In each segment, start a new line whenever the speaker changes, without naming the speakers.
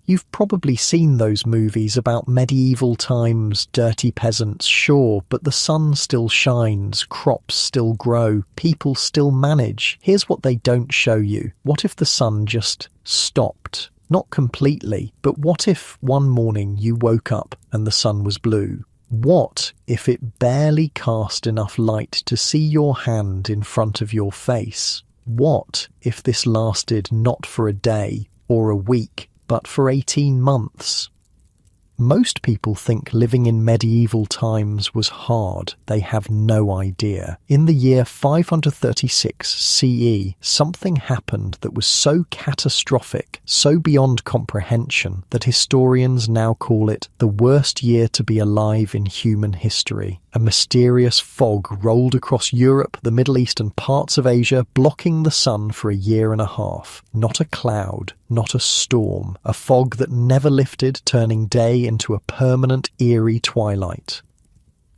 You've probably seen those movies about medieval times, dirty peasants, sure, but the sun still shines, crops still grow, people still manage. Here's what they don't show you. What if the sun just stopped? Not completely, but what if one morning you woke up and the sun was blue? What if it barely cast enough light to see your hand in front of your face? What if this lasted not for a day or a week, but for 18 months? Most people think living in medieval times was hard. They have no idea. In the year 536 CE, something happened that was so catastrophic, so beyond comprehension, that historians now call it the worst year to be alive in human history. A mysterious fog rolled across Europe, the Middle East and parts of Asia, blocking the sun for a year and a half. Not a cloud, not a storm, a fog that never lifted, turning day into a permanent, eerie twilight.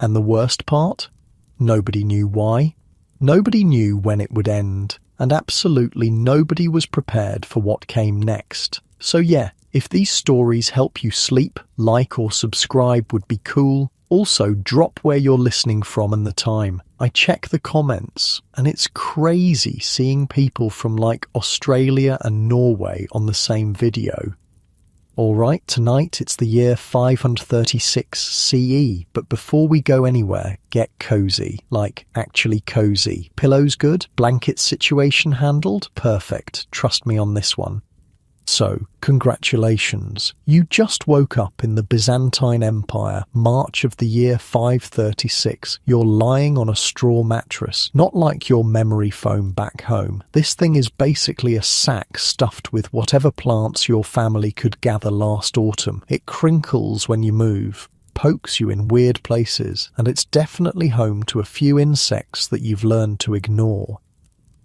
And the worst part? Nobody knew why. Nobody knew when it would end. And absolutely nobody was prepared for what came next. So yeah, if these stories help you sleep, like or subscribe would be cool. Also, drop where you're listening from and the time. I check the comments, and it's crazy seeing people from like Australia and Norway on the same video. Alright, tonight it's the year 536 CE, but before we go anywhere, get cozy. Like, actually cozy. Pillows good? Blanket situation handled? Perfect. Trust me on this one. So, congratulations. You just woke up in the Byzantine Empire, March of the year 536. You're lying on a straw mattress, not like your memory foam back home. This thing is basically a sack stuffed with whatever plants your family could gather last autumn. It crinkles when you move, pokes you in weird places, and it's definitely home to a few insects that you've learned to ignore.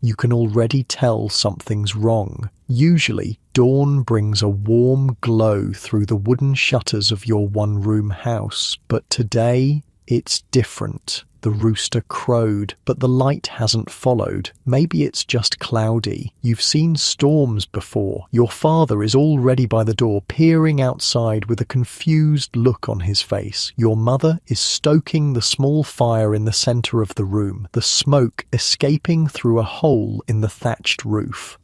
You can already tell something's wrong. Usually, dawn brings a warm glow through the wooden shutters of your one-room house, but today, it's different. The rooster crowed, but the light hasn't followed. Maybe it's just cloudy. You've seen storms before. Your father is already by the door, peering outside with a confused look on his face. Your mother is stoking the small fire in the center of the room, the smoke escaping through a hole in the thatched roof.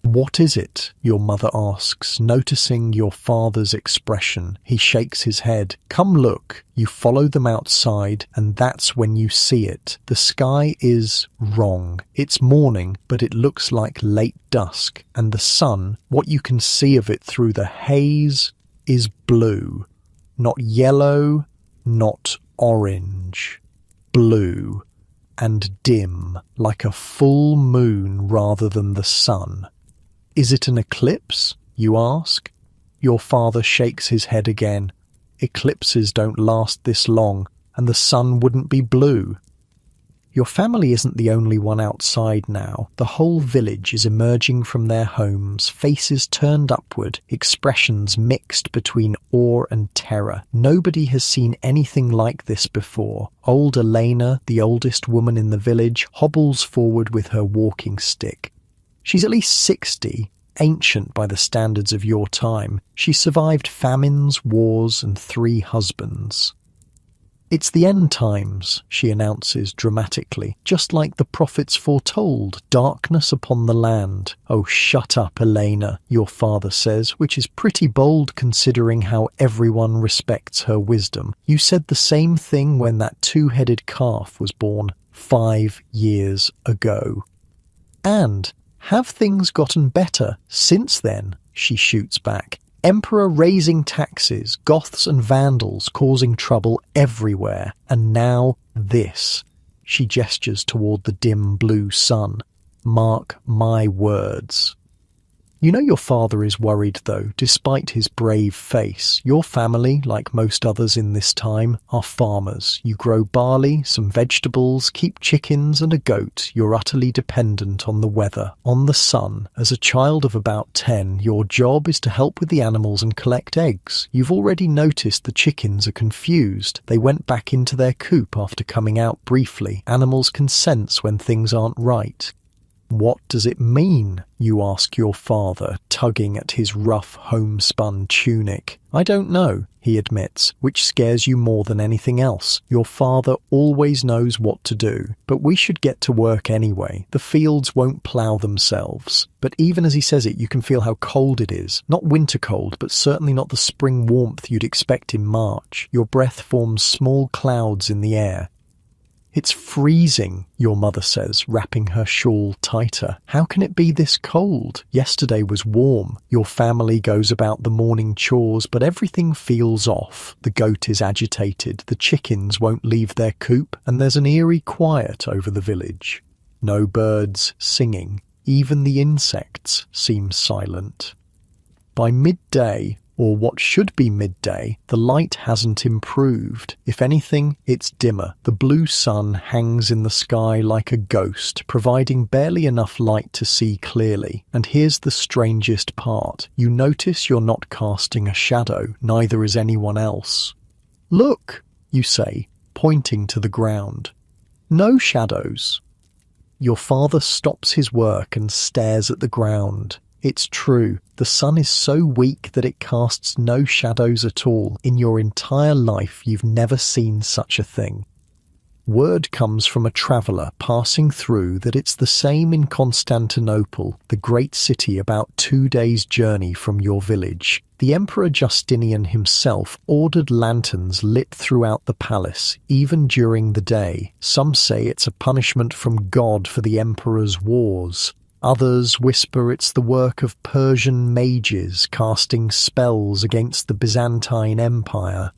"What is it?" your mother asks, noticing your father's expression. He shakes his head. "Come look." You follow them outside, and that's when you see it. The sky is wrong. It's morning, but it looks like late dusk, and the sun, what you can see of it through the haze, is blue. Not yellow, not orange. Blue. And dim, like a full moon rather than the sun. "Is it an eclipse?" you ask. Your father shakes his head again. Eclipses don't last this long, and the sun wouldn't be blue. Your family isn't the only one outside now. The whole village is emerging from their homes, faces turned upward, expressions mixed between awe and terror. Nobody has seen anything like this before. Old Elena, the oldest woman in the village, hobbles forward with her walking stick. She's at least 60, ancient by the standards of your time. She survived famines, wars, and 3 husbands. "It's the end times," she announces dramatically, just like the prophets foretold, darkness upon the land. "Oh, shut up, Elena," your father says, which is pretty bold considering how everyone respects her wisdom. "You said the same thing when that 2-headed calf was born 5 years ago. And have things gotten better since then?" she shoots back. "Emperor raising taxes, Goths and Vandals causing trouble everywhere, and now this." She gestures toward the dim blue sun. "Mark my words." You know your father is worried though, despite his brave face. Your family, like most others in this time, are farmers. You grow barley, some vegetables, keep chickens and a goat. You're utterly dependent on the weather, on the sun. As a child of about 10, your job is to help with the animals and collect eggs. You've already noticed the chickens are confused. They went back into their coop after coming out briefly. Animals can sense when things aren't right. "What does it mean?" you ask your father, tugging at his rough homespun tunic. "I don't know," he admits, which scares you more than anything else. Your father always knows what to do, but we should get to work anyway. The fields won't plough themselves. But even as he says it, you can feel how cold it is. Not winter cold, but certainly not the spring warmth you'd expect in March. Your breath forms small clouds in the air. "It's freezing," your mother says, wrapping her shawl tighter. "How can it be this cold? Yesterday was warm." Your family goes about the morning chores, but everything feels off. The goat is agitated, the chickens won't leave their coop, and there's an eerie quiet over the village. No birds singing. Even the insects seem silent. By midday, or what should be midday, the light hasn't improved. If anything, it's dimmer. The blue sun hangs in the sky like a ghost, providing barely enough light to see clearly. And here's the strangest part. You notice you're not casting a shadow, neither is anyone else. "Look," you say, pointing to the ground. "No shadows." Your father stops his work and stares at the ground. It's true, the sun is so weak that it casts no shadows at all. In your entire life, you've never seen such a thing. Word comes from a traveller passing through that it's the same in Constantinople, the great city about 2 days' journey from your village. The Emperor Justinian himself ordered lanterns lit throughout the palace, even during the day. Some say it's a punishment from God for the emperor's wars. Others whisper it's the work of Persian mages casting spells against the Byzantine Empire.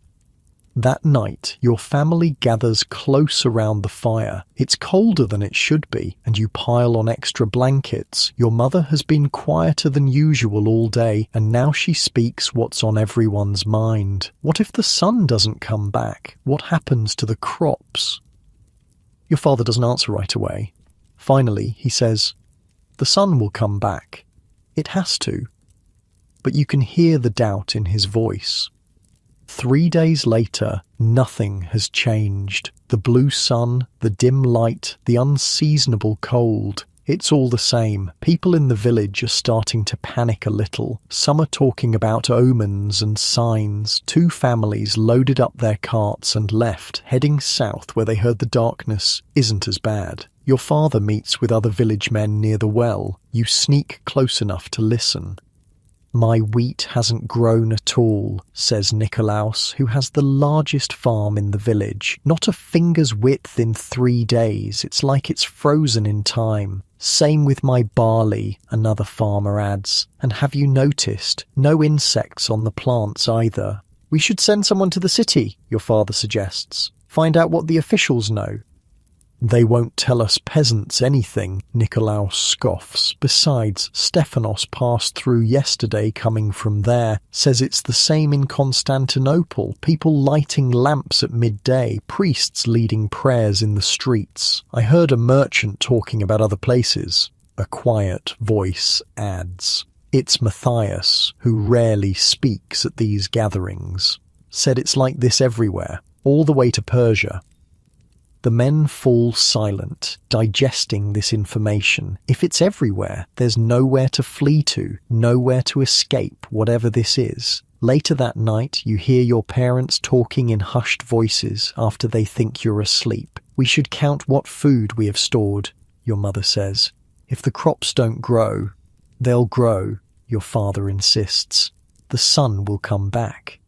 That night, your family gathers close around the fire. It's colder than it should be, and you pile on extra blankets. Your mother has been quieter than usual all day, and now she speaks what's on everyone's mind. What if the sun doesn't come back? What happens to the crops? Your father doesn't answer right away. Finally, he says, "The sun will come back. It has to." But you can hear the doubt in his voice. 3 days later, nothing has changed. The blue sun, the dim light, the unseasonable cold. It's all the same. People in the village are starting to panic a little. Some are talking about omens and signs. 2 families loaded up their carts and left, heading south where they heard the darkness isn't as bad. Your father meets with other village men near the well. You sneak close enough to listen. "My wheat hasn't grown at all," says Nikolaus, who has the largest farm in the village. "Not a finger's width in 3 days. It's like it's frozen in time. Same with my barley," another farmer adds. "And have you noticed? No insects on the plants either." "We should send someone to the city," your father suggests. "Find out what the officials know." "They won't tell us peasants anything," Nikolaus scoffs. "Besides, Stephanos passed through yesterday coming from there. Says it's the same in Constantinople. People lighting lamps at midday, priests leading prayers in the streets. I heard a merchant talking about other places." A quiet voice adds. "It's Matthias, who rarely speaks at these gatherings. Said it's like this everywhere, all the way to Persia." The men fall silent, digesting this information. If it's everywhere, there's nowhere to flee to, nowhere to escape, whatever this is. Later that night, you hear your parents talking in hushed voices after they think you're asleep. "We should count what food we have stored," your mother says. "If the crops don't grow, they'll grow," your father insists. "The sun will come back."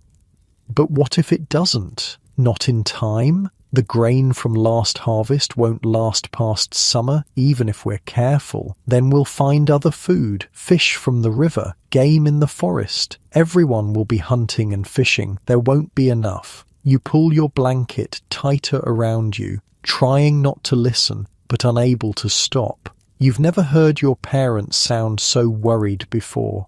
"But what if it doesn't? Not in time? The grain from last harvest won't last past summer, even if we're careful. Then we'll find other food, fish from the river, game in the forest. Everyone will be hunting and fishing. There won't be enough." You pull your blanket tighter around you, trying not to listen, but unable to stop. You've never heard your parents sound so worried before.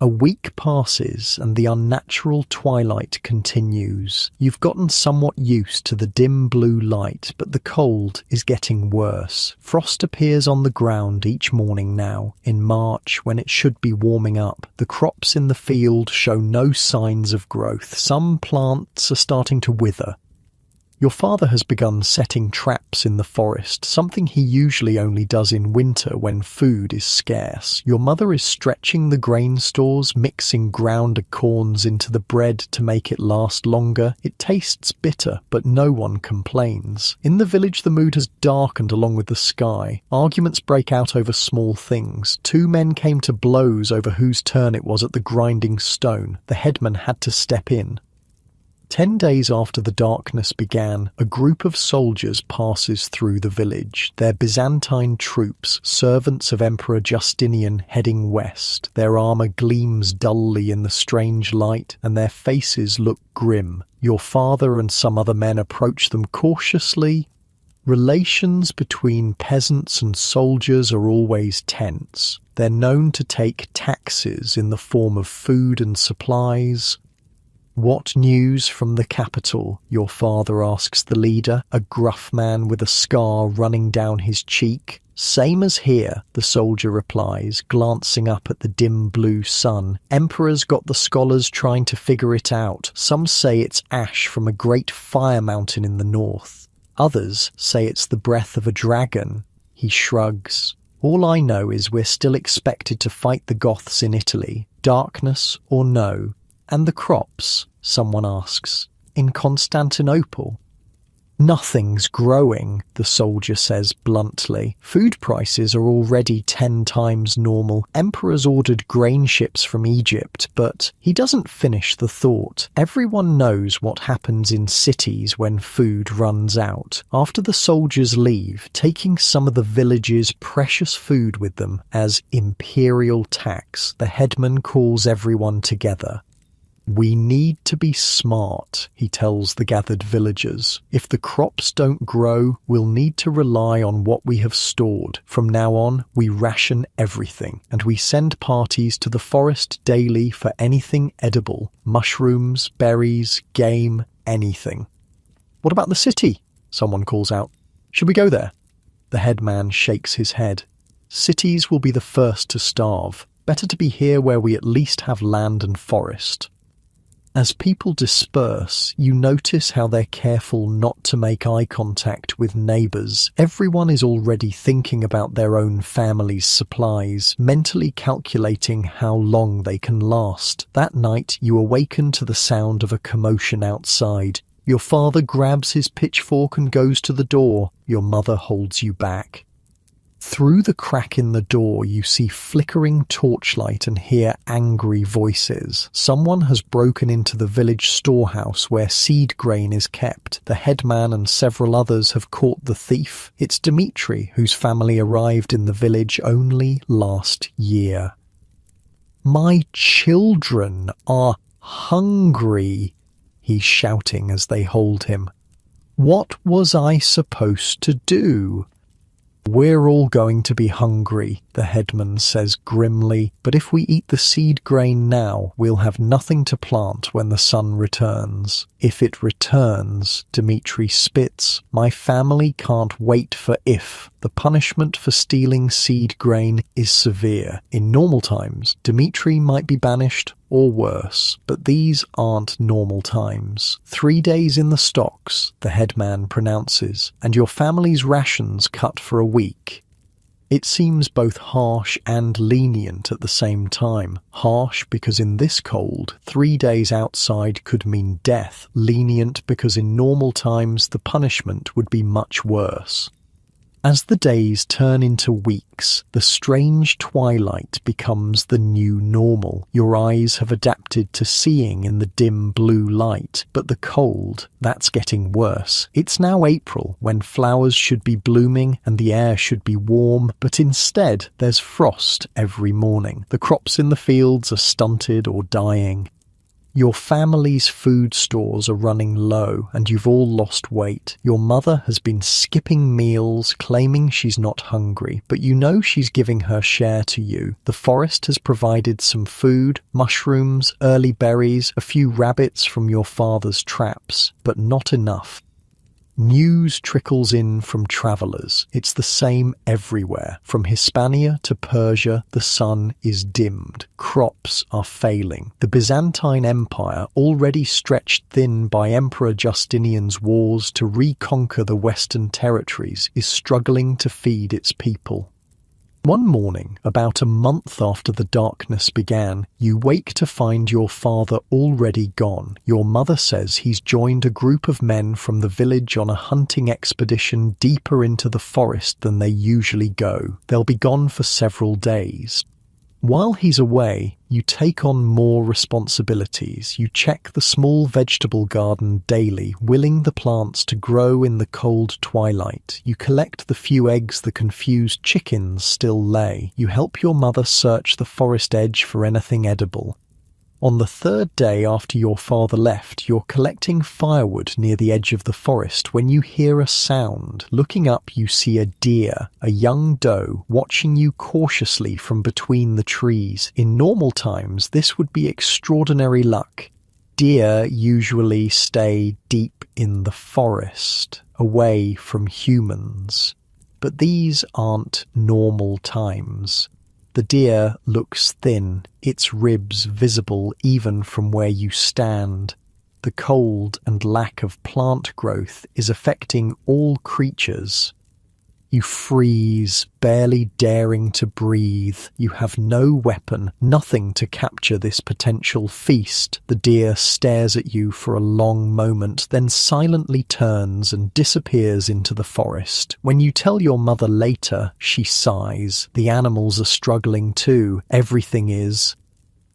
A week passes and the unnatural twilight continues. You've gotten somewhat used to the dim blue light, but the cold is getting worse. Frost appears on the ground each morning now. In March, when it should be warming up, the crops in the field show no signs of growth. Some plants are starting to wither. Your father has begun setting traps in the forest, something he usually only does in winter when food is scarce. Your mother is stretching the grain stores, mixing ground acorns into the bread to make it last longer. It tastes bitter, but no one complains. In the village, the mood has darkened along with the sky. Arguments break out over small things. Two men came to blows over whose turn it was at the grinding stone. The headman had to step in. 10 days after the darkness began, a group of soldiers passes through the village. They're Byzantine troops, servants of Emperor Justinian heading west. Their armour gleams dully in the strange light, and their faces look grim. Your father and some other men approach them cautiously. Relations between peasants and soldiers are always tense. They're known to take taxes in the form of food and supplies. "What news from the capital?" your father asks the leader, a gruff man with a scar running down his cheek. "Same as here," the soldier replies, glancing up at the dim blue sun. "Emperor's got the scholars trying to figure it out. Some say it's ash from a great fire mountain in the north. Others say it's the breath of a dragon." He shrugs. "All I know is we're still expected to fight the Goths in Italy, darkness or no. And the crops?" someone asks. "In Constantinople?" "Nothing's growing," the soldier says bluntly. "Food prices are already 10 times normal. Emperor's ordered grain ships from Egypt, but..." He doesn't finish the thought. Everyone knows what happens in cities when food runs out. After the soldiers leave, taking some of the village's precious food with them as imperial tax, the headman calls everyone together. "We need to be smart," he tells the gathered villagers. "If the crops don't grow, we'll need to rely on what we have stored. From now on, we ration everything, and we send parties to the forest daily for anything edible. Mushrooms, berries, game, anything." "What about the city?" someone calls out. "Should we go there?" The headman shakes his head. "Cities will be the first to starve. Better to be here where we at least have land and forest." As people disperse, you notice how they're careful not to make eye contact with neighbours. Everyone is already thinking about their own family's supplies, mentally calculating how long they can last. That night, you awaken to the sound of a commotion outside. Your father grabs his pitchfork and goes to the door. Your mother holds you back. Through the crack in the door, you see flickering torchlight and hear angry voices. Someone has broken into the village storehouse where seed grain is kept. The headman and several others have caught the thief. It's Dmitri, whose family arrived in the village only last year. "My children are hungry," he's shouting as they hold him. "What was I supposed to do?" "We're all going to be hungry," the headman says grimly, "but if we eat the seed grain now, we'll have nothing to plant when the sun returns." "If it returns," Dmitri spits, "my family can't wait for if. The punishment for stealing seed grain is severe. In normal times, Dmitri might be banished or worse, but these aren't normal times. 3 days in the stocks," the headman pronounces, "and your family's rations cut for a week." It seems both harsh and lenient at the same time. Harsh because in this cold, 3 days outside could mean death. Lenient because in normal times the punishment would be much worse. As the days turn into weeks, the strange twilight becomes the new normal. Your eyes have adapted to seeing in the dim blue light, but the cold, that's getting worse. It's now April, when flowers should be blooming and the air should be warm, but instead there's frost every morning. The crops in the fields are stunted or dying. Your family's food stores are running low and you've all lost weight. Your mother has been skipping meals, claiming she's not hungry, but you know she's giving her share to you. The forest has provided some food, mushrooms, early berries, a few rabbits from your father's traps, but not enough. News trickles in from travelers. It's the same everywhere. From Hispania to Persia, the sun is dimmed. Crops are failing. The Byzantine Empire, already stretched thin by Emperor Justinian's wars to reconquer the Western territories, is struggling to feed its people. One morning, about a month after the darkness began, you wake to find your father already gone. Your mother says he's joined a group of men from the village on a hunting expedition deeper into the forest than they usually go. They'll be gone for several days. While he's away, you take on more responsibilities. You check the small vegetable garden daily, willing the plants to grow in the cold twilight. You collect the few eggs the confused chickens still lay. You help your mother search the forest edge for anything edible. On the third day after your father left, you're collecting firewood near the edge of the forest when you hear a sound. Looking up, you see a deer, a young doe, watching you cautiously from between the trees. In normal times, this would be extraordinary luck. Deer usually stay deep in the forest, away from humans. But these aren't normal times. The deer looks thin, its ribs visible even from where you stand. The cold and lack of plant growth is affecting all creatures. You freeze, barely daring to breathe. You have no weapon, nothing to capture this potential feast. The deer stares at you for a long moment, then silently turns and disappears into the forest. When you tell your mother later, she sighs. The animals are struggling too. Everything is.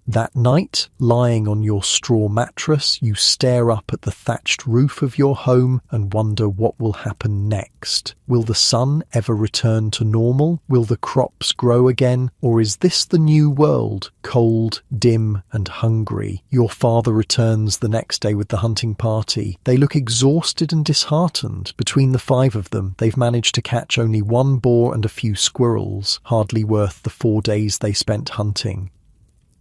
That night, lying on your straw mattress, you stare up at the thatched roof of your home and wonder what will happen next. Will the sun ever return to normal? Will the crops grow again? Or is this the new world, cold, dim, and hungry? Your father returns the next day with the hunting party. They look exhausted and disheartened. Between the 5 of them, they've managed to catch only 1 boar and a few squirrels, hardly worth the 4 days they spent hunting.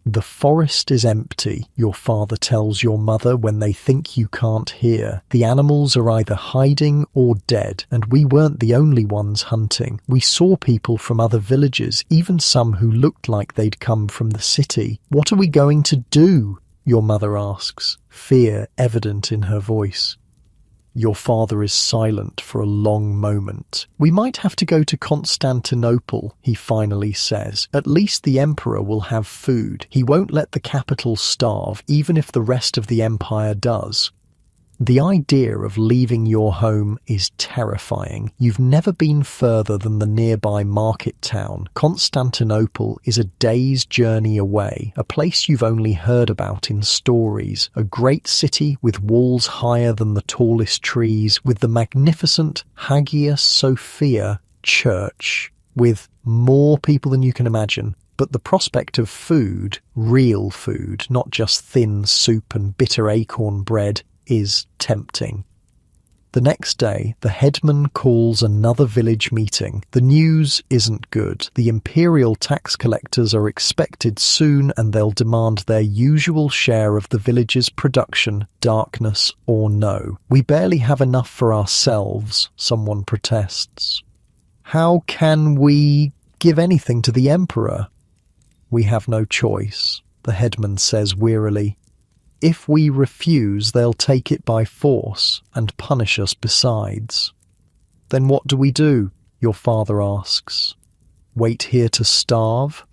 The forest is empty, your father tells your mother when they think you can't hear. The animals are either hiding or dead, and we weren't the only ones hunting. We saw people from other villages, even some who looked like they'd come from the city. What are we going to do? Your mother asks, fear evident in her voice. Your father is silent for a long moment. We might have to go to Constantinople, he finally says. At least the emperor will have food. He won't let the capital starve, even if the rest of the empire does. The idea of leaving your home is terrifying. You've never been further than the nearby market town. Constantinople is a day's journey away, a place you've only heard about in stories, a great city with walls higher than the tallest trees, with the magnificent Hagia Sophia Church, with more people than you can imagine. But the prospect of food, real food, not just thin soup and bitter acorn bread, is tempting. The next day, the headman calls another village meeting. The news isn't good. The imperial tax collectors are expected soon, and they'll demand their usual share of the village's production, darkness or no. We barely have enough for ourselves, someone protests. How can we give anything to the emperor? We have no choice, the headman says wearily. If we refuse, they'll take it by force and punish us besides. Then what do we do? Your father asks. Wait here to starve?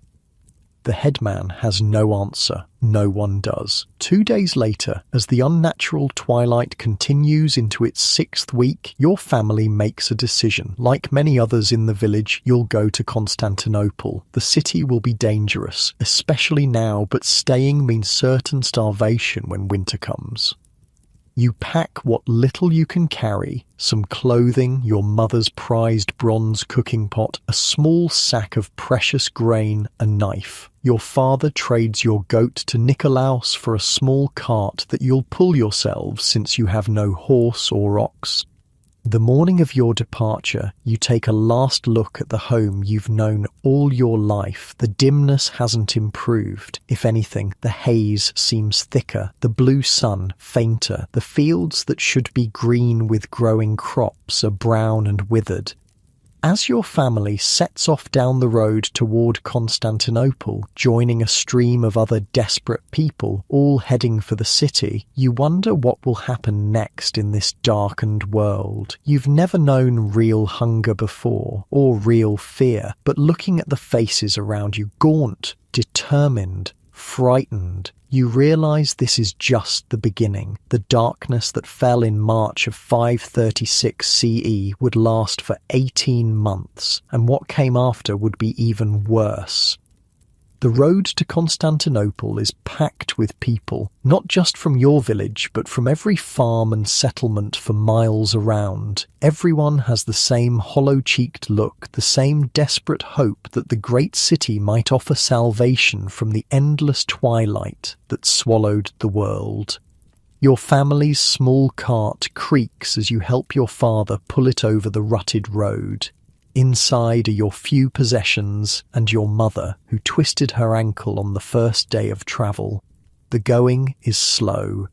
The headman has no answer. No one does. 2 days later, as the unnatural twilight continues into its 6th week, your family makes a decision. Like many others in the village, you'll go to Constantinople. The city will be dangerous, especially now, but staying means certain starvation when winter comes. You pack what little you can carry, some clothing, your mother's prized bronze cooking pot, a small sack of precious grain, a knife. Your father trades your goat to Nikolaos for a small cart that you'll pull yourselves since you have no horse or ox. The morning of your departure, you take a last look at the home you've known all your life. The dimness hasn't improved. If anything, the haze seems thicker, the blue sun fainter. The fields that should be green with growing crops are brown and withered. As your family sets off down the road toward Constantinople, joining a stream of other desperate people, all heading for the city, you wonder what will happen next in this darkened world. You've never known real hunger before, or real fear, but looking at the faces around you, gaunt, determined, frightened, you realize this is just the beginning. The darkness that fell in March of 536 CE would last for 18 months, and what came after would be even worse. The road to Constantinople is packed with people, not just from your village, but from every farm and settlement for miles around. Everyone has the same hollow-cheeked look, the same desperate hope that the great city might offer salvation from the endless twilight that swallowed the world. Your family's small cart creaks as you help your father pull it over the rutted road. Inside are your few possessions and your mother, who twisted her ankle on the first day of travel. The going is slow.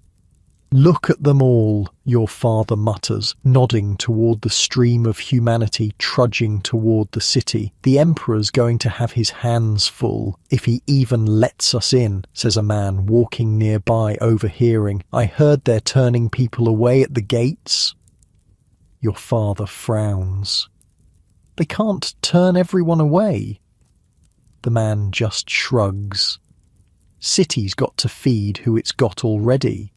"Look at them all," your father mutters, nodding toward the stream of humanity trudging toward the city. "The emperor's going to have his hands full, if he even lets us in," says a man walking nearby, overhearing. "I heard they're turning people away at the gates." Your father frowns. "They can't turn everyone away." The man just shrugs. "City's got to feed who it's got already."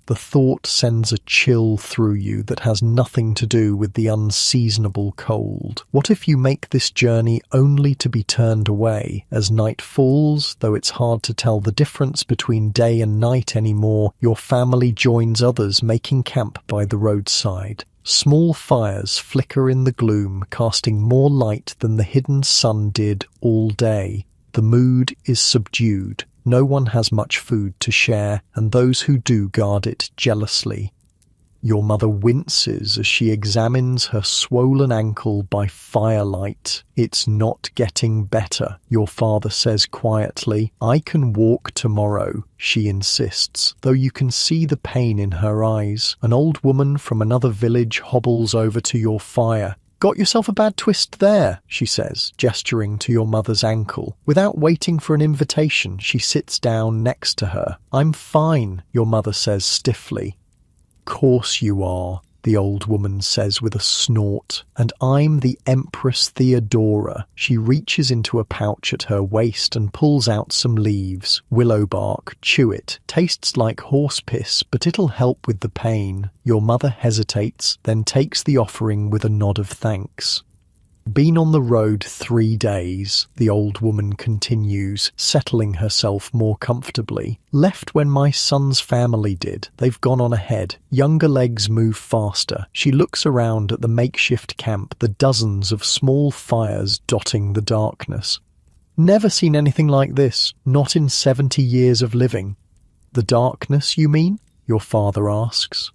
The thought sends a chill through you that has nothing to do with the unseasonable cold. What if you make this journey only to be turned away? As night falls, though it's hard to tell the difference between day and night anymore, your family joins others making camp by the roadside. Small fires flicker in the gloom, casting more light than the hidden sun did all day. The mood is subdued. No one has much food to share, and those who do guard it jealously. Your mother winces as she examines her swollen ankle by firelight. "It's not getting better," your father says quietly. "I can walk tomorrow," she insists, though you can see the pain in her eyes. An old woman from another village hobbles over to your fire. "Got yourself a bad twist there," she says, gesturing to your mother's ankle. Without waiting for an invitation, she sits down next to her. "I'm fine," your mother says stiffly. "Course you are," the old woman says with a snort. "And I'm the Empress Theodora." She reaches into a pouch at her waist and pulls out some leaves. "Willow bark, chew it. Tastes like horse piss, but it'll help with the pain." Your mother hesitates, then takes the offering with a nod of thanks. "Been on the road 3 days, the old woman continues, settling herself more comfortably. "Left when my son's family did. They've gone on ahead. Younger legs move faster." She looks around at the makeshift camp, the dozens of small fires dotting the darkness. "Never seen anything like this, not in 70 years of living." "The darkness, you mean?" your father asks.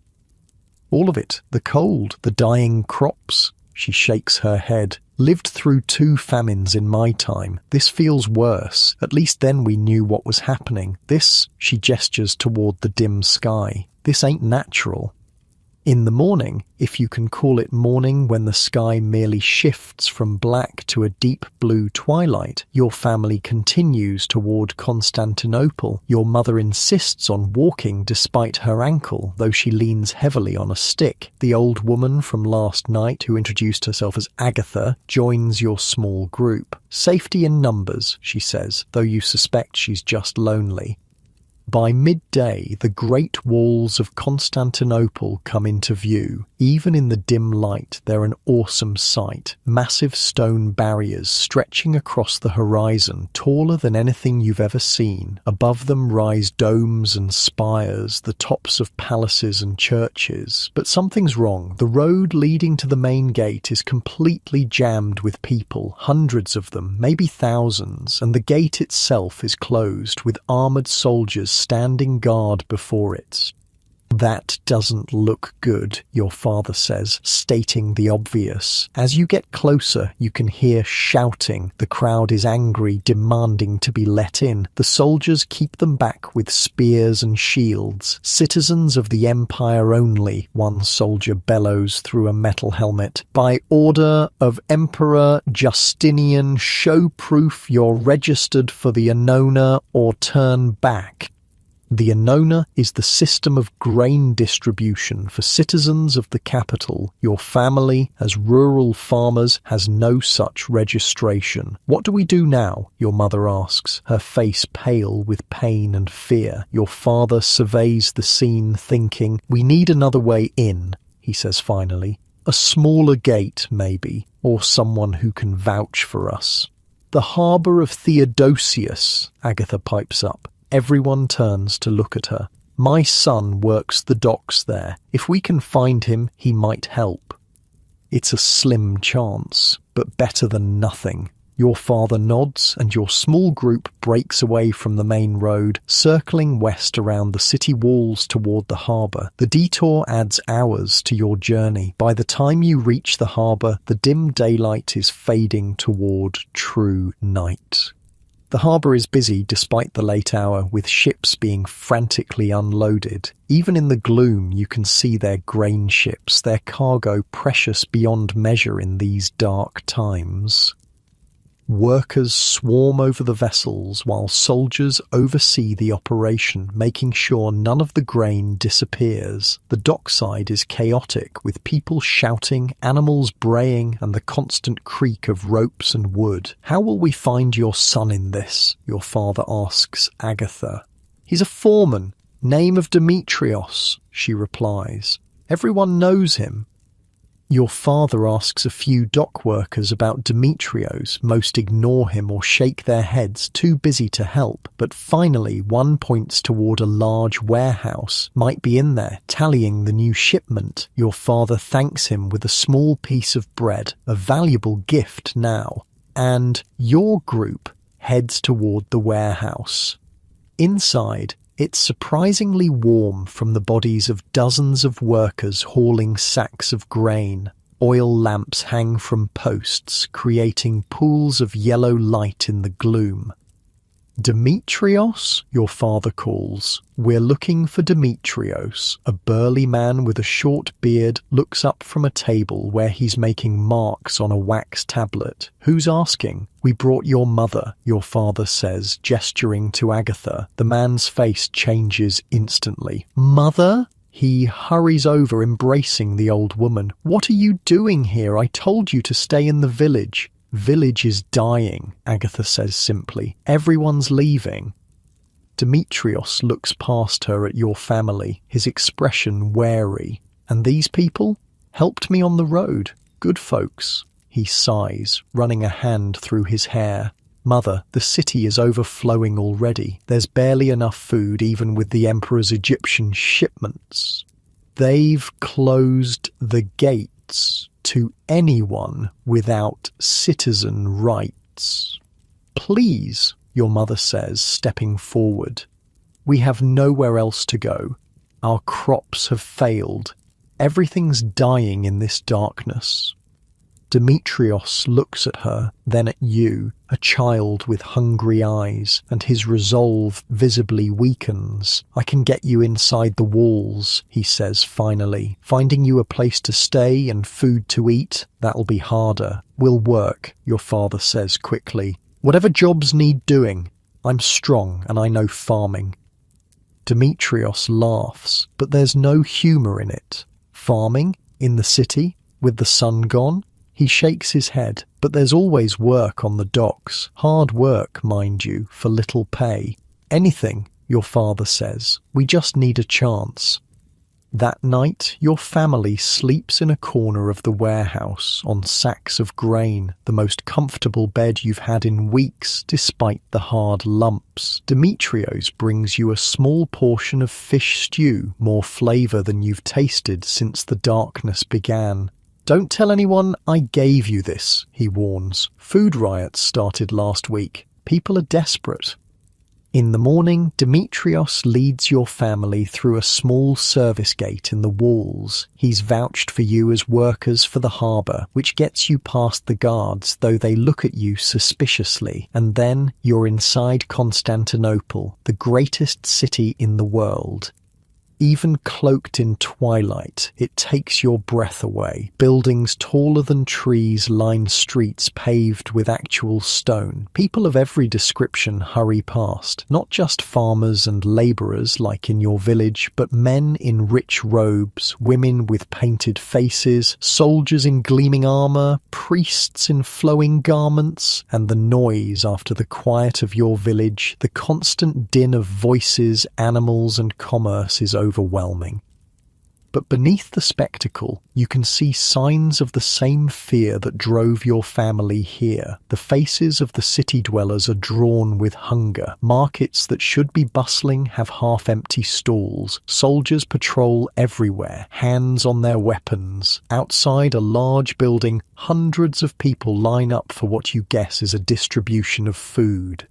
"All of it. The cold, the dying crops." She shakes her head. "Lived through 2 famines in my time. This feels worse. At least then we knew what was happening. This," she gestures toward the dim sky, "this ain't natural." In the morning, if you can call it morning when the sky merely shifts from black to a deep blue twilight, your family continues toward Constantinople. Your mother insists on walking despite her ankle, though she leans heavily on a stick. The old woman from last night, who introduced herself as Agatha, joins your small group. "Safety in numbers," she says, though you suspect she's just lonely. By midday, the great walls of Constantinople come into view. Even in the dim light, they're an awesome sight. Massive stone barriers stretching across the horizon, taller than anything you've ever seen. Above them rise domes and spires, the tops of palaces and churches. But something's wrong. The road leading to the main gate is completely jammed with people, hundreds of them, maybe thousands, and the gate itself is closed, with armoured soldiers standing guard before it. That doesn't look good, your father says, stating the obvious. As you get closer, you can hear shouting. The crowd is angry, demanding to be let in. The soldiers keep them back with spears and shields. Citizens of the Empire only, one soldier bellows through a metal helmet. By order of Emperor Justinian, show proof you're registered for the Annona or turn back. The Annona is the system of grain distribution for citizens of the capital. Your family, as rural farmers, has no such registration. What do we do now? Your mother asks, her face pale with pain and fear. Your father surveys the scene, thinking, we need another way in, he says finally. A smaller gate, maybe, or someone who can vouch for us. The harbour of Theodosius, Agatha pipes up. Everyone turns to look at her. My son works the docks there. If we can find him, he might help. It's a slim chance, but better than nothing. Your father nods, and your small group breaks away from the main road, circling west around the city walls toward the harbour. The detour adds hours to your journey. By the time you reach the harbour, the dim daylight is fading toward true night. The harbour is busy despite the late hour, with ships being frantically unloaded. Even in the gloom, you can see their grain ships, their cargo precious beyond measure in these dark times. Workers swarm over the vessels while soldiers oversee the operation, making sure none of the grain disappears. The dockside is chaotic, with people shouting, animals braying, and the constant creak of ropes and wood. How will we find your son in this? Your father asks Agatha. He's a foreman, name of Demetrios, she replies. Everyone knows him. Your father asks a few dock workers about Demetrios. Most ignore him or shake their heads, too busy to help. But finally, one points toward a large warehouse. Might be in there, tallying the new shipment. Your father thanks him with a small piece of bread, a valuable gift now. And your group heads toward the warehouse. Inside, it's surprisingly warm from the bodies of dozens of workers hauling sacks of grain. Oil lamps hang from posts, creating pools of yellow light in the gloom. Demetrios, your father calls. We're looking for Demetrios. A burly man with a short beard looks up from a table where he's making marks on a wax tablet. Who's asking? We brought your mother, your father says, gesturing to Agatha. The man's face changes instantly. Mother? He hurries over, embracing the old woman. What are you doing here? I told you to stay in the village. Village is dying, Agatha says simply. Everyone's leaving. Demetrios looks past her at your family, his expression wary. And these people helped me on the road. Good folks. He sighs, running a hand through his hair. Mother, the city is overflowing already. There's barely enough food even with the Emperor's Egyptian shipments. They've closed the gates to anyone without citizen rights. Please, your mother says, stepping forward. We have nowhere else to go. Our crops have failed. Everything's dying in this darkness. Demetrios looks at her, then at you, a child with hungry eyes, and his resolve visibly weakens. I can get you inside the walls, he says finally. Finding you a place to stay and food to eat, that'll be harder. We'll work, your father says quickly. Whatever jobs need doing. I'm strong and I know farming. Demetrios laughs, but there's no humour in it. Farming? In the city? With the sun gone? He shakes his head, but there's always work on the docks. Hard work, mind you, for little pay. Anything, your father says. We just need a chance. That night, your family sleeps in a corner of the warehouse on sacks of grain, the most comfortable bed you've had in weeks, despite the hard lumps. Demetrios brings you a small portion of fish stew, more flavour than you've tasted since the darkness began. Don't tell anyone I gave you this, he warns. Food riots started last week. People are desperate. In the morning, Demetrios leads your family through a small service gate in the walls. He's vouched for you as workers for the harbour, which gets you past the guards, though they look at you suspiciously. And then you're inside Constantinople, the greatest city in the world. Even cloaked in twilight, it takes your breath away. Buildings taller than trees line streets paved with actual stone. People of every description hurry past, not just farmers and labourers like in your village, but men in rich robes, women with painted faces, soldiers in gleaming armour, priests in flowing garments, and the noise after the quiet of your village, the constant din of voices, animals and commerce is overwhelming. But beneath the spectacle, you can see signs of the same fear that drove your family here. The faces of the city dwellers are drawn with hunger. Markets that should be bustling have half-empty stalls. Soldiers patrol everywhere, hands on their weapons. Outside a large building, hundreds of people line up for what you guess is a distribution of food.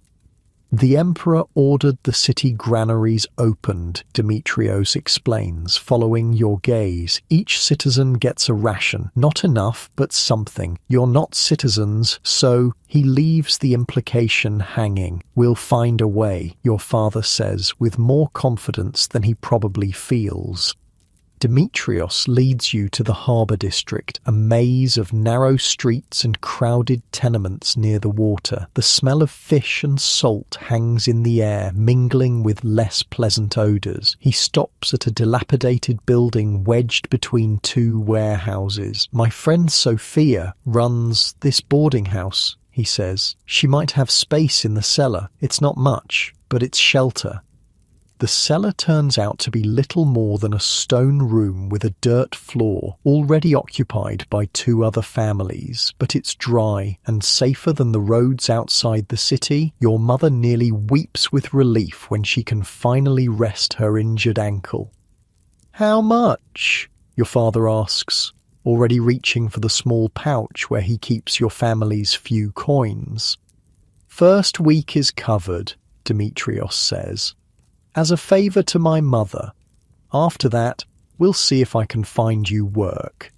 The emperor ordered the city granaries opened, Demetrios explains, following your gaze. Each citizen gets a ration. Not enough, but something. You're not citizens, so he leaves the implication hanging. We'll find a way, your father says, with more confidence than he probably feels. Demetrios leads you to the harbour district, a maze of narrow streets and crowded tenements near the water. The smell of fish and salt hangs in the air, mingling with less pleasant odours. He stops at a dilapidated building wedged between two warehouses. My friend Sophia runs this boarding house, he says. She might have space in the cellar. It's not much, but it's shelter. The cellar turns out to be little more than a stone room with a dirt floor, already occupied by two other families, but it's dry and safer than the roads outside the city. Your mother nearly weeps with relief when she can finally rest her injured ankle. "How much?" your father asks, already reaching for the small pouch where he keeps your family's few coins. "First week is covered," Demetrios says, "as a favour to my mother. After that, we'll see if I can find you work."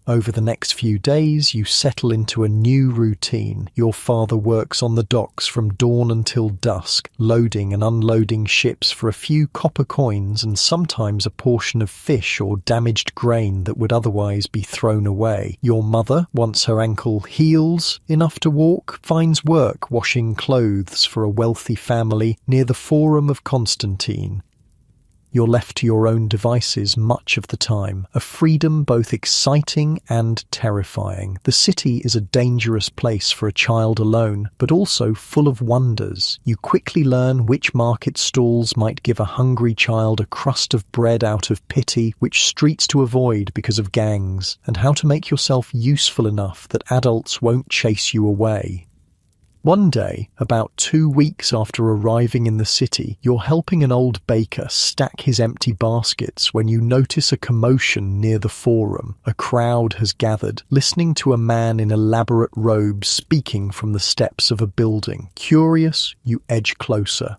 Over the next few days, you settle into a new routine. Your father works on the docks from dawn until dusk, loading and unloading ships for a few copper coins and sometimes a portion of fish or damaged grain that would otherwise be thrown away. Your mother, once her ankle heals enough to walk, finds work washing clothes for a wealthy family near the Forum of Constantine. You're left to your own devices much of the time, a freedom both exciting and terrifying. The city is a dangerous place for a child alone, but also full of wonders. You quickly learn which market stalls might give a hungry child a crust of bread out of pity, which streets to avoid because of gangs, and how to make yourself useful enough that adults won't chase you away. One day, about 2 weeks after arriving in the city, you're helping an old baker stack his empty baskets when you notice a commotion near the forum. A crowd has gathered, listening to a man in elaborate robes speaking from the steps of a building. Curious, you edge closer.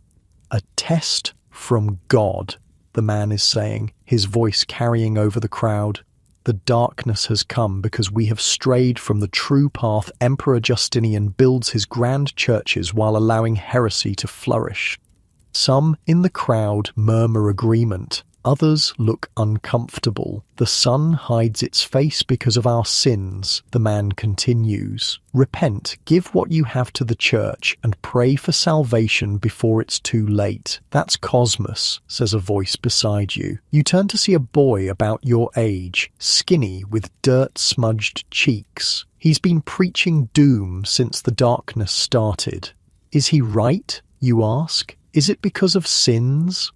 "A test from God," the man is saying, his voice carrying over the crowd. "The darkness has come because we have strayed from the true path. Emperor Justinian builds his grand churches while allowing heresy to flourish." Some in the crowd murmur agreement. Others look uncomfortable. "The sun hides its face because of our sins," the man continues. "Repent, give what you have to the church, and pray for salvation before it's too late." "That's Cosmos," says a voice beside you. You turn to see a boy about your age, skinny with dirt-smudged cheeks. He's been preaching doom since the darkness started. "Is he right?" you ask. "Is it because of sins?"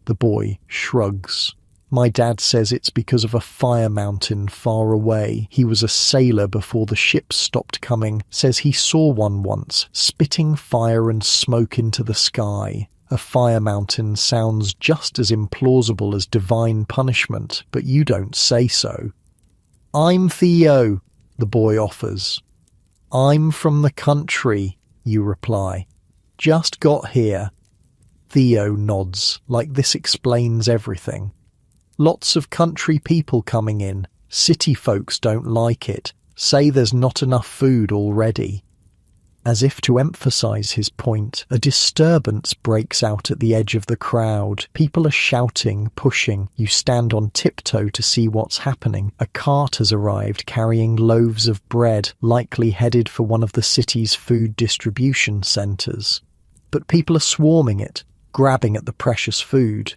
The boy shrugs. "My dad says it's because of a fire mountain far away. He was a sailor before the ships stopped coming. Says he saw one once, spitting fire and smoke into the sky." A fire mountain sounds just as implausible as divine punishment, but you don't say so. "I'm Theo," the boy offers. "I'm from the country," you reply. "Just got here." Theo nods, like this explains everything. Lots of country people coming in. City folks don't like it, say there's not enough food already. As if to emphasize his point, a disturbance breaks out at the edge of the crowd. People are shouting, pushing. You stand on tiptoe to see what's happening. A cart has arrived carrying loaves of bread, likely headed for one of the city's food distribution centers. But people are swarming it, grabbing at the precious food.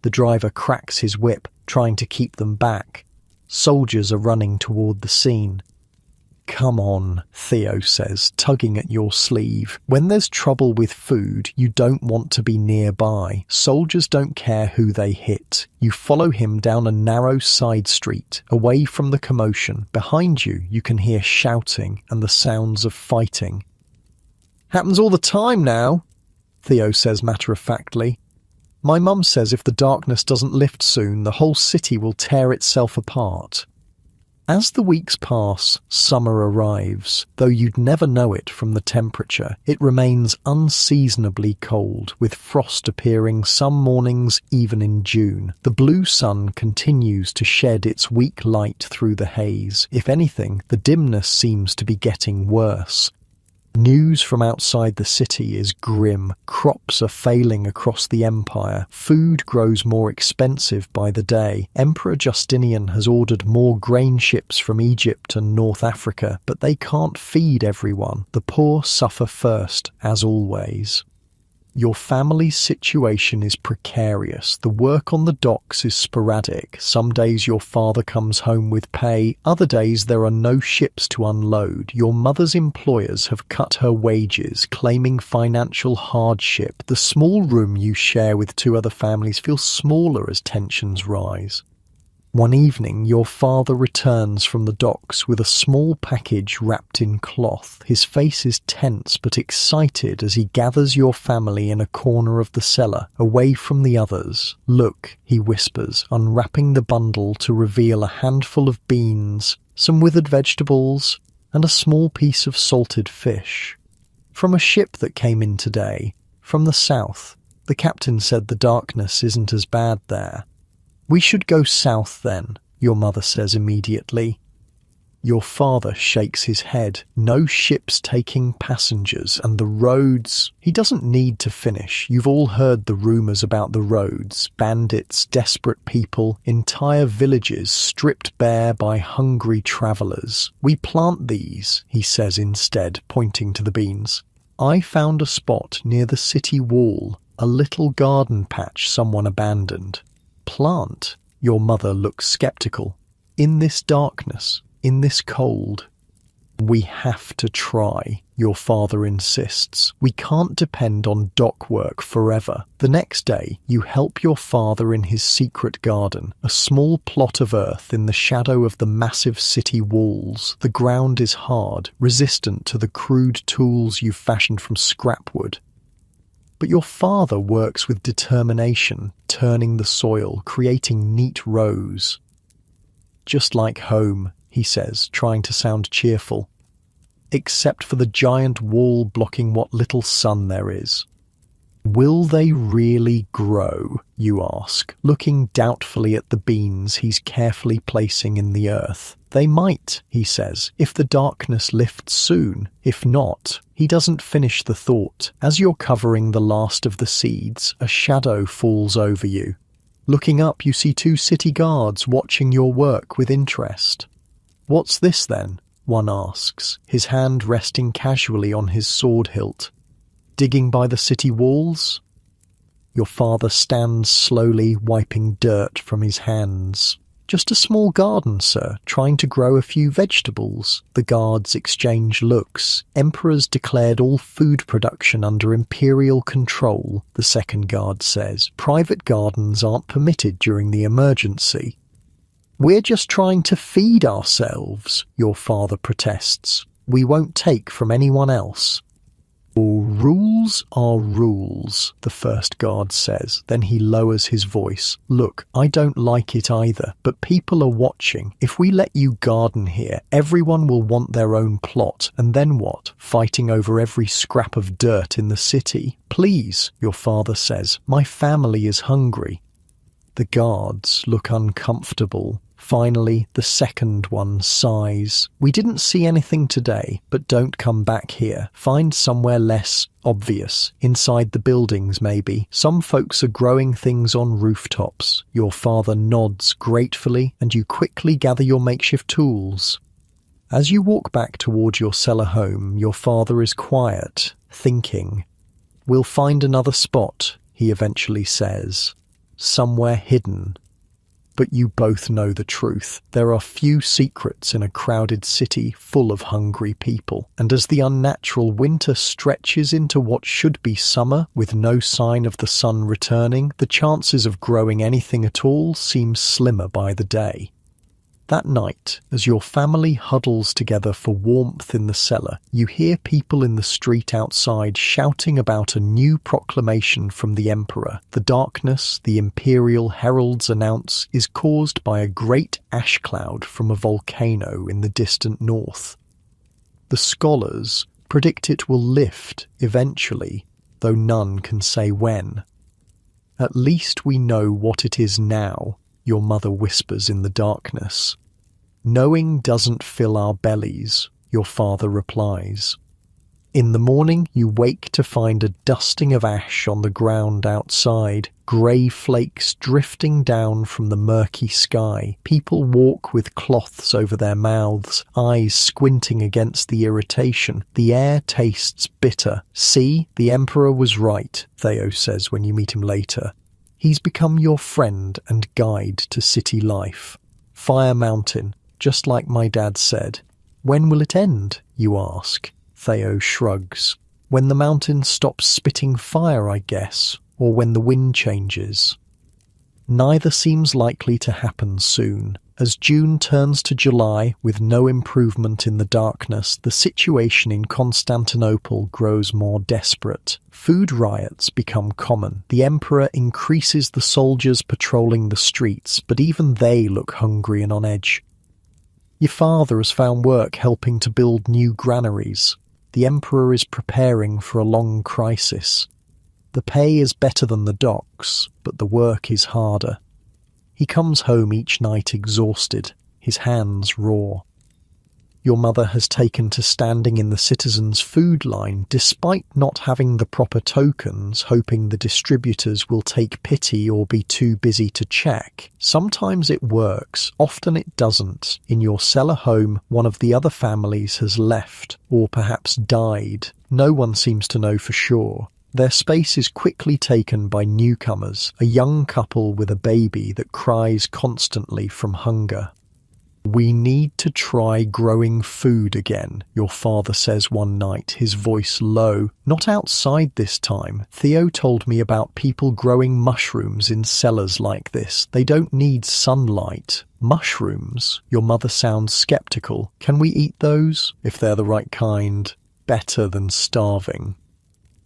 The driver cracks his whip, trying to keep them back. Soldiers are running toward the scene. "Come on," Theo says, tugging at your sleeve. "When there's trouble with food, you don't want to be nearby. Soldiers don't care who they hit." You follow him down a narrow side street, away from the commotion. Behind you, you can hear shouting and the sounds of fighting. "Happens all the time now," Theo says matter-of-factly. "My mum says if the darkness doesn't lift soon, the whole city will tear itself apart." As the weeks pass, summer arrives. Though you'd never know it from the temperature, it remains unseasonably cold, with frost appearing some mornings even in June. The blue sun continues to shed its weak light through the haze. If anything, the dimness seems to be getting worse. News from outside the city is grim. Crops are failing across the empire. Food grows more expensive by the day. Emperor Justinian has ordered more grain ships from Egypt and North Africa, but they can't feed everyone. The poor suffer first, as always. Your family's situation is precarious. The work on the docks is sporadic. Some days your father comes home with pay. Other days there are no ships to unload. Your mother's employers have cut her wages, claiming financial hardship. The small room you share with two other families feels smaller as tensions rise. One evening, your father returns from the docks with a small package wrapped in cloth. His face is tense but excited as he gathers your family in a corner of the cellar, away from the others. "Look," he whispers, unwrapping the bundle to reveal a handful of beans, some withered vegetables, and a small piece of salted fish. "From a ship that came in today, from the south. The captain said the darkness isn't as bad there." "We should go south then," your mother says immediately. Your father shakes his head. No ships taking passengers, and the roads... He doesn't need to finish. You've all heard the rumours about the roads. Bandits, desperate people, entire villages stripped bare by hungry travellers. "We plant these," he says instead, pointing to the beans. "I found a spot near the city wall, a little garden patch someone abandoned." "Plant?" Your mother looks sceptical. "In this darkness, in this cold?" "We have to try," your father insists. "We can't depend on dock work forever." The next day, you help your father in his secret garden, a small plot of earth in the shadow of the massive city walls. The ground is hard, resistant to the crude tools you've fashioned from scrap wood. But your father works with determination, turning the soil, creating neat rows. "Just like home," he says, trying to sound cheerful. "Except for the giant wall blocking what little sun there is." "Will they really grow?" you ask, looking doubtfully at the beans he's carefully placing in the earth. "They might," he says, "if the darkness lifts soon. If not..." He doesn't finish the thought. As you're covering the last of the seeds, a shadow falls over you. Looking up, you see two city guards watching your work with interest. "What's this then?" one asks, his hand resting casually on his sword hilt. "Digging by the city walls?" Your father stands slowly, wiping dirt from his hands. "Just a small garden, sir, trying to grow a few vegetables." The guards exchange looks. "Emperors declared all food production under imperial control," the second guard says. "Private gardens aren't permitted during the emergency." "We're just trying to feed ourselves," your father protests. "We won't take from anyone else." Rules are rules, the first guard says. Then he lowers his voice. Look, I don't like it either, but people are watching. If we let you garden here, everyone will want their own plot. And then what? Fighting over every scrap of dirt in the city? Please, your father says. My family is hungry. The guards look uncomfortable. Finally, the second one sighs. We didn't see anything today, but don't come back here. Find somewhere less obvious. Inside the buildings, maybe. Some folks are growing things on rooftops. Your father nods gratefully, and you quickly gather your makeshift tools. As you walk back towards your cellar home, your father is quiet, thinking. We'll find another spot, he eventually says. Somewhere hidden. But you both know the truth. There are few secrets in a crowded city full of hungry people. And as the unnatural winter stretches into what should be summer, with no sign of the sun returning, the chances of growing anything at all seem slimmer by the day. That night, as your family huddles together for warmth in the cellar, you hear people in the street outside shouting about a new proclamation from the emperor. The darkness the imperial heralds announce is caused by a great ash cloud from a volcano in the distant north. The scholars predict it will lift eventually, though none can say when. At least we know what it is now, your mother whispers in the darkness. Knowing doesn't fill our bellies, your father replies. In the morning, you wake to find a dusting of ash on the ground outside, grey flakes drifting down from the murky sky. People walk with cloths over their mouths, eyes squinting against the irritation. The air tastes bitter. See, the emperor was right, Theo says when you meet him later. He's become your friend and guide to city life. Fire Mountain, just like my dad said. When will it end, you ask? Theo shrugs. When the mountain stops spitting fire, I guess, or when the wind changes. Neither seems likely to happen soon. As June turns to July with no improvement in the darkness, the situation in Constantinople grows more desperate. Food riots become common. The emperor increases the soldiers patrolling the streets, but even they look hungry and on edge. Your father has found work helping to build new granaries. The emperor is preparing for a long crisis. The pay is better than the docks, but the work is harder. He comes home each night exhausted, his hands raw. Your mother has taken to standing in the citizens' food line despite not having the proper tokens, hoping the distributors will take pity or be too busy to check. Sometimes it works, often it doesn't. In your cellar home, one of the other families has left, or perhaps died. No one seems to know for sure. Their space is quickly taken by newcomers, a young couple with a baby that cries constantly from hunger. We need to try growing food again, your father says one night, his voice low. Not outside this time. Theo told me about people growing mushrooms in cellars like this. They don't need sunlight. Mushrooms? Your mother sounds skeptical. Can we eat those? If they're the right kind. Better than starving.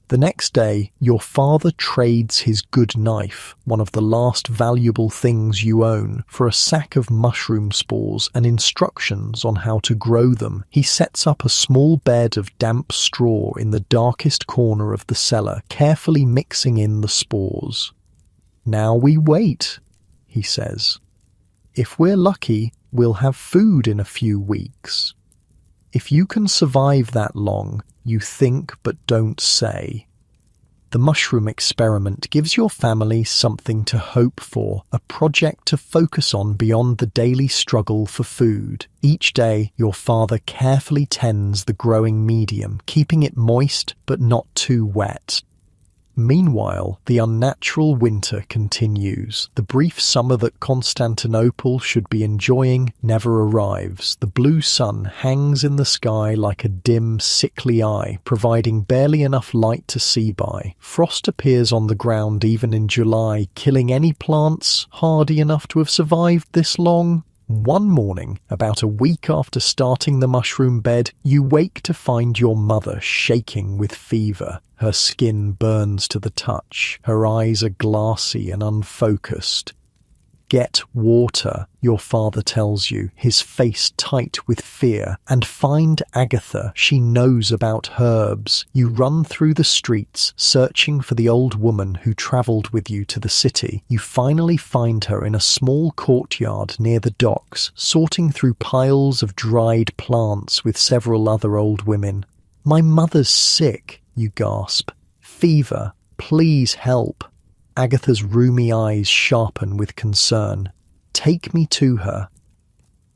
The next day, your father trades his good knife, one of the last valuable things you own, for a sack of mushroom spores and instructions on how to grow them. He sets up a small bed of damp straw in the darkest corner of the cellar, carefully mixing in the spores. Now we wait, he says. If we're lucky, we'll have food in a few weeks. If you can survive that long, you think but don't say. The mushroom experiment gives your family something to hope for, a project to focus on beyond the daily struggle for food. Each day, your father carefully tends the growing medium, keeping it moist but not too wet. Meanwhile, the unnatural winter continues. The brief summer that Constantinople should be enjoying never arrives. The blue sun hangs in the sky like a dim, sickly eye, providing barely enough light to see by. Frost appears on the ground even in July, killing any plants hardy enough to have survived this long. One morning, about a week after starting the mushroom bed, you wake to find your mother shaking with fever. Her skin burns to the touch. Her eyes are glassy and unfocused. Get water, your father tells you, his face tight with fear, and find Agatha. She knows about herbs. You run through the streets, searching for the old woman who travelled with you to the city. You finally find her in a small courtyard near the docks, sorting through piles of dried plants with several other old women. "My mother's sick," you gasp. "Fever. Please help." Agatha's rheumy eyes sharpen with concern. "Take me to her."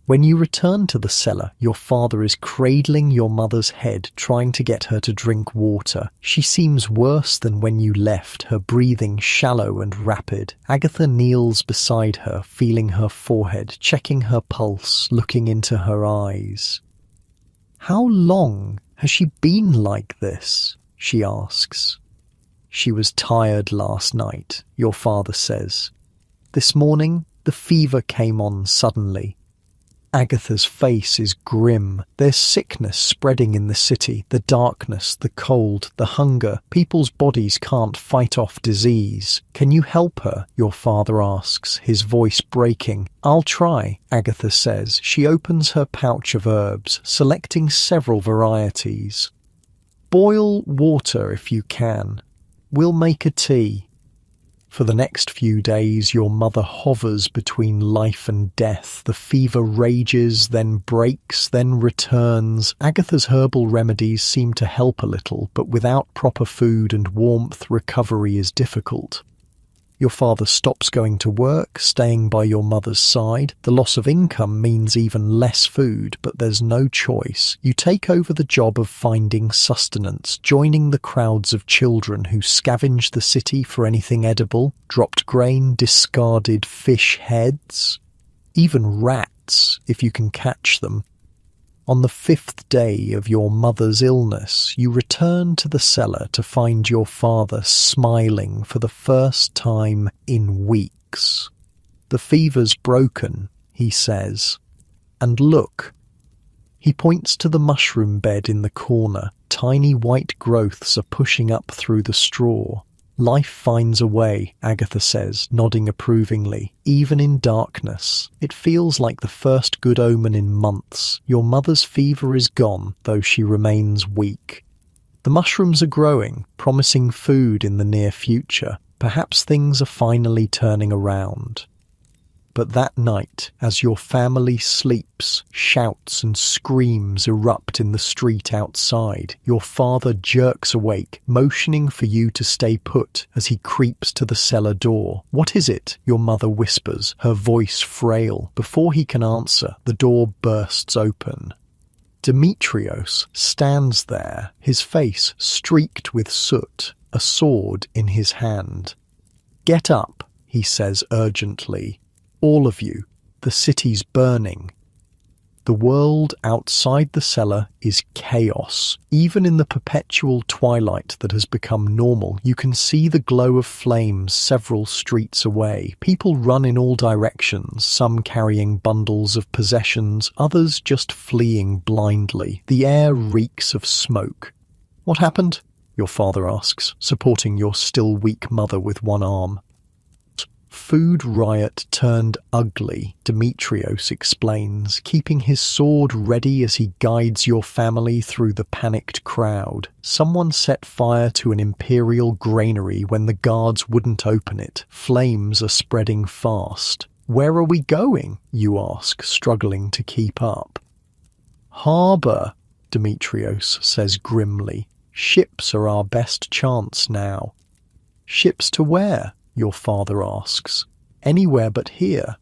When you return to the cellar, your father is cradling your mother's head, trying to get her to drink water. She seems worse than when you left, her breathing shallow and rapid. Agatha kneels beside her, feeling her forehead, checking her pulse, looking into her eyes. "How long has she been like this?" she asks. "She was tired last night," your father says. "This morning, the fever came on suddenly." Agatha's face is grim. There's sickness spreading in the city, the darkness, the cold, the hunger. People's bodies can't fight off disease. "Can you help her?" your father asks, his voice breaking. "I'll try," Agatha says. She opens her pouch of herbs, selecting several varieties. "Boil water if you can. We'll make a tea." For the next few days, your mother hovers between life and death. The fever rages, then breaks, then returns. Agatha's herbal remedies seem to help a little, but without proper food and warmth, recovery is difficult. Your father stops going to work, staying by your mother's side. The loss of income means even less food, but there's no choice. You take over the job of finding sustenance, joining the crowds of children who scavenge the city for anything edible, dropped grain, discarded fish heads, even rats, if you can catch them. On the 5th day of your mother's illness, you return to the cellar to find your father smiling for the first time in weeks. "The fever's broken," he says. "And look." He points to the mushroom bed in the corner. Tiny white growths are pushing up through the straw. "Life finds a way," Agatha says, nodding approvingly, "even in darkness. It feels like the first good omen in months. Your mother's fever is gone, though she remains weak. The mushrooms are growing, promising food in the near future. Perhaps things are finally turning around." But that night, as your family sleeps, shouts and screams erupt in the street outside. Your father jerks awake, motioning for you to stay put as he creeps to the cellar door. "What is it?" your mother whispers, her voice frail. Before he can answer, the door bursts open. Demetrios stands there, his face streaked with soot, a sword in his hand. "Get up," he says urgently. "All of you, the city's burning." The world outside the cellar is chaos. Even in the perpetual twilight that has become normal, you can see the glow of flames several streets away. People run in all directions, some carrying bundles of possessions, others just fleeing blindly. The air reeks of smoke. "What happened?" your father asks, supporting your still weak mother with one arm. "Food riot turned ugly," Demetrios explains, keeping his sword ready as he guides your family through the panicked crowd. "Someone set fire to an imperial granary when the guards wouldn't open it. Flames are spreading fast." "Where are we going?" you ask, struggling to keep up. "Harbour," Demetrios says grimly. "Ships are our best chance now." "Ships to where?" your father asks. "Anywhere but here."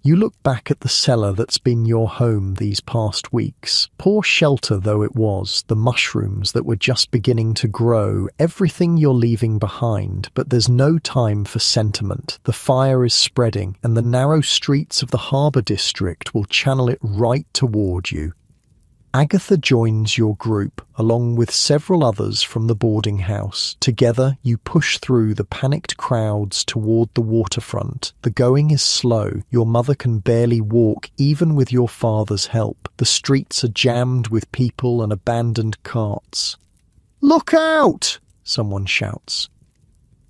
You look back at the cellar that's been your home these past weeks. Poor shelter though it was, the mushrooms that were just beginning to grow, everything you're leaving behind, but there's no time for sentiment. The fire is spreading, and the narrow streets of the harbour district will channel it right toward you. Agatha joins your group, along with several others from the boarding house. Together, you push through the panicked crowds toward the waterfront. The going is slow. Your mother can barely walk, even with your father's help. The streets are jammed with people and abandoned carts. "Look out!" someone shouts.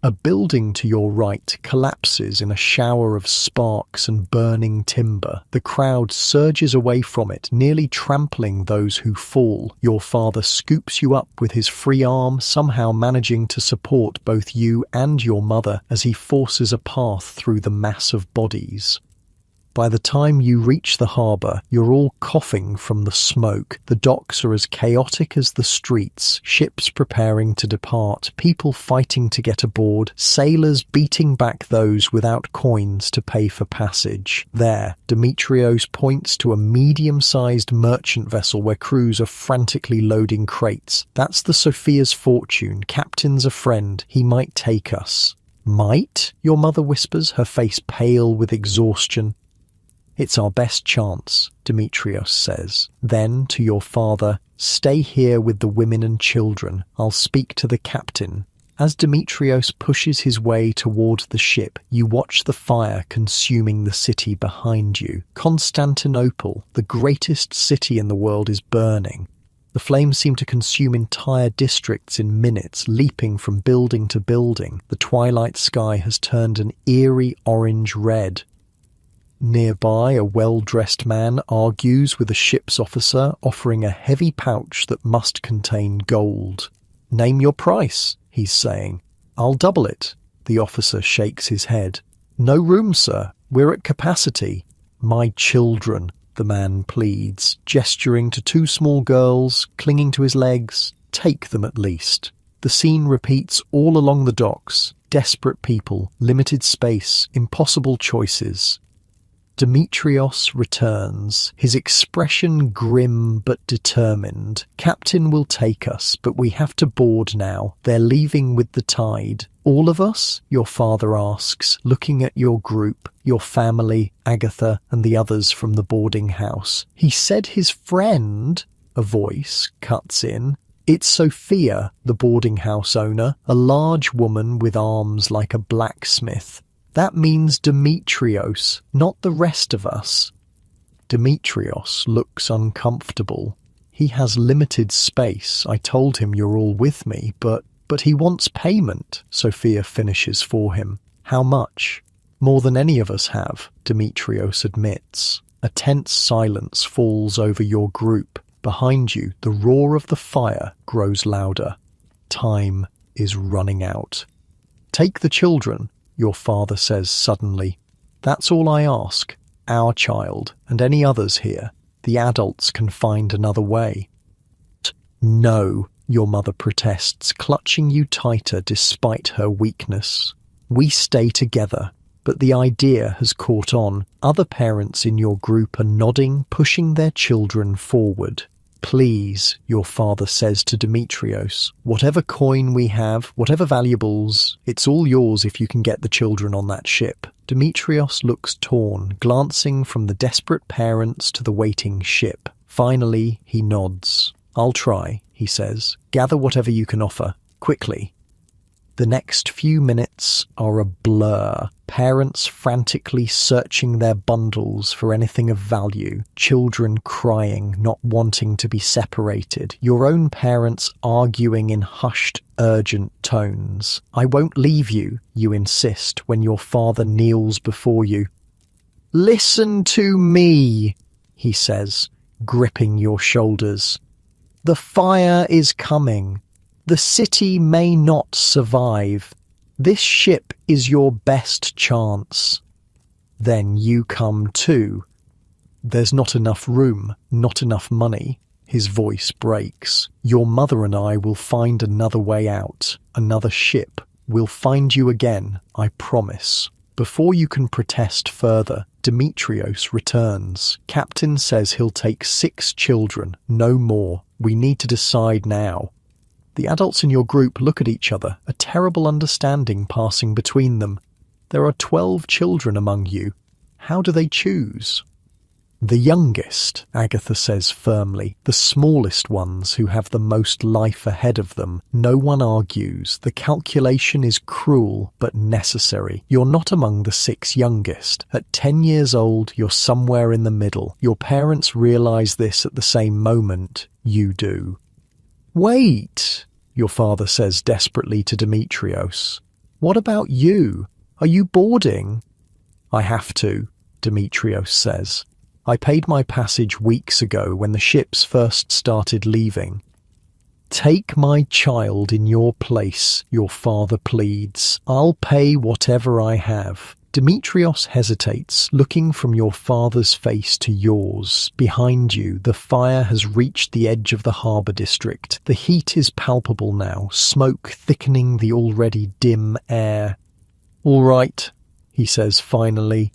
A building to your right collapses in a shower of sparks and burning timber. The crowd surges away from it, nearly trampling those who fall. Your father scoops you up with his free arm, somehow managing to support both you and your mother as he forces a path through the mass of bodies. By the time you reach the harbour, you're all coughing from the smoke. The docks are as chaotic as the streets, ships preparing to depart, people fighting to get aboard, sailors beating back those without coins to pay for passage. There, Demetrios points to a medium-sized merchant vessel where crews are frantically loading crates. "That's the Sophia's Fortune. Captain's a friend. He might take us." "Might?" your mother whispers, her face pale with exhaustion. "It's our best chance," Demetrios says. Then, to your father, "Stay here with the women and children. I'll speak to the captain." As Demetrios pushes his way toward the ship, you watch the fire consuming the city behind you. Constantinople, the greatest city in the world, is burning. The flames seem to consume entire districts in minutes, leaping from building to building. The twilight sky has turned an eerie orange-red. Nearby, a well-dressed man argues with a ship's officer, offering a heavy pouch that must contain gold. "Name your price," he's saying. "I'll double it." The officer shakes his head. "No room, sir. We're at capacity." "My children," the man pleads, gesturing to two small girls clinging to his legs. "Take them at least." The scene repeats all along the docks. Desperate people, limited space, impossible choices. Demetrios returns, his expression grim but determined. "Captain will take us, but we have to board now. They're leaving with the tide." "All of us?" your father asks, looking at your group, your family, Agatha, and the others from the boarding house. "He said his friend," a voice cuts in. It's Sophia, the boarding house owner, a large woman with arms like a blacksmith. "That means Demetrios, not the rest of us." Demetrios looks uncomfortable. "He has limited space. I told him you're all with me, but he wants payment," Sophia finishes for him. "How much?" "More than any of us have," Demetrios admits. A tense silence falls over your group. Behind you, the roar of the fire grows louder. Time is running out. "Take the children," your father says suddenly. "That's all I ask. Our child, and any others here. The adults can find another way." "No," your mother protests, clutching you tighter despite her weakness. "We stay together." But the idea has caught on. Other parents in your group are nodding, pushing their children forward. "Please," your father says to Demetrios, "whatever coin we have, whatever valuables, it's all yours if you can get the children on that ship." Demetrios looks torn, glancing from the desperate parents to the waiting ship. Finally, he nods. "I'll try," he says. "Gather whatever you can offer, quickly." The next few minutes are a blur. Parents frantically searching their bundles for anything of value. Children crying, not wanting to be separated. Your own parents arguing in hushed, urgent tones. "I won't leave you," you insist when your father kneels before you. "Listen to me," he says, gripping your shoulders. "The fire is coming. The city may not survive. This ship is your best chance." Then you come too. "There's not enough room, not enough money." His voice breaks. "Your mother and I will find another way out. Another ship. We'll find you again, I promise." Before you can protest further, Demetrios returns. "Captain says he'll take 6 children, no more. We need to decide now." The adults in your group look at each other, a terrible understanding passing between them. There are 12 children among you. How do they choose? The youngest, Agatha says firmly, the smallest ones who have the most life ahead of them. No one argues. The calculation is cruel but necessary. You're not among the 6 youngest. At 10 years old, you're somewhere in the middle. Your parents realize this at the same moment you do. Wait, your father says desperately to Demetrios. What about you? Are you boarding? I have to, Demetrios says. I paid my passage weeks ago when the ships first started leaving. Take my child in your place, your father pleads. I'll pay whatever I have. Demetrios hesitates, looking from your father's face to yours. Behind you, the fire has reached the edge of the harbour district. The heat is palpable now, smoke thickening the already dim air. All right, he says finally,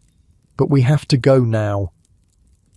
but we have to go now.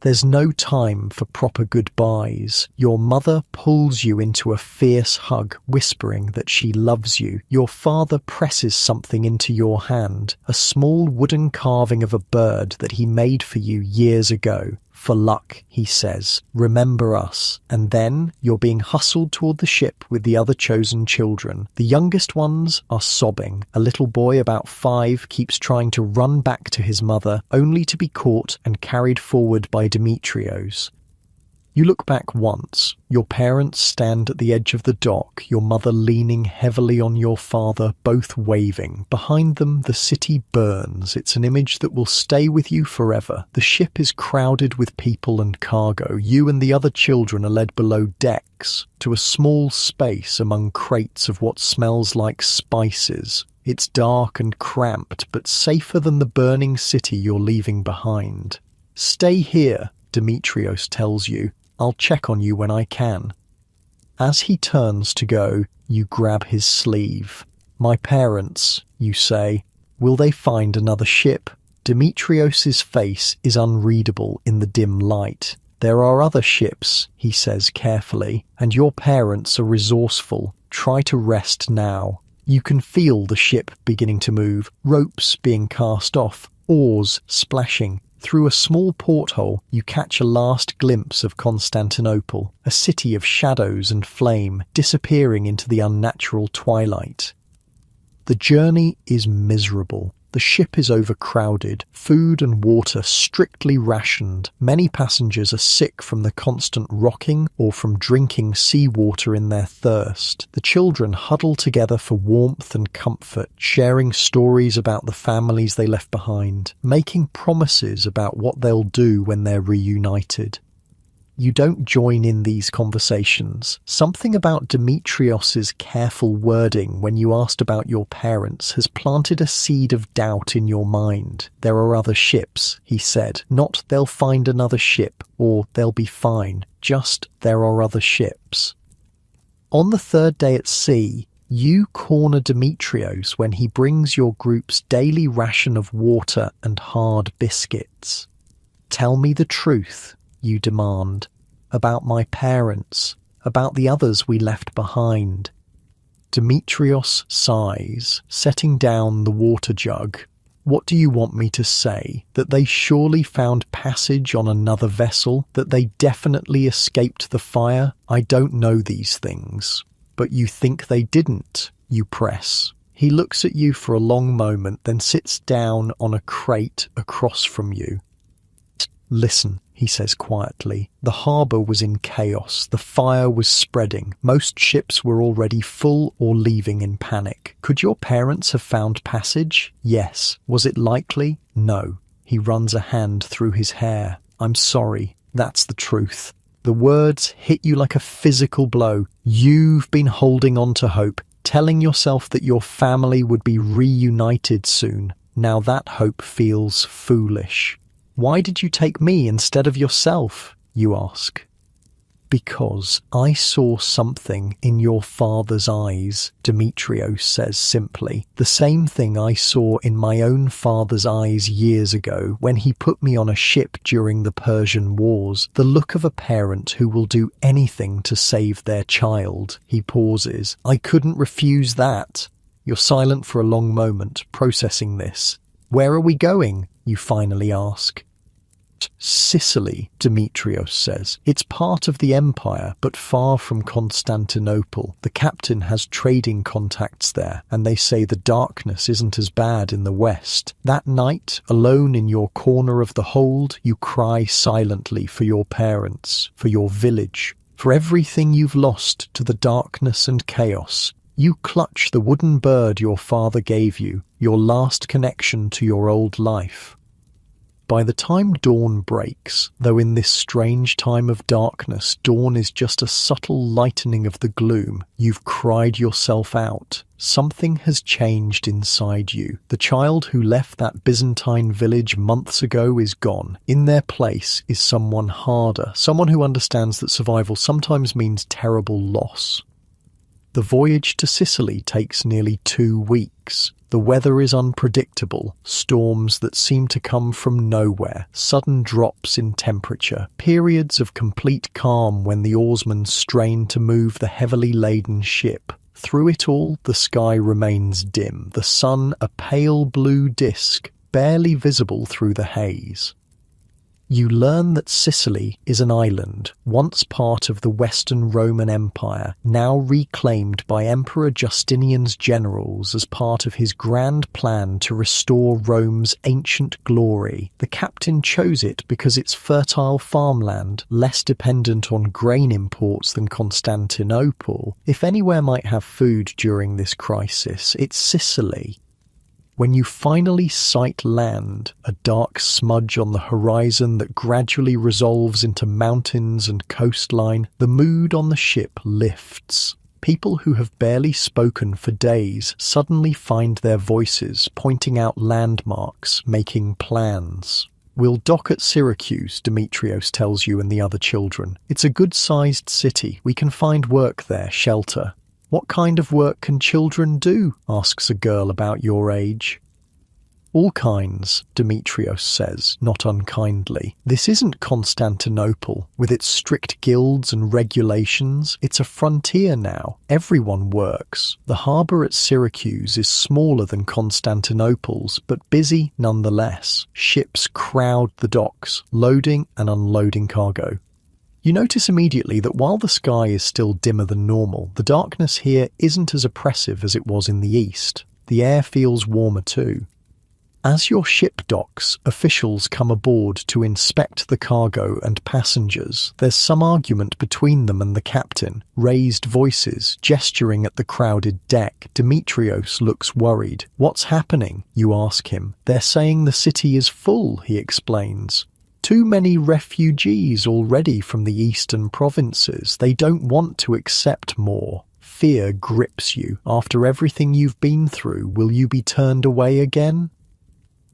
There's no time for proper goodbyes. Your mother pulls you into a fierce hug, whispering that she loves you. Your father presses something into your hand, a small wooden carving of a bird that he made for you years ago. For luck, he says. Remember us. And then you're being hustled toward the ship with the other chosen children. The youngest ones are sobbing. A little boy about 5 keeps trying to run back to his mother, only to be caught and carried forward by Demetrios. You look back once. Your parents stand at the edge of the dock, your mother leaning heavily on your father, both waving. Behind them, the city burns. It's an image that will stay with you forever. The ship is crowded with people and cargo. You and the other children are led below decks to a small space among crates of what smells like spices. It's dark and cramped, but safer than the burning city you're leaving behind. Stay here, Demetrios tells you. I'll check on you when I can. As he turns to go, you grab his sleeve. My parents, you say. Will they find another ship? Demetrios's face is unreadable in the dim light. There are other ships, he says carefully, and your parents are resourceful. Try to rest now. You can feel the ship beginning to move, ropes being cast off, oars splashing. Through a small porthole, you catch a last glimpse of Constantinople, a city of shadows and flame, disappearing into the unnatural twilight. The journey is miserable. The ship is overcrowded, food and water strictly rationed. Many passengers are sick from the constant rocking or from drinking seawater in their thirst. The children huddle together for warmth and comfort, sharing stories about the families they left behind, making promises about what they'll do when they're reunited. You don't join in these conversations. Something about Demetrios's careful wording when you asked about your parents has planted a seed of doubt in your mind. There are other ships, he said. Not they'll find another ship or they'll be fine. Just there are other ships. On the 3rd day at sea, you corner Demetrios when he brings your group's daily ration of water and hard biscuits. Tell me the truth, you demand, about my parents, about the others we left behind. Demetrios sighs, setting down the water jug. What do you want me to say? That they surely found passage on another vessel? That they definitely escaped the fire? I don't know these things. But you think they didn't, you press. He looks at you for a long moment, then sits down on a crate across from you. Listen, he says quietly. The harbour was in chaos. The fire was spreading. Most ships were already full or leaving in panic. Could your parents have found passage? Yes. Was it likely? No. He runs a hand through his hair. I'm sorry. That's the truth. The words hit you like a physical blow. You've been holding on to hope, telling yourself that your family would be reunited soon. Now that hope feels foolish. Why did you take me instead of yourself? You ask. Because I saw something in your father's eyes, Demetrios says simply. The same thing I saw in my own father's eyes years ago when he put me on a ship during the Persian Wars. The look of a parent who will do anything to save their child. He pauses. I couldn't refuse that. You're silent for a long moment, processing this. Where are we going? You finally ask. just Sicily, Demetrios says. It's part of the empire, but far from Constantinople. The captain has trading contacts there, and they say the darkness isn't as bad in the west. That night, alone in your corner of the hold, you cry silently for your parents, for your village, for everything you've lost to the darkness and chaos. You clutch the wooden bird your father gave you, your last connection to your old life. By the time dawn breaks, though in this strange time of darkness, dawn is just a subtle lightening of the gloom, you've cried yourself out. Something has changed inside you. The child who left that Byzantine village months ago is gone. In their place is someone harder, someone who understands that survival sometimes means terrible loss. The voyage to Sicily takes nearly 2 weeks. The weather is unpredictable, storms that seem to come from nowhere, sudden drops in temperature, periods of complete calm when the oarsmen strain to move the heavily laden ship. Through it all, the sky remains dim, the sun a pale blue disk, barely visible through the haze. You learn that Sicily is an island, once part of the Western Roman Empire, now reclaimed by Emperor Justinian's generals as part of his grand plan to restore Rome's ancient glory. The captain chose it because it's fertile farmland, less dependent on grain imports than Constantinople. If anywhere might have food during this crisis, it's Sicily. When you finally sight land, a dark smudge on the horizon that gradually resolves into mountains and coastline, the mood on the ship lifts. People who have barely spoken for days suddenly find their voices, pointing out landmarks, making plans. We'll dock at Syracuse, Demetrios tells you and the other children. It's a good-sized city. We can find work there, shelter. What kind of work can children do? Asks a girl about your age. All kinds, Demetrios says, not unkindly. This isn't Constantinople, with its strict guilds and regulations. It's a frontier now. Everyone works. The harbour at Syracuse is smaller than Constantinople's, but busy nonetheless. Ships crowd the docks, loading and unloading cargo. You notice immediately that while the sky is still dimmer than normal, the darkness here isn't as oppressive as it was in the east. The air feels warmer too. As your ship docks, officials come aboard to inspect the cargo and passengers. There's some argument between them and the captain. Raised voices, gesturing at the crowded deck. Demetrios looks worried. What's happening? You ask him. They're saying the city is full, he explains. Too many refugees already from the eastern provinces. They don't want to accept more. Fear grips you. After everything you've been through, will you be turned away again?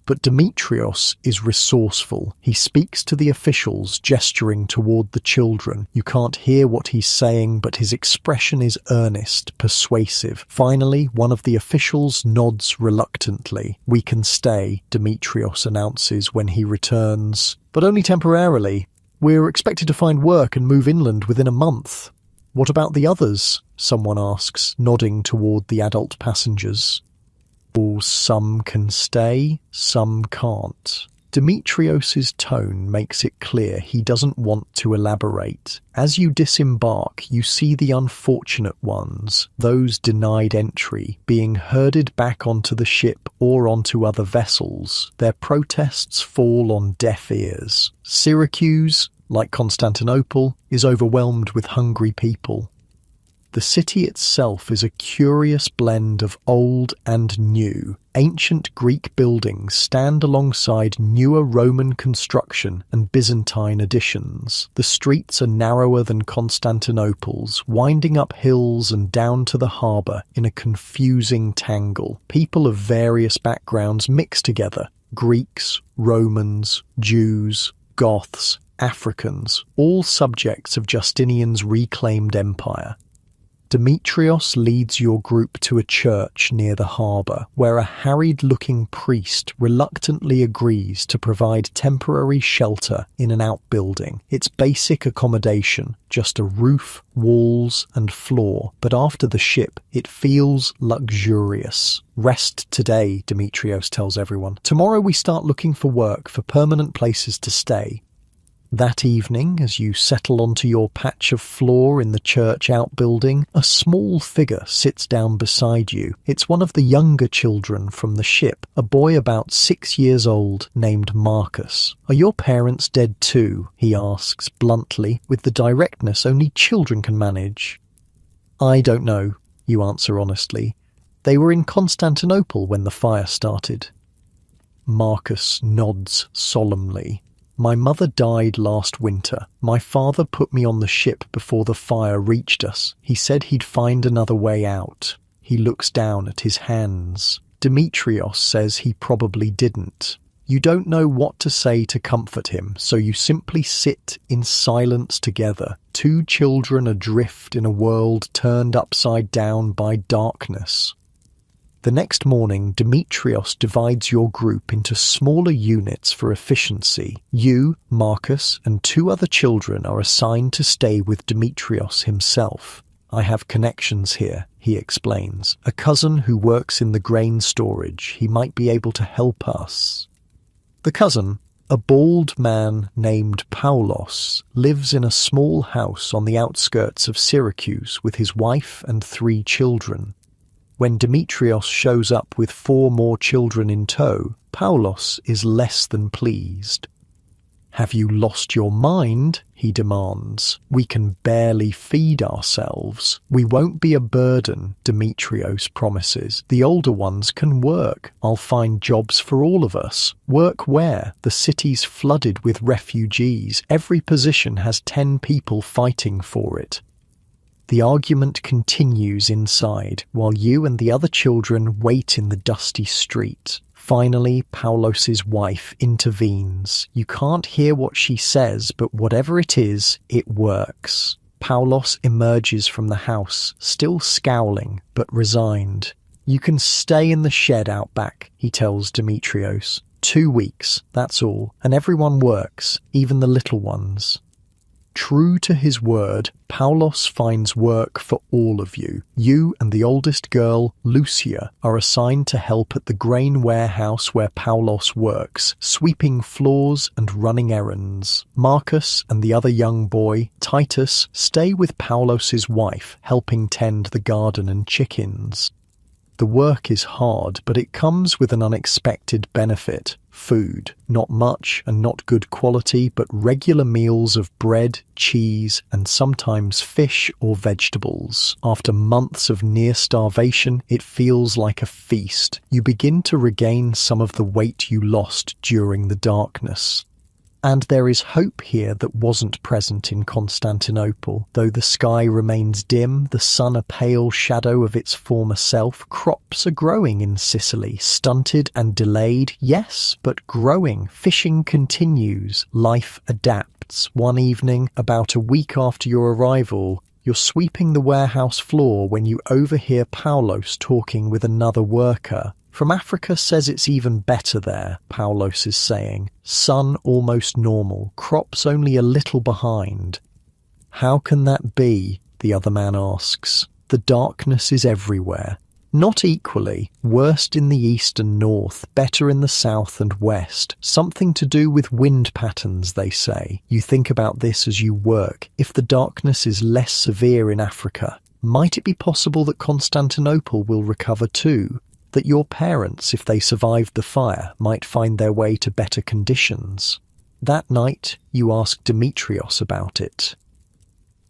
But Demetrios is resourceful. He speaks to the officials, gesturing toward the children. You can't hear what he's saying, but his expression is earnest, persuasive. Finally, one of the officials nods reluctantly. We can stay, Demetrios announces when he returns. But only temporarily. We're expected to find work and move inland within a month. What about the others? Someone asks, nodding toward the adult passengers. Some can stay, some can't. Demetrios's tone makes it clear he doesn't want to elaborate. As you disembark, you see the unfortunate ones, those denied entry, being herded back onto the ship or onto other vessels. Their protests fall on deaf ears. Syracuse, like Constantinople, is overwhelmed with hungry people. The city itself is a curious blend of old and new. Ancient Greek buildings stand alongside newer Roman construction and Byzantine additions. The streets are narrower than Constantinople's, winding up hills and down to the harbour in a confusing tangle. People of various backgrounds mix together. Greeks, Romans, Jews, Goths, Africans, all subjects of Justinian's reclaimed empire. Demetrios leads your group to a church near the harbour, where a harried-looking priest reluctantly agrees to provide temporary shelter in an outbuilding. It's basic accommodation, just a roof, walls and floor, but after the ship, it feels luxurious. Rest today, Demetrios tells everyone. Tomorrow we start looking for work, for permanent places to stay. That evening, as you settle onto your patch of floor in the church outbuilding, a small figure sits down beside you. It's one of the younger children from the ship, a boy about 6 years old named Marcus. "Are your parents dead too?" he asks bluntly, with the directness only children can manage. "I don't know," you answer honestly. "They were in Constantinople when the fire started." Marcus nods solemnly. "My mother died last winter. My father put me on the ship before the fire reached us. He said he'd find another way out." He looks down at his hands. Demetrios says he probably didn't. You don't know what to say to comfort him, so you simply sit in silence together, two children adrift in a world turned upside down by darkness. The next morning, Demetrios divides your group into smaller units for efficiency. You, Marcus, and 2 other children are assigned to stay with Demetrios himself. "I have connections here," he explains. "A cousin who works in the grain storage. He might be able to help us." The cousin, a bald man named Paulos, lives in a small house on the outskirts of Syracuse with his wife and 3 children. When Demetrios shows up with 4 more children in tow, Paulos is less than pleased. "Have you lost your mind?" he demands. "We can barely feed ourselves." "We won't be a burden," Demetrios promises. "The older ones can work. I'll find jobs for all of us." "Work where? The city's flooded with refugees. Every position has 10 people fighting for it." The argument continues inside, while you and the other children wait in the dusty street. Finally, Paulos's wife intervenes. You can't hear what she says, but whatever it is, it works. Paulos emerges from the house, still scowling, but resigned. "You can stay in the shed out back," he tells Demetrios. 2 weeks, that's all, and everyone works, even the little ones. True to his word, Paulos finds work for all of you. You and the oldest girl, Lucia, are assigned to help at the grain warehouse where Paulos works, sweeping floors and running errands. Marcus and the other young boy, Titus, stay with Paulos's wife, helping tend the garden and chickens. The work is hard, but it comes with an unexpected benefit. Food. Not much and not good quality, but regular meals of bread, cheese, and sometimes fish or vegetables. After months of near starvation, it feels like a feast. You begin to regain some of the weight you lost during the darkness. And there is hope here that wasn't present in Constantinople. Though the sky remains dim, the sun a pale shadow of its former self, crops are growing in Sicily, stunted and delayed, yes, but growing. Fishing continues. Life adapts. One evening, about a week after your arrival, you're sweeping the warehouse floor when you overhear Paulos talking with another worker. "From Africa says it's even better there," Paulos is saying. "Sun almost normal, crops only a little behind." "How can that be?" the other man asks. "The darkness is everywhere." "Not equally. Worst in the east and north, better in the south and west. Something to do with wind patterns, they say. You think about this as you work. If the darkness is less severe in Africa, might it be possible that Constantinople will recover too? That your parents, if they survived the fire, might find their way to better conditions?" That night, you ask Demetrios about it.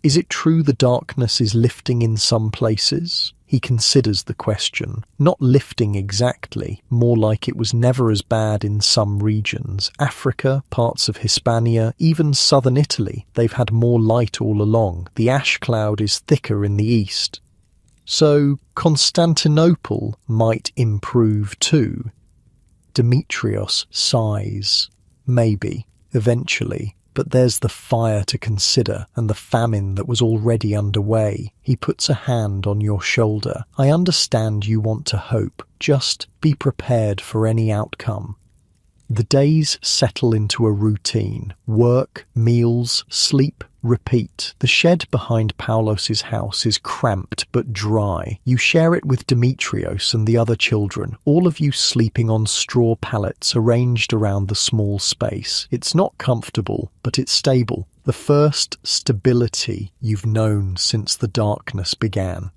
"Is it true the darkness is lifting in some places?" He considers the question. Not lifting exactly, more like it was never as bad in some regions. Africa, parts of Hispania, even southern Italy, they've had more light all along. The ash cloud is thicker in the east. So Constantinople might improve too. Demetrios sighs. Maybe, eventually. But there's the fire to consider and the famine that was already underway. He puts a hand on your shoulder. I understand you want to hope. Just be prepared for any outcome. The days settle into a routine. Work, meals, sleep, repeat. The shed behind Paulos's house is cramped but dry. You share it with Demetrios and the other children, all of you sleeping on straw pallets arranged around the small space. It's not comfortable, but it's stable. The first stability you've known since the darkness began.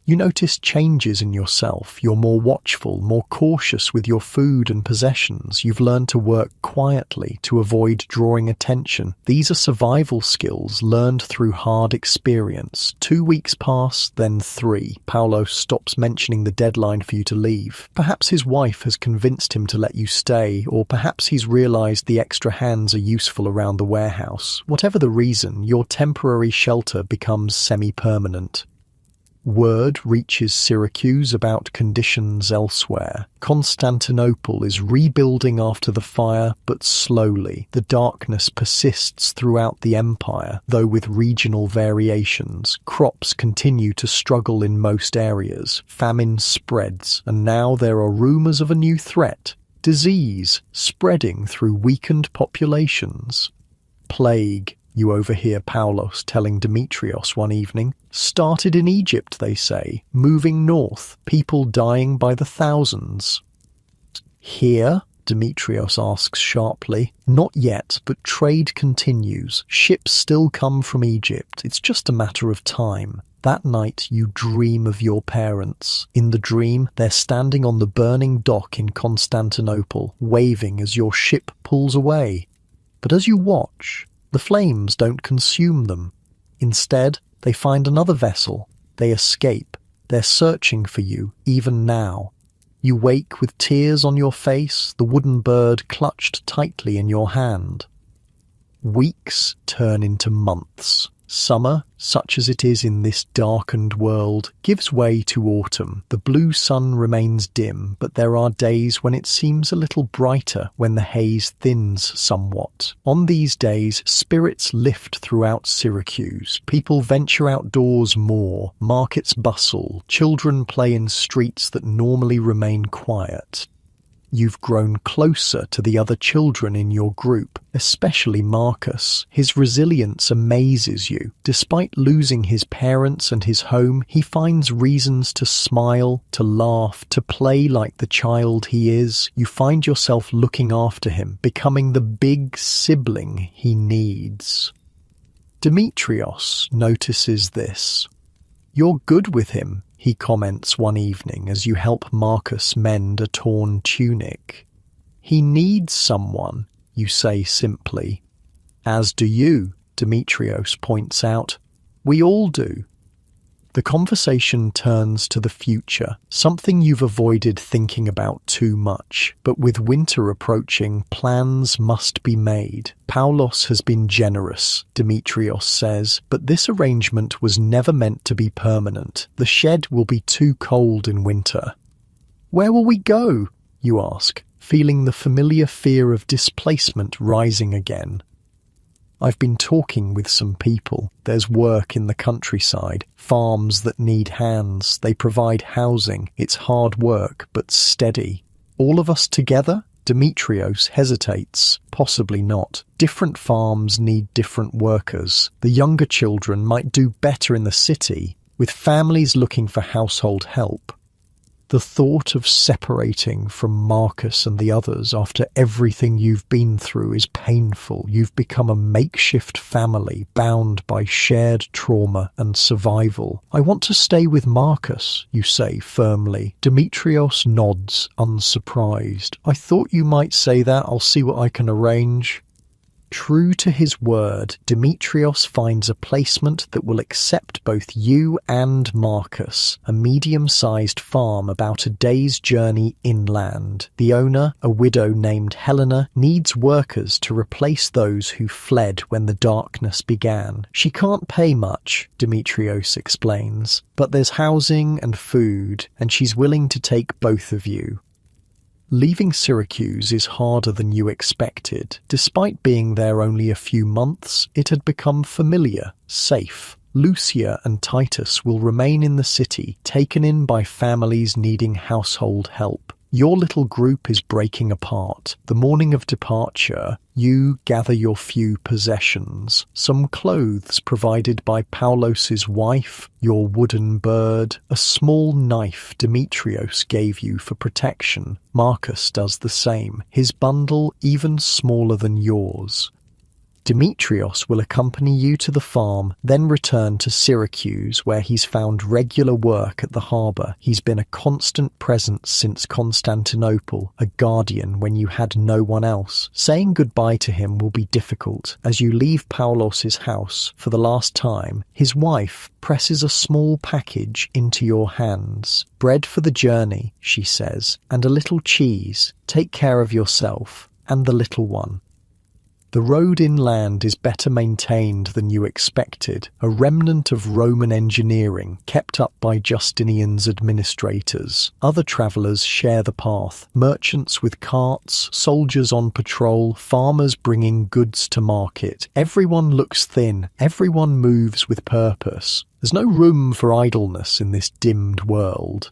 You notice changes in yourself. You're more watchful, more cautious with your food and possessions. You've learned to work quietly to avoid drawing attention. These are survival skills learned through hard experience. 2 weeks pass, then 3. Paulos stops mentioning the deadline for you to leave. Perhaps his wife has convinced him to let you stay, or perhaps he's realized the extra hands are useful around the warehouse. Whatever the reason, your temporary shelter becomes semi-permanent. Word reaches Syracuse about conditions elsewhere. Constantinople is rebuilding after the fire, but slowly. The darkness persists throughout the empire, though with regional variations. Crops continue to struggle in most areas. Famine spreads, and now there are rumors of a new threat. Disease spreading through weakened populations. Plague, you overhear Paulos telling Demetrios one evening. Started in Egypt, they say, moving north, people dying by the thousands. Here? Demetrios asks sharply. Not yet, but trade continues. Ships still come from Egypt. It's just a matter of time. That night you dream of your parents. In the dream, they're standing on the burning dock in Constantinople, waving as your ship pulls away. But as you watch, the flames don't consume them. Instead, they find another vessel. They escape. They're searching for you, even now. You wake with tears on your face, the wooden bird clutched tightly in your hand. Weeks turn into months. Summer, such as it is in this darkened world, gives way to autumn. The blue sun remains dim, but there are days when it seems a little brighter, when the haze thins somewhat. On these days, spirits lift throughout Syracuse. People venture outdoors more. Markets bustle. Children play in streets that normally remain quiet. You've grown closer to the other children in your group, especially Marcus. His resilience amazes you. Despite losing his parents and his home, he finds reasons to smile, to laugh, to play like the child he is. You find yourself looking after him, becoming the big sibling he needs. Demetrios notices this. You're good with him, he comments one evening as you help Marcus mend a torn tunic. He needs someone, you say simply. As do you, Demetrios points out. We all do. The conversation turns to the future, something you've avoided thinking about too much. But with winter approaching, plans must be made. Paulos has been generous, Demetrios says, but this arrangement was never meant to be permanent. The shed will be too cold in winter. Where will we go? You ask, feeling the familiar fear of displacement rising again. I've been talking with some people. There's work in the countryside, farms that need hands. They provide housing. It's hard work, but steady. All of us together? Demetrios hesitates. Possibly not. Different farms need different workers. The younger children might do better in the city, with families looking for household help. The thought of separating from Marcus and the others after everything you've been through is painful. You've become a makeshift family bound by shared trauma and survival. I want to stay with Marcus, you say firmly. Demetrios nods, unsurprised. I thought you might say that. I'll see what I can arrange. True to his word, Demetrios finds a placement that will accept both you and Marcus, a medium-sized farm about a day's journey inland. The owner, a widow named Helena, needs workers to replace those who fled when the darkness began. She can't pay much, Demetrios explains, but there's housing and food, and she's willing to take both of you. Leaving Syracuse is harder than you expected. Despite being there only a few months, it had become familiar, safe. Lucia and Titus will remain in the city, taken in by families needing household help. Your little group is breaking apart. The morning of departure, you gather your few possessions. Some clothes provided by Paulos's wife, your wooden bird, a small knife Demetrios gave you for protection. Marcus does the same, his bundle even smaller than yours. Demetrios will accompany you to the farm, then return to Syracuse, where he's found regular work at the harbour. He's been a constant presence since Constantinople, a guardian when you had no one else. Saying goodbye to him will be difficult. As you leave Paulos's house for the last time, his wife presses a small package into your hands. "Bread for the journey," she says, "and a little cheese. Take care of yourself and the little one." The road inland is better maintained than you expected, a remnant of Roman engineering kept up by Justinian's administrators. Other travellers share the path, merchants with carts, soldiers on patrol, farmers bringing goods to market. Everyone looks thin, everyone moves with purpose. There's no room for idleness in this dimmed world.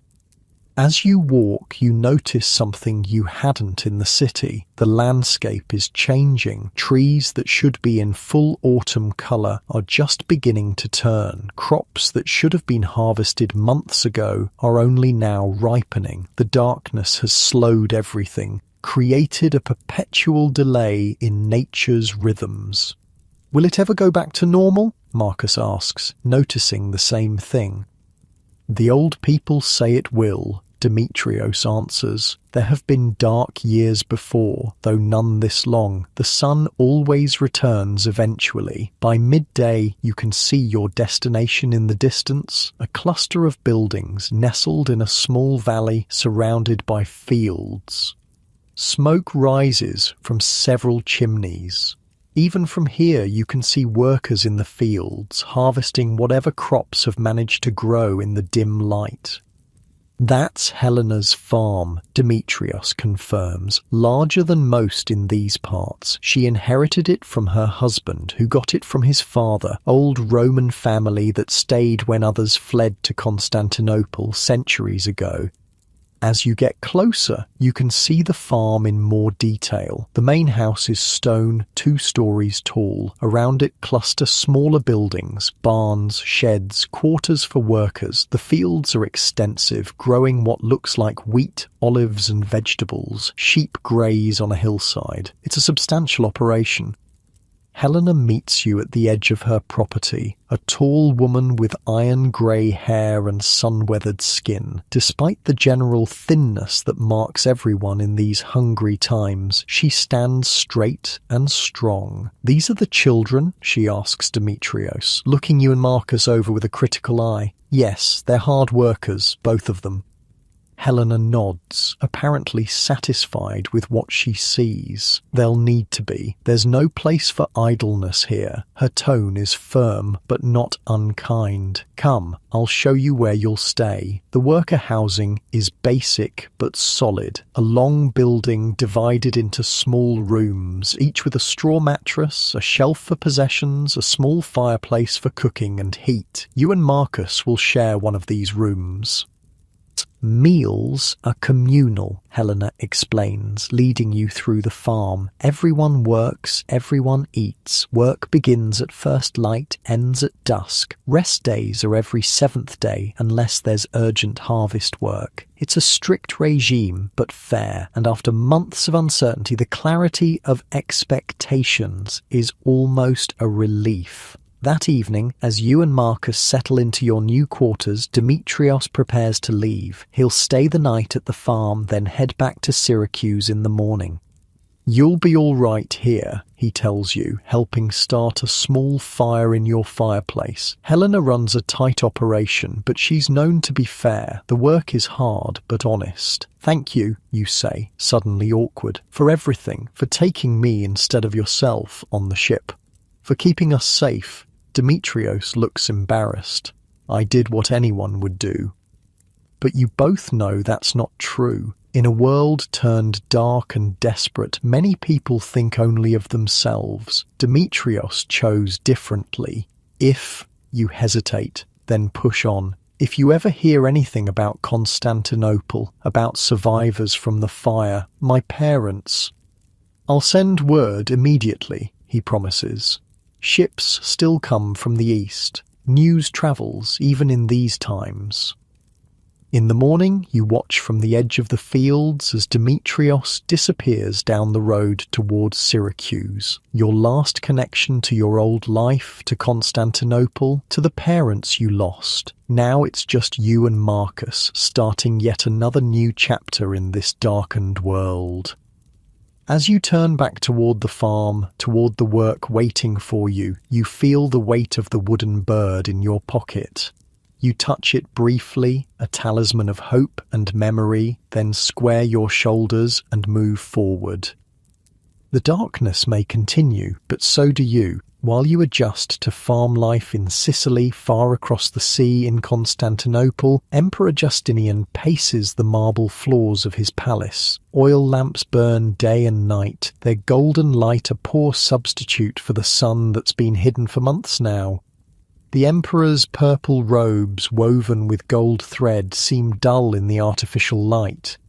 As you walk, you notice something you hadn't in the city. The landscape is changing. Trees that should be in full autumn colour are just beginning to turn. Crops that should have been harvested months ago are only now ripening. The darkness has slowed everything, created a perpetual delay in nature's rhythms. "Will it ever go back to normal?" Marcus asks, noticing the same thing. "The old people say it will," Demetrios answers. "There have been dark years before, though none this long. The sun always returns eventually. By midday, you can see your destination in the distance, a cluster of buildings nestled in a small valley surrounded by fields. Smoke rises from several chimneys. Even from here, you can see workers in the fields, harvesting whatever crops have managed to grow in the dim light. That's Helena's farm, Demetrios confirms, larger than most in these parts. She inherited it from her husband, who got it from his father, old Roman family that stayed when others fled to Constantinople centuries ago. As you get closer, you can see the farm in more detail. The main house is stone, 2 stories tall. Around it cluster smaller buildings, barns, sheds, quarters for workers. The fields are extensive, growing what looks like wheat, olives and vegetables. Sheep graze on a hillside. It's a substantial operation. Helena meets you at the edge of her property, a tall woman with iron-grey hair and sun-weathered skin. Despite the general thinness that marks everyone in these hungry times, she stands straight and strong. "These are the children?" she asks Demetrios, looking you and Marcus over with a critical eye. "Yes, they're hard workers, both of them." Helena nods, apparently satisfied with what she sees. "They'll need to be. There's no place for idleness here." Her tone is firm, but not unkind. "Come, I'll show you where you'll stay." The worker housing is basic but solid. A long building divided into small rooms, each with a straw mattress, a shelf for possessions, a small fireplace for cooking and heat. You and Marcus will share one of these rooms. "Meals are communal," Helena explains, leading you through the farm. "Everyone works, everyone eats. Work begins at first light, ends at dusk. Rest days are every 7th day, unless there's urgent harvest work. It's a strict regime, but fair, and after months of uncertainty, the clarity of expectations is almost a relief." That evening, as you and Marcus settle into your new quarters, Demetrios prepares to leave. He'll stay the night at the farm, then head back to Syracuse in the morning. "You'll be all right here," he tells you, helping start a small fire in your fireplace. Helena runs a tight operation, but she's known to be fair. The work is hard, but honest. "Thank you," you say, suddenly awkward, "for everything, for taking me instead of yourself on the ship, for keeping us safe." Demetrios looks embarrassed. "I did what anyone would do." But you both know that's not true. In a world turned dark and desperate, many people think only of themselves. Demetrios chose differently. If you hesitate, then push on. If you ever hear anything about Constantinople, about survivors from the fire, my parents, I'll send word immediately, he promises. Ships still come from the east. News travels even in these times. In the morning, you watch from the edge of the fields as Demetrios disappears down the road towards Syracuse. Your last connection to your old life, to Constantinople, to the parents you lost. Now it's just you and Marcus, starting yet another new chapter in this darkened world. As you turn back toward the farm, toward the work waiting for you, you feel the weight of the wooden bird in your pocket. You touch it briefly, a talisman of hope and memory, then square your shoulders and move forward. The darkness may continue, but so do you, while you adjust to farm life in Sicily, far across the sea in Constantinople. Emperor Justinian paces the marble floors of his palace. Oil lamps burn day and night, their golden light a poor substitute for the sun that's been hidden for months now. The emperor's purple robes, woven with gold thread, seem dull in the artificial light.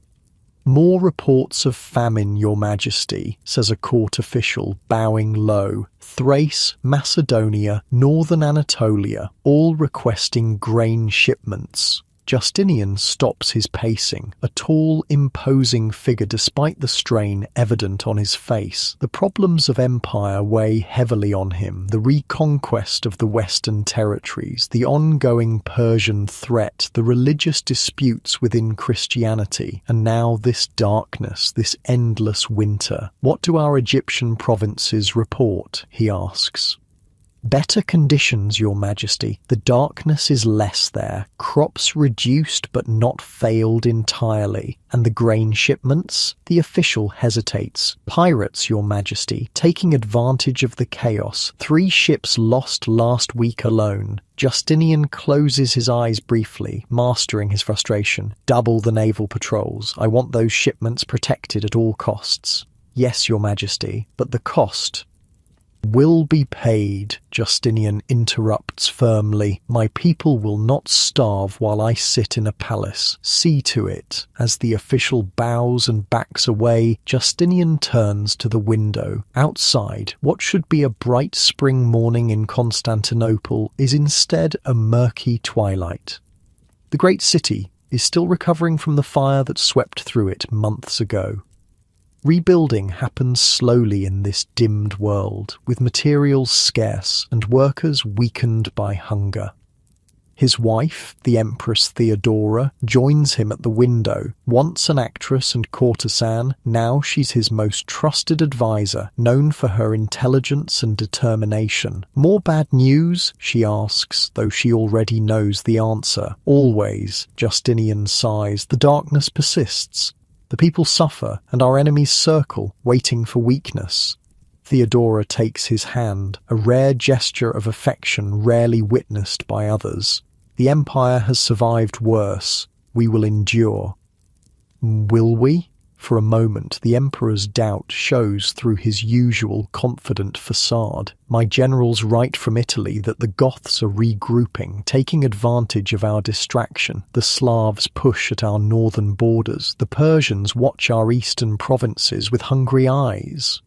More reports of famine, your majesty, says a court official, bowing low. Thrace, Macedonia, northern Anatolia, all requesting grain shipments. Justinian stops his pacing, a tall, imposing figure despite the strain evident on his face. The problems of empire weigh heavily on him, the reconquest of the Western territories, the ongoing Persian threat, the religious disputes within Christianity, and now this darkness, this endless winter. What do our Egyptian provinces report? He asks. Better conditions, your majesty. The darkness is less there, crops reduced but not failed entirely. And the grain shipments? The official hesitates. Pirates, your majesty, taking advantage of the chaos. 3 ships lost last week alone. Justinian closes his eyes briefly, mastering his frustration. Double the naval patrols. I want those shipments protected at all costs. Yes, your majesty, but the cost will be paid, Justinian interrupts firmly. My people will not starve while I sit in a palace. See to it. As the official bows and backs away, Justinian turns to the window. Outside, what should be a bright spring morning in Constantinople is instead a murky twilight. The great city is still recovering from the fire that swept through it months ago. Rebuilding happens slowly in this dimmed world, with materials scarce and workers weakened by hunger. His wife, the Empress Theodora, joins him at the window. Once an actress and courtesan, now she's his most trusted advisor, known for her intelligence and determination. More bad news? She asks, though she already knows the answer. Always, Justinian sighs. The darkness persists. The people suffer, and our enemies circle, waiting for weakness. Theodora takes his hand, a rare gesture of affection rarely witnessed by others. The empire has survived worse. We will endure. Will we? For a moment, the emperor's doubt shows through his usual confident facade. My generals write from Italy that the Goths are regrouping, taking advantage of our distraction. The Slavs push at our northern borders. The Persians watch our eastern provinces with hungry eyes.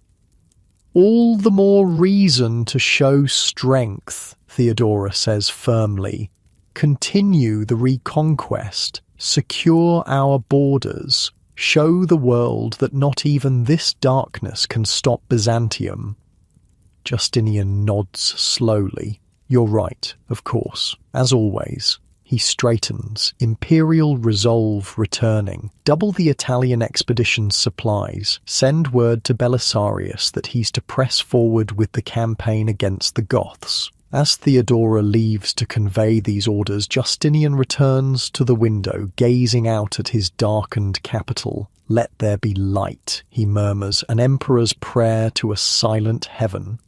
All the more reason to show strength, Theodora says firmly. Continue the reconquest. Secure our borders. Show the world that not even this darkness can stop Byzantium. Justinian nods slowly. You're right, of course. As always. He straightens. Imperial resolve returning. Double the Italian expedition's supplies. Send word to Belisarius that he's to press forward with the campaign against the Goths. As Theodora leaves to convey these orders, Justinian returns to the window, gazing out at his darkened capital. Let there be light, he murmurs, an emperor's prayer to a silent heaven.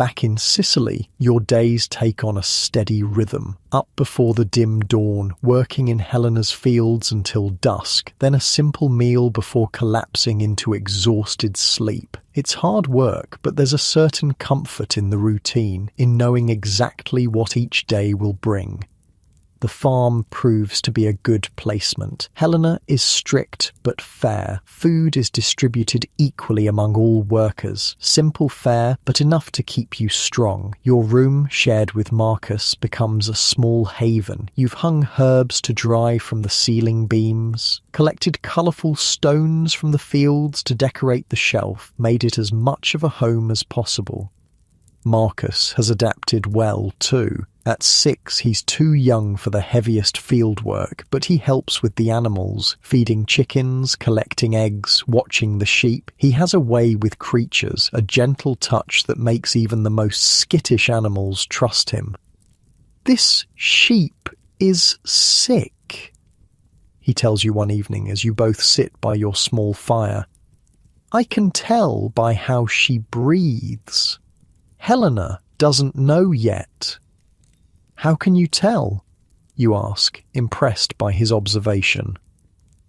Back in Sicily, your days take on a steady rhythm. Up before the dim dawn, working in Helena's fields until dusk, then a simple meal before collapsing into exhausted sleep. It's hard work, but there's a certain comfort in the routine, in knowing exactly what each day will bring. The farm proves to be a good placement. Helena is strict but fair. Food is distributed equally among all workers. Simple fare, but enough to keep you strong. Your room, shared with Marcus, becomes a small haven. You've hung herbs to dry from the ceiling beams, collected colourful stones from the fields to decorate the shelf, made it as much of a home as possible. Marcus has adapted well too. At 6, he's too young for the heaviest field work, but he helps with the animals, feeding chickens, collecting eggs, watching the sheep. He has a way with creatures, a gentle touch that makes even the most skittish animals trust him. "This sheep is sick," he tells you one evening as you both sit by your small fire. "I can tell by how she breathes. Helena doesn't know yet." "How can you tell?" you ask, impressed by his observation.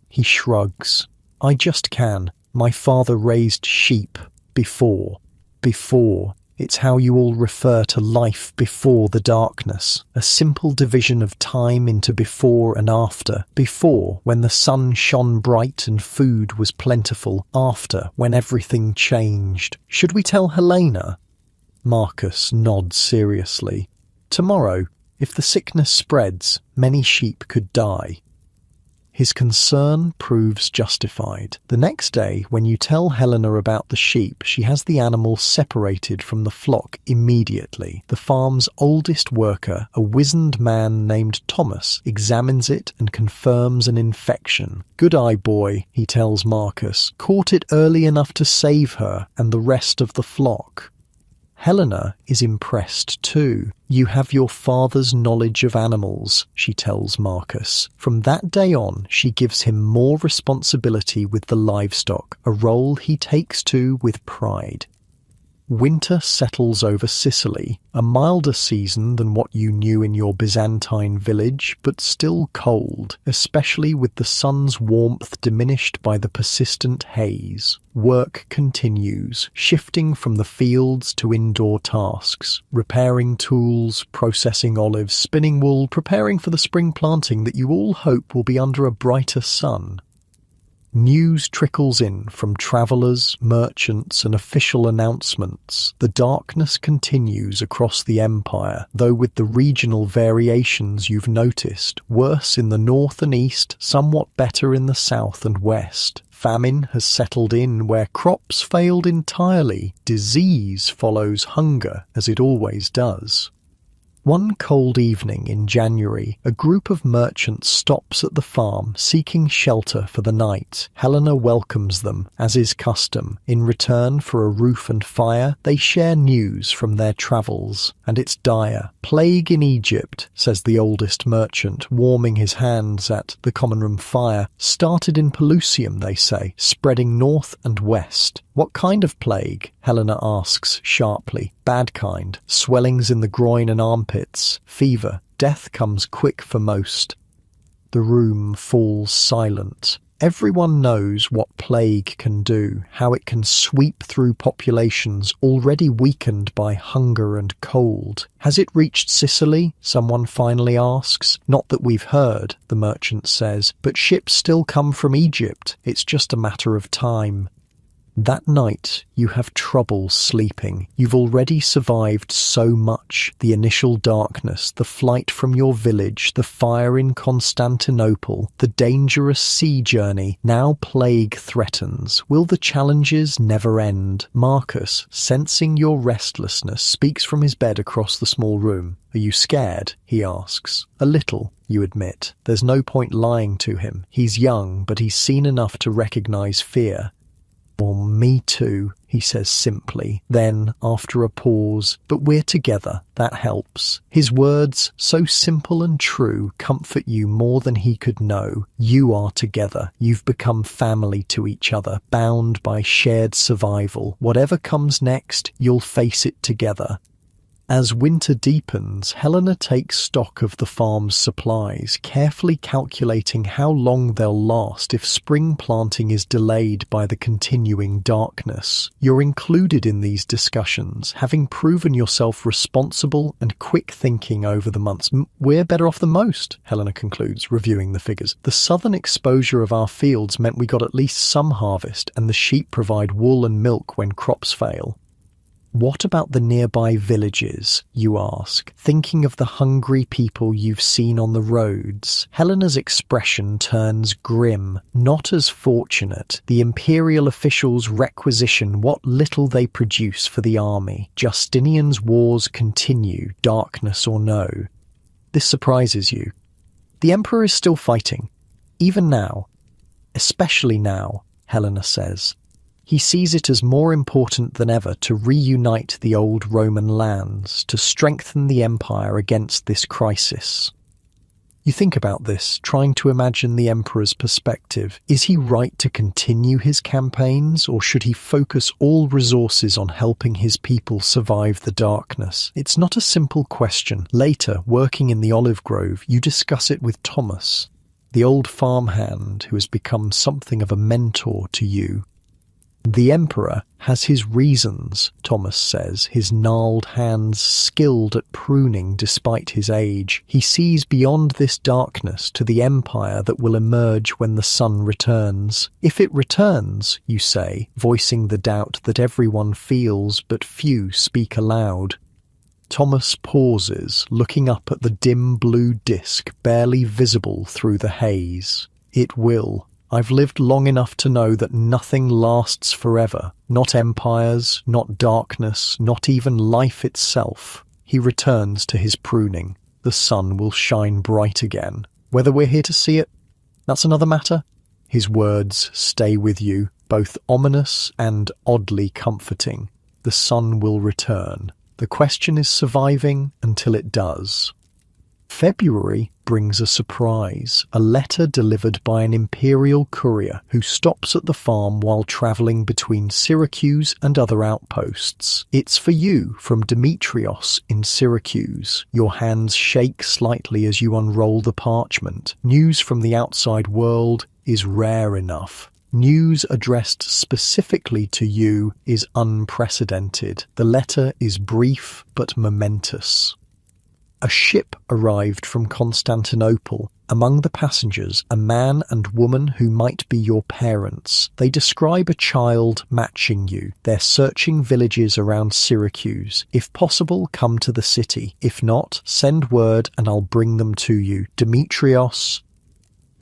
He shrugs. "I just can. My father raised sheep before. It's how you all refer to life before the darkness. A simple division of time into before and after. Before, when the sun shone bright and food was plentiful. After, when everything changed. Should we tell Helena?" Marcus nods seriously. "Tomorrow, if the sickness spreads, many sheep could die." His concern proves justified. The next day, when you tell Helena about the sheep, she has the animal separated from the flock immediately. The farm's oldest worker, a wizened man named Thomas, examines it and confirms an infection. "Good eye, boy," he tells Marcus. "Caught it early enough to save her and the rest of the flock." Helena is impressed too. "You have your father's knowledge of animals," she tells Marcus. From that day on, she gives him more responsibility with the livestock, a role he takes to with pride. Winter settles over Sicily, a milder season than what you knew in your Byzantine village, but still cold, especially with the sun's warmth diminished by the persistent haze. Work continues, shifting from the fields to indoor tasks, repairing tools, processing olives, spinning wool, preparing for the spring planting that you all hope will be under a brighter sun. News trickles in from travellers, merchants, and official announcements. The darkness continues across the empire, though with the regional variations you've noticed, worse in the north and east, somewhat better in the south and west. Famine has settled in where crops failed entirely. Disease follows hunger, as it always does. One cold evening in January, a group of merchants stops at the farm seeking shelter for the night. Helena welcomes them, as is custom. In return for a roof and fire, they share news from their travels. And it's dire. "Plague in Egypt," says the oldest merchant, warming his hands at the common room fire. "Started in Pelusium, they say, spreading north and west." "What kind of plague?" Helena asks sharply. "Bad kind. Swellings in the groin and armpits. Fever. Death comes quick for most." The room falls silent. Everyone knows what plague can do, how it can sweep through populations already weakened by hunger and cold. "Has it reached Sicily?" someone finally asks. "Not that we've heard," the merchant says, "but ships still come from Egypt. It's just a matter of time." That night, you have trouble sleeping. You've already survived so much. The initial darkness, the flight from your village, the fire in Constantinople, the dangerous sea journey. Now plague threatens. Will the challenges never end? Marcus, sensing your restlessness, speaks from his bed across the small room. "Are you scared?" he asks. "A little," you admit. There's no point lying to him. He's young, but he's seen enough to recognize fear. "Well, me too," he says simply. Then, after a pause, "But we're together, that helps." His words, so simple and true, comfort you more than he could know. You are together. You've become family to each other, bound by shared survival. Whatever comes next, you'll face it together. As winter deepens, Helena takes stock of the farm's supplies, carefully calculating how long they'll last if spring planting is delayed by the continuing darkness. You're included in these discussions, having proven yourself responsible and quick thinking over the months. "We're better off than most," Helena concludes, reviewing the figures. "The southern exposure of our fields meant we got at least some harvest, and the sheep provide wool and milk when crops fail." "What about the nearby villages?" you ask, thinking of the hungry people you've seen on the roads. Helena's expression turns grim. Not as fortunate. The imperial officials requisition what little they produce for the army. Justinian's wars continue, darkness or no. This surprises you. The emperor is still fighting. Even now. Especially now, Helena says. He sees it as more important than ever to reunite the old Roman lands, to strengthen the empire against this crisis. You think about this, trying to imagine the emperor's perspective. Is he right to continue his campaigns, or should he focus all resources on helping his people survive the darkness? It's not a simple question. Later, working in the olive grove, you discuss it with Thomas, the old farmhand who has become something of a mentor to you. "The emperor has his reasons," Thomas says, his gnarled hands skilled at pruning despite his age. He sees beyond this darkness to the empire that will emerge when the sun returns. "If it returns," you say, voicing the doubt that everyone feels but few speak aloud. Thomas pauses, looking up at the dim blue disk barely visible through the haze. "It will. I've lived long enough to know that nothing lasts forever. Not empires, not darkness, not even life itself." He returns to his pruning. The sun will shine bright again. Whether we're here to see it, that's another matter. His words stay with you, both ominous and oddly comforting. The sun will return. The question is surviving until it does. February brings a surprise, a letter delivered by an imperial courier who stops at the farm while travelling between Syracuse and other outposts. It's for you from Demetrios in Syracuse. Your hands shake slightly as you unroll the parchment. News from the outside world is rare enough. News addressed specifically to you is unprecedented. The letter is brief but momentous. A ship arrived from Constantinople. Among the passengers, a man and woman who might be your parents. They describe a child matching you. They're searching villages around Syracuse. If possible, come to the city. If not, send word and I'll bring them to you. Demetrios.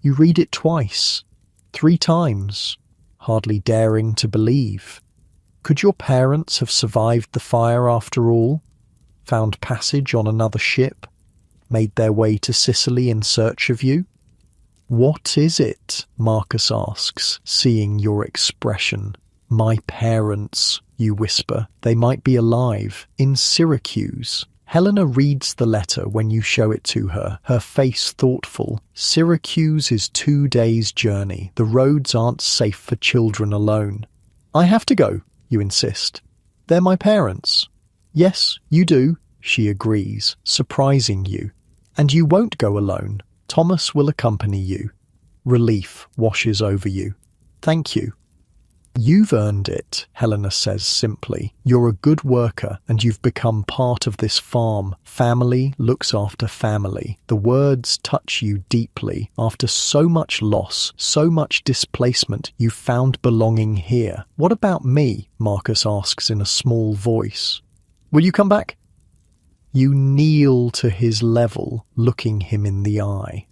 You read it twice, 3 times, hardly daring to believe. Could your parents have survived the fire after all? Found passage on another ship, made their way to Sicily in search of you? "What is it?" Marcus asks, seeing your expression. "My parents," you whisper. "They might be alive, in Syracuse." Helena reads the letter when you show it to her, her face thoughtful. "Syracuse is 2 days' journey. The roads aren't safe for children alone." "I have to go," you insist. "They're my parents." "Yes, you do," she agrees, surprising you. "And you won't go alone. Thomas will accompany you." Relief washes over you. "Thank you." "You've earned it," Helena says simply. "You're a good worker and you've become part of this farm. Family looks after family." The words touch you deeply. After so much loss, so much displacement, you've found belonging here. "What about me?" Marcus asks in a small voice. "Will you come back?" You kneel to his level, looking him in the eye.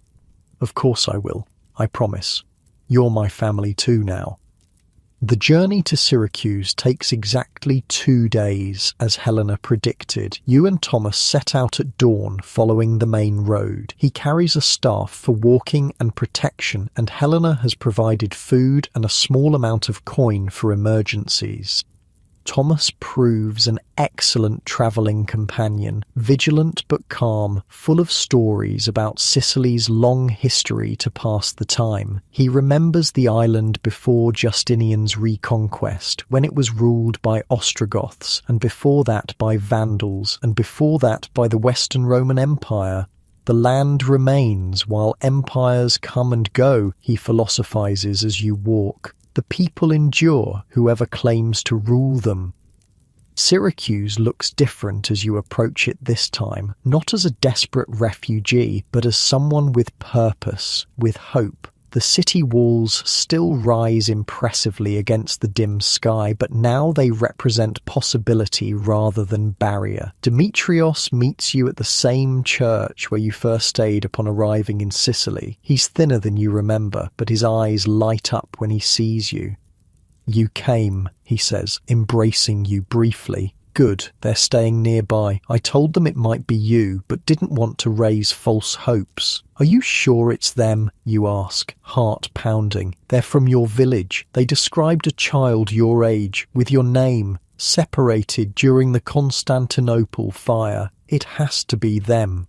"Of course I will. I promise. You're my family too now." The journey to Syracuse takes exactly 2 days, as Helena predicted. You and Thomas set out at dawn, following the main road. He carries a staff for walking and protection, and Helena has provided food and a small amount of coin for emergencies. Thomas proves an excellent travelling companion, vigilant but calm, full of stories about Sicily's long history to pass the time. He remembers the island before Justinian's reconquest, when it was ruled by Ostrogoths, and before that by Vandals, and before that by the Western Roman Empire. The land remains while empires come and go, he philosophizes as you walk. The people endure, whoever claims to rule them. Syracuse looks different as you approach it this time, not as a desperate refugee, but as someone with purpose, with hope. The city walls still rise impressively against the dim sky, but now they represent possibility rather than barrier. Demetrios meets you at the same church where you first stayed upon arriving in Sicily. He's thinner than you remember, but his eyes light up when he sees you. "You came," he says, embracing you briefly. "Good, they're staying nearby. I told them it might be you, but didn't want to raise false hopes." "Are you sure it's them?" you ask, heart pounding. "They're from your village. They described a child your age, with your name, separated during the Constantinople fire. It has to be them."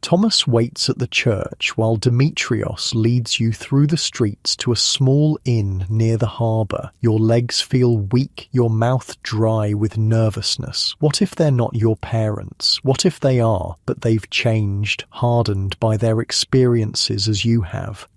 Thomas waits at the church while Demetrios leads you through the streets to a small inn near the harbour. Your legs feel weak, your mouth dry with nervousness. What if they're not your parents? What if they are, but they've changed, hardened by their experiences as you have?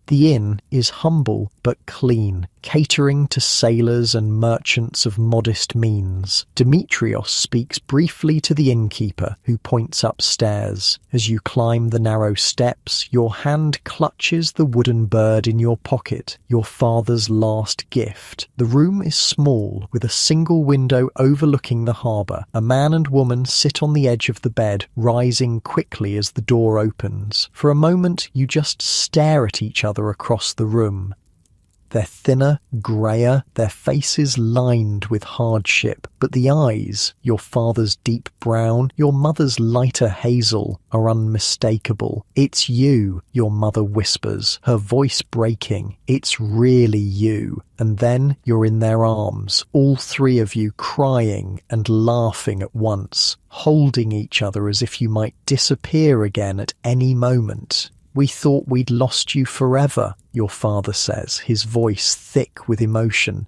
The inn is humble but clean, catering to sailors and merchants of modest means. Demetrios speaks briefly to the innkeeper, who points upstairs. As you climb the narrow steps, your hand clutches the wooden bird in your pocket, your father's last gift. The room is small, with a single window overlooking the harbour. A man and woman sit on the edge of the bed, rising quickly as the door opens. For a moment, you just stare at each other across the room. They're thinner, greyer, their faces lined with hardship, but the eyes, your father's deep brown, your mother's lighter hazel, are unmistakable. "It's you," your mother whispers, her voice breaking. "It's really you." And then you're in their arms, all three of you crying and laughing at once, holding each other as if you might disappear again at any moment. "We thought we'd lost you forever," your father says, his voice thick with emotion.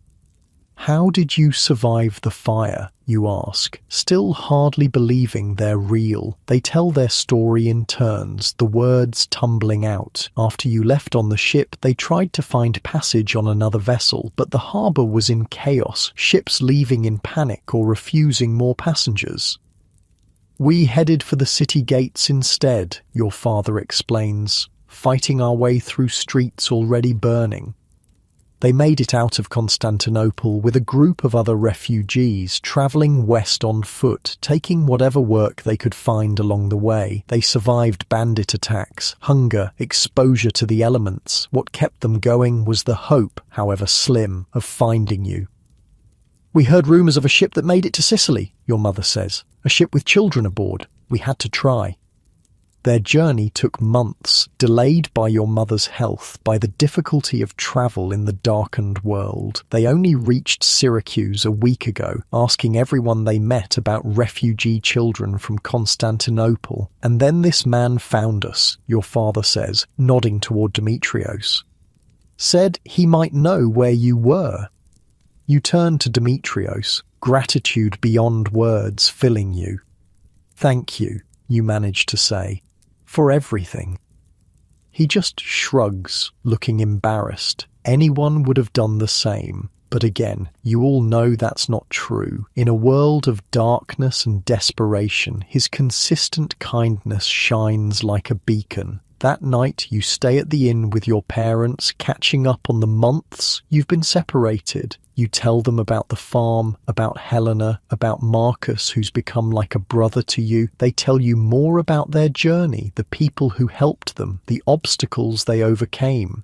"How did you survive the fire?" you ask, still hardly believing they're real. They tell their story in turns, the words tumbling out. "After you left on the ship, they tried to find passage on another vessel, but the harbour was in chaos, ships leaving in panic or refusing more passengers. We headed for the city gates instead," your father explains, "fighting our way through streets already burning." They made it out of Constantinople with a group of other refugees travelling west on foot, taking whatever work they could find along the way. They survived bandit attacks, hunger, exposure to the elements. What kept them going was the hope, however slim, of finding you. "We heard rumours of a ship that made it to Sicily," your mother says. "A ship with children aboard. We had to try." Their journey took months, delayed by your mother's health, by the difficulty of travel in the darkened world. They only reached Syracuse a week ago, asking everyone they met about refugee children from Constantinople. "And then this man found us," your father says, nodding toward Demetrios. "Said he might know where you were." You turn to Demetrios, gratitude beyond words filling you. "Thank you," you manage to say, "for everything." He just shrugs, looking embarrassed. Anyone would have done the same. But again, you all know that's not true. In a world of darkness and desperation, his consistent kindness shines like a beacon. That night you stay at the inn with your parents, catching up on the months you've been separated. You tell them about the farm, about Helena, about Marcus, who's become like a brother to you. They tell you more about their journey, the people who helped them, the obstacles they overcame.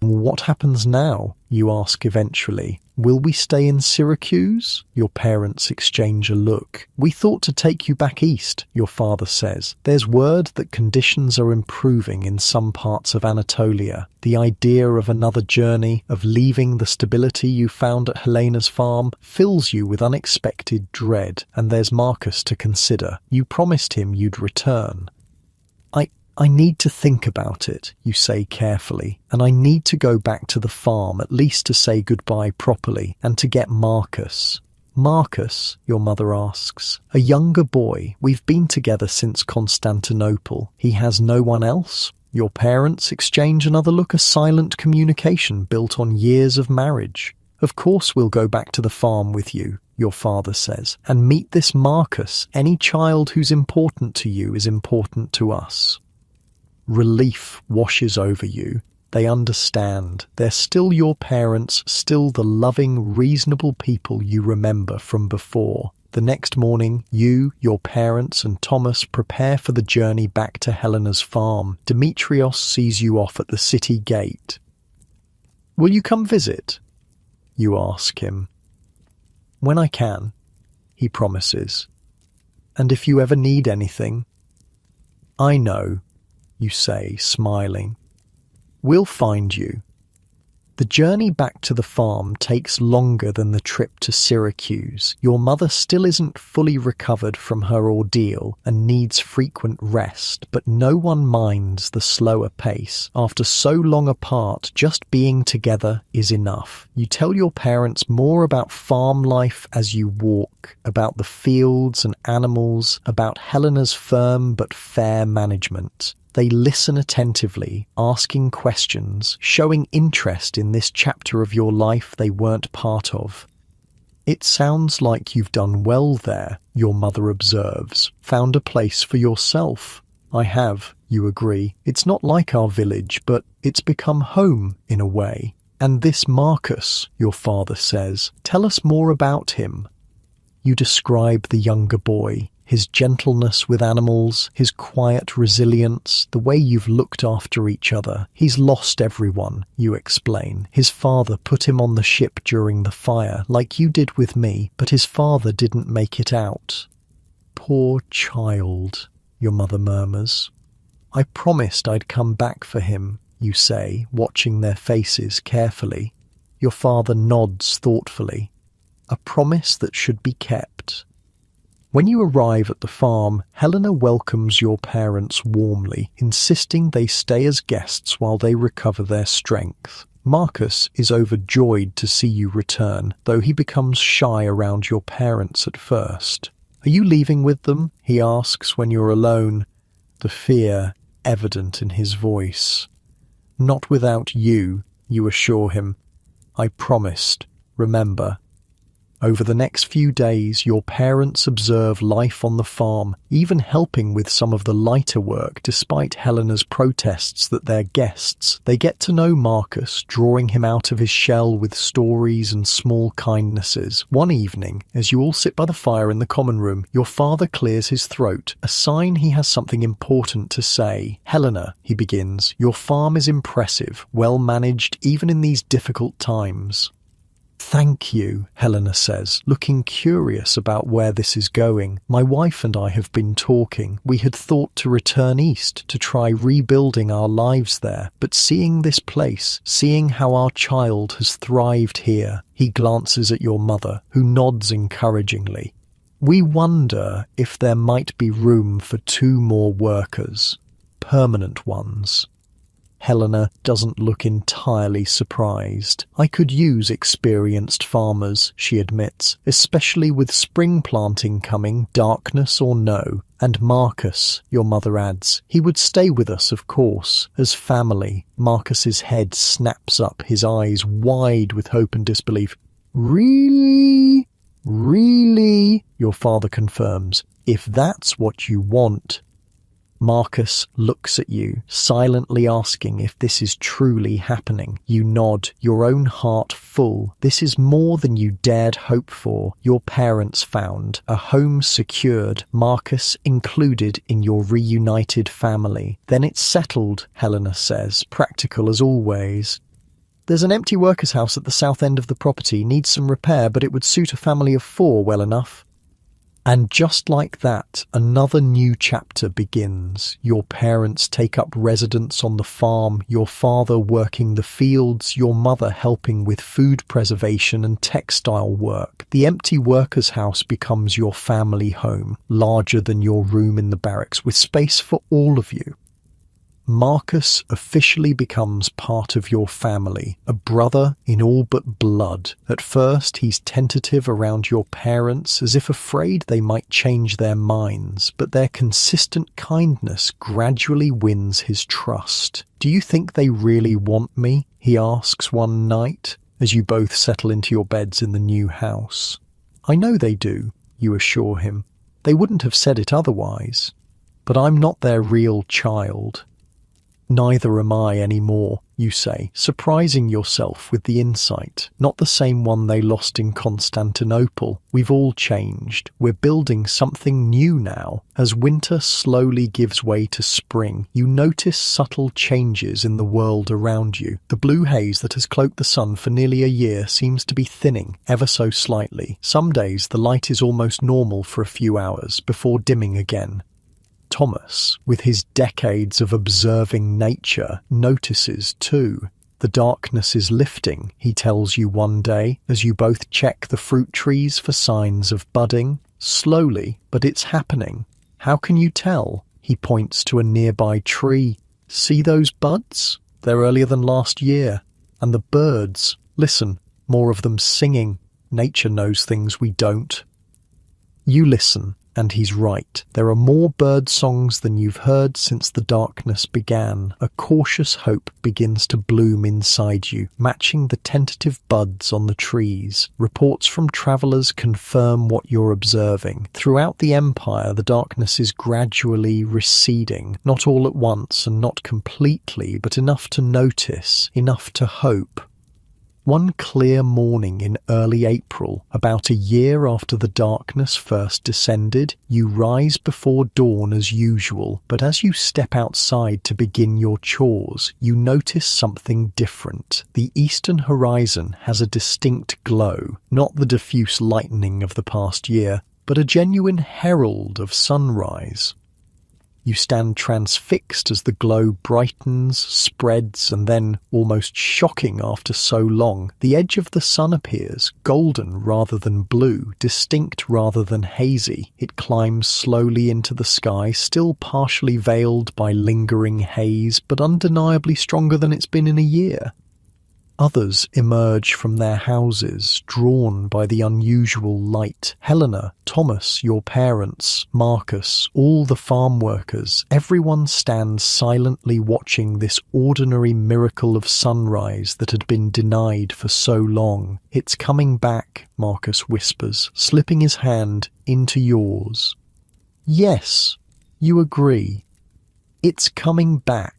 What happens now? You ask eventually. Will we stay in Syracuse? Your parents exchange a look. We thought to take you back east, your father says. There's word that conditions are improving in some parts of Anatolia. The idea of another journey, of leaving the stability you found at Helena's farm, fills you with unexpected dread, and there's Marcus to consider. You promised him you'd return. I need to think about it, you say carefully, and I need to go back to the farm at least to say goodbye properly and to get Marcus. Marcus, your mother asks. A younger boy. We've been together since Constantinople. He has no one else? Your parents exchange another look, a silent communication built on years of marriage. Of course we'll go back to the farm with you, your father says, and meet this Marcus. Any child who's important to you is important to us. Relief washes over you. They understand. They're still your parents, still the loving, reasonable people you remember from before. The next morning, you, your parents, and Thomas prepare for the journey back to Helena's farm. Demetrios sees you off at the city gate. Will you come visit? You ask him. When I can, he promises. And if you ever need anything, I know, you say, smiling. We'll find you. The journey back to the farm takes longer than the trip to Syracuse. Your mother still isn't fully recovered from her ordeal and needs frequent rest, but no one minds the slower pace. After so long apart, just being together is enough. You tell your parents more about farm life as you walk, about the fields and animals, about Helena's firm but fair management. They listen attentively, asking questions, showing interest in this chapter of your life they weren't part of. It sounds like you've done well there, your mother observes. Found a place for yourself. I have, you agree. It's not like our village, but it's become home in a way. And this Marcus, your father says, tell us more about him. You describe the younger boy. His gentleness with animals, his quiet resilience, the way you've looked after each other. He's lost everyone, you explain. His father put him on the ship during the fire, like you did with me, but his father didn't make it out. Poor child, your mother murmurs. I promised I'd come back for him, you say, watching their faces carefully. Your father nods thoughtfully. A promise that should be kept. When you arrive at the farm, Helena welcomes your parents warmly, insisting they stay as guests while they recover their strength. Marcus is overjoyed to see you return, though he becomes shy around your parents at first. Are you leaving with them? He asks when you're alone, the fear evident in his voice. Not without you, you assure him. I promised, remember. Over the next few days, your parents observe life on the farm, even helping with some of the lighter work despite Helena's protests that they're guests. They get to know Marcus, drawing him out of his shell with stories and small kindnesses. One evening, as you all sit by the fire in the common room, your father clears his throat, a sign he has something important to say. Helena, he begins, your farm is impressive, well managed even in these difficult times. Thank you, Helena says, looking curious about where this is going. My wife and I have been talking. We had thought to return east to try rebuilding our lives there, but seeing this place, seeing how our child has thrived here, he glances at your mother, who nods encouragingly. We wonder if there might be room for 2 more workers, permanent ones. Helena doesn't look entirely surprised. I could use experienced farmers, she admits, especially with spring planting coming, darkness or no. And Marcus, your mother adds, he would stay with us, of course, as family. Marcus's head snaps up, his eyes wide with hope and disbelief. Really? Really? Your father confirms. If that's what you want. Marcus looks at you, silently asking if this is truly happening. You nod, your own heart full. This is more than you dared hope for. Your parents found a home secured, Marcus included in your reunited family. Then it's settled, Helena says, practical as always. There's an empty workers' house at the south end of the property, needs some repair, but it would suit a family of 4 well enough. And just like that, another new chapter begins. Your parents take up residence on the farm, your father working the fields, your mother helping with food preservation and textile work. The empty workers' house becomes your family home, larger than your room in the barracks, with space for all of you. Marcus officially becomes part of your family, a brother in all but blood. At first, he's tentative around your parents, as if afraid they might change their minds, but their consistent kindness gradually wins his trust. "Do you think they really want me?" he asks one night, as you both settle into your beds in the new house. "I know they do," you assure him. "They wouldn't have said it otherwise. But I'm not their real child." "Neither am I anymore," you say, surprising yourself with the insight. "Not the same one they lost in Constantinople. We've all changed. We're building something new now." As winter slowly gives way to spring, you notice subtle changes in the world around you. The blue haze that has cloaked the sun for nearly a year seems to be thinning, ever so slightly. Some days the light is almost normal for a few hours, before dimming again. Thomas, with his decades of observing nature, notices too. The darkness is lifting, he tells you one day, as you both check the fruit trees for signs of budding. Slowly, but it's happening. How can you tell? He points to a nearby tree. "See those buds? They're earlier than last year. And the birds, listen, more of them singing. Nature knows things we don't." You listen. And he's right. There are more bird songs than you've heard since the darkness began. A cautious hope begins to bloom inside you, matching the tentative buds on the trees. Reports from travelers confirm what you're observing. Throughout the empire, the darkness is gradually receding. Not all at once and not completely, but enough to notice, enough to hope. One clear morning in early April, about a year after the darkness first descended, you rise before dawn as usual, but as you step outside to begin your chores, you notice something different. The eastern horizon has a distinct glow, not the diffuse lightning of the past year, but a genuine herald of sunrise. You stand transfixed as the glow brightens, spreads, and then, almost shocking after so long, the edge of the sun appears, golden rather than blue, distinct rather than hazy. It climbs slowly into the sky, still partially veiled by lingering haze, but undeniably stronger than it's been in a year. Others emerge from their houses, drawn by the unusual light. Helena, Thomas, your parents, Marcus, all the farm workers, everyone stands silently watching this ordinary miracle of sunrise that had been denied for so long. "It's coming back," Marcus whispers, slipping his hand into yours. "Yes," you agree. "It's coming back."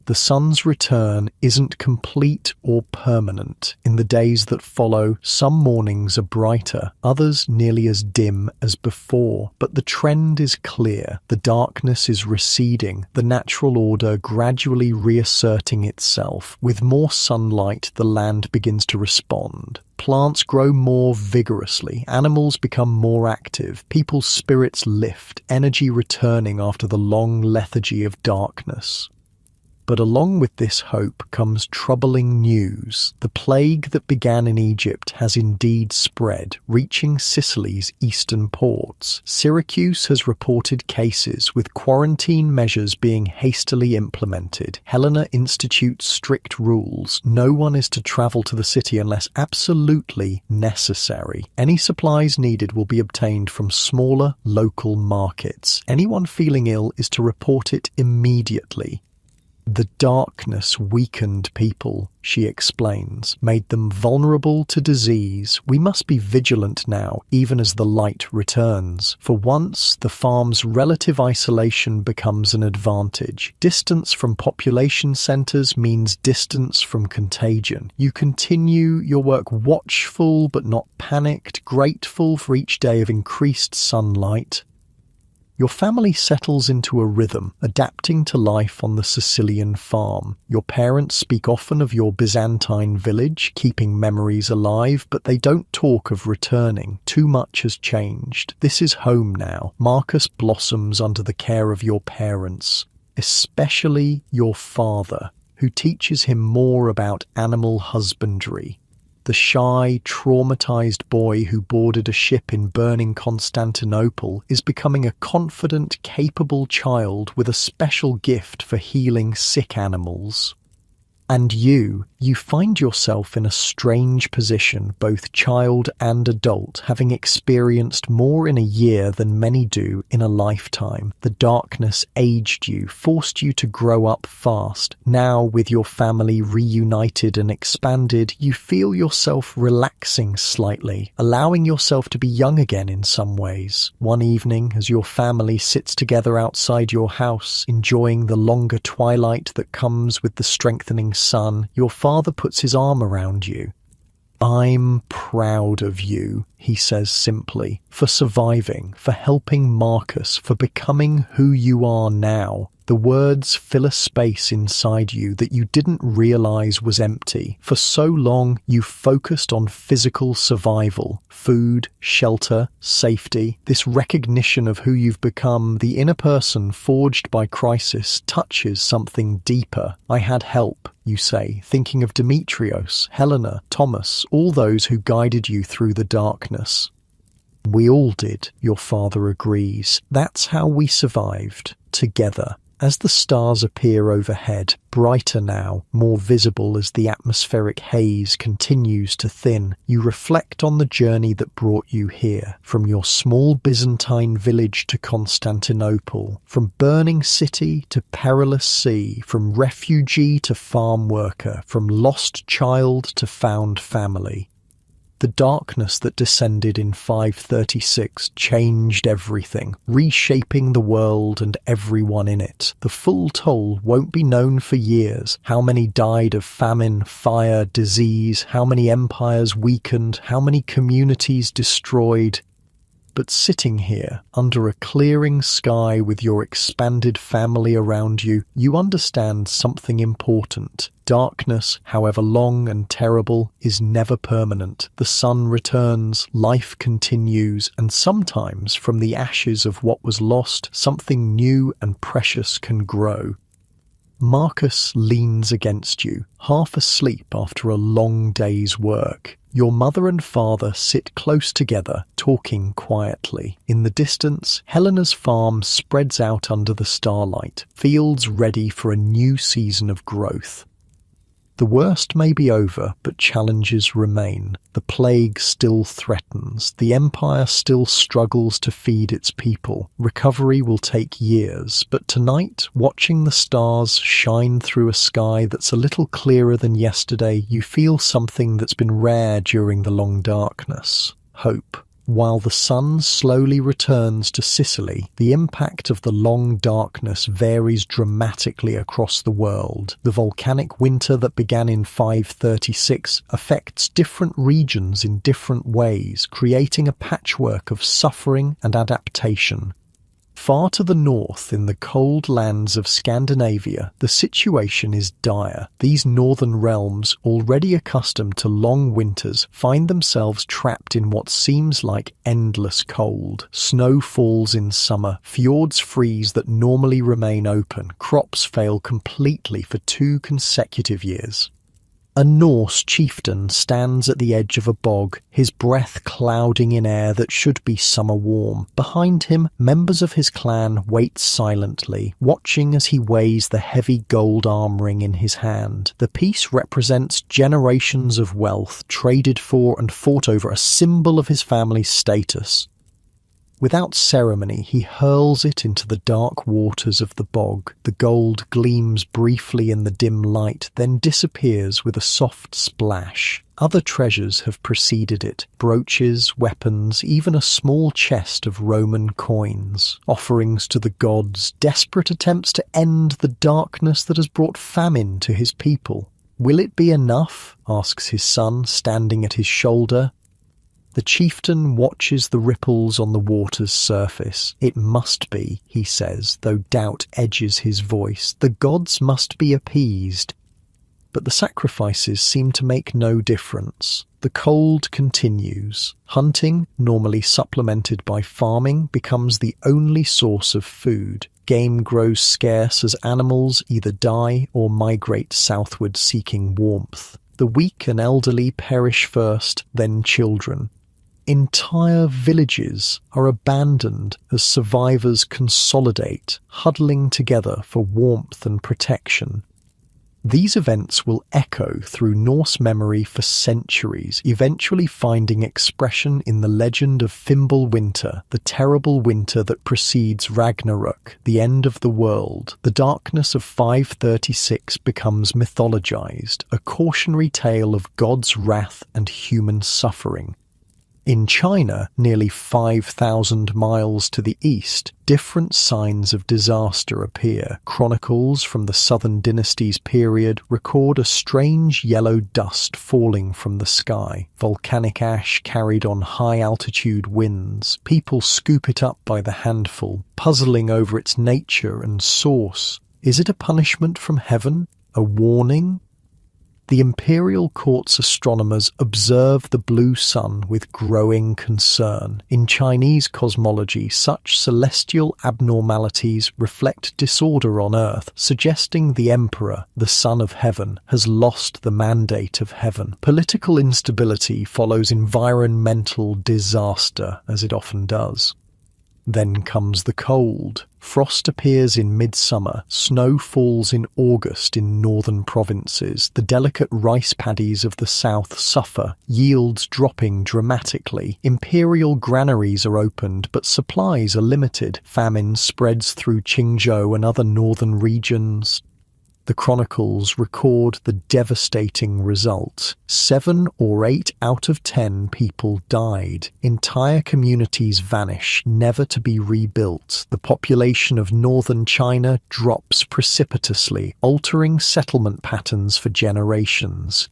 The sun's return isn't complete or permanent. In the days that follow, some mornings are brighter, others nearly as dim as before. But the trend is clear. The darkness is receding, the natural order gradually reasserting itself. With more sunlight, the land begins to respond. Plants grow more vigorously, animals become more active, people's spirits lift, energy returning after the long lethargy of darkness. But along with this hope comes troubling news. The plague that began in Egypt has indeed spread, reaching Sicily's eastern ports. Syracuse has reported cases, with quarantine measures being hastily implemented. Helena institutes strict rules. No one is to travel to the city unless absolutely necessary. Any supplies needed will be obtained from smaller local markets. Anyone feeling ill is to report it immediately. "The darkness weakened people," she explains, "made them vulnerable to disease. We must be vigilant now, even as the light returns. For once, the farm's relative isolation becomes an advantage. Distance from population centres means distance from contagion. You continue your work watchful but not panicked, grateful for each day of increased sunlight." Your family settles into a rhythm, adapting to life on the Sicilian farm. Your parents speak often of your Byzantine village, keeping memories alive, but they don't talk of returning. Too much has changed. This is home now. Marcus blossoms under the care of your parents, especially your father, who teaches him more about animal husbandry. The shy, traumatized boy who boarded a ship in burning Constantinople is becoming a confident, capable child with a special gift for healing sick animals. And you find yourself in a strange position, both child and adult, having experienced more in a year than many do in a lifetime. The darkness aged you, forced you to grow up fast. Now, with your family reunited and expanded, you feel yourself relaxing slightly, allowing yourself to be young again in some ways. One evening, as your family sits together outside your house, enjoying the longer twilight that comes with the strengthening sun, your father puts his arm around you. "I'm proud of you," he says simply, "for surviving, for helping Marcus, for becoming who you are now." The words fill a space inside you that you didn't realize was empty. For so long, you focused on physical survival, food, shelter, safety. This recognition of who you've become, the inner person forged by crisis, touches something deeper. "I had help," you say, thinking of Demetrios, Helena, Thomas, all those who guided you through the darkness. "We all did," your father agrees. "That's how we survived, together." As the stars appear overhead, brighter now, more visible as the atmospheric haze continues to thin, you reflect on the journey that brought you here, from your small Byzantine village to Constantinople, from burning city to perilous sea, from refugee to farm worker, from lost child to found family. The darkness that descended in 536 changed everything, reshaping the world and everyone in it. The full toll won't be known for years. How many died of famine, fire, disease, how many empires weakened, how many communities destroyed. But sitting here, under a clearing sky with your expanded family around you, you understand something important. Darkness, however long and terrible, is never permanent. The sun returns, life continues, and sometimes from the ashes of what was lost, something new and precious can grow. Marcus leans against you, half asleep after a long day's work. Your mother and father sit close together, talking quietly. In the distance, Helena's farm spreads out under the starlight, fields ready for a new season of growth. The worst may be over, but challenges remain. The plague still threatens. The empire still struggles to feed its people. Recovery will take years, but tonight, watching the stars shine through a sky that's a little clearer than yesterday, you feel something that's been rare during the long darkness: hope. While the sun slowly returns to Sicily, the impact of the long darkness varies dramatically across the world. The volcanic winter that began in 536 affects different regions in different ways, creating a patchwork of suffering and adaptation. Far to the north, in the cold lands of Scandinavia, the situation is dire. These northern realms, already accustomed to long winters, find themselves trapped in what seems like endless cold. Snow falls in summer, fjords freeze that normally remain open, crops fail completely for 2 consecutive years. A Norse chieftain stands at the edge of a bog, his breath clouding in air that should be summer warm. Behind him, members of his clan wait silently, watching as he weighs the heavy gold arm ring in his hand. The piece represents generations of wealth traded for and fought over, a symbol of his family's status. Without ceremony, he hurls it into the dark waters of the bog. The gold gleams briefly in the dim light, then disappears with a soft splash. Other treasures have preceded it: brooches, weapons, even a small chest of Roman coins. Offerings to the gods, desperate attempts to end the darkness that has brought famine to his people. "Will it be enough?" asks his son, standing at his shoulder. The chieftain watches the ripples on the water's surface. It must be, he says, though doubt edges his voice. The gods must be appeased. But the sacrifices seem to make no difference. The cold continues. Hunting, normally supplemented by farming, becomes the only source of food. Game grows scarce as animals either die or migrate southward seeking warmth. The weak and elderly perish first, then children. Entire villages are abandoned as survivors consolidate, huddling together for warmth and protection. These events will echo through Norse memory for centuries, eventually finding expression in the legend of Fimbulwinter, the terrible winter that precedes Ragnarok, the end of the world. The darkness of 536 becomes mythologized, a cautionary tale of God's wrath and human suffering. In China, nearly 5,000 miles to the east, different signs of disaster appear. Chronicles from the Southern Dynasty's period record a strange yellow dust falling from the sky, volcanic ash carried on high-altitude winds. People scoop it up by the handful, puzzling over its nature and source. Is it a punishment from heaven? A warning? The imperial court's astronomers observe the blue sun with growing concern. In Chinese cosmology, such celestial abnormalities reflect disorder on Earth, suggesting the emperor, the son of heaven, has lost the mandate of heaven. Political instability follows environmental disaster, as it often does. Then comes the cold. Frost appears in midsummer, snow falls in August in northern provinces. The delicate rice paddies of the south suffer, yields dropping dramatically. Imperial granaries are opened, but supplies are limited. Famine spreads through Qingzhou and other northern regions. The chronicles record the devastating result. 7 or 8 out of 10 people died. Entire communities vanish, never to be rebuilt. The population of northern China drops precipitously, altering settlement patterns for generations.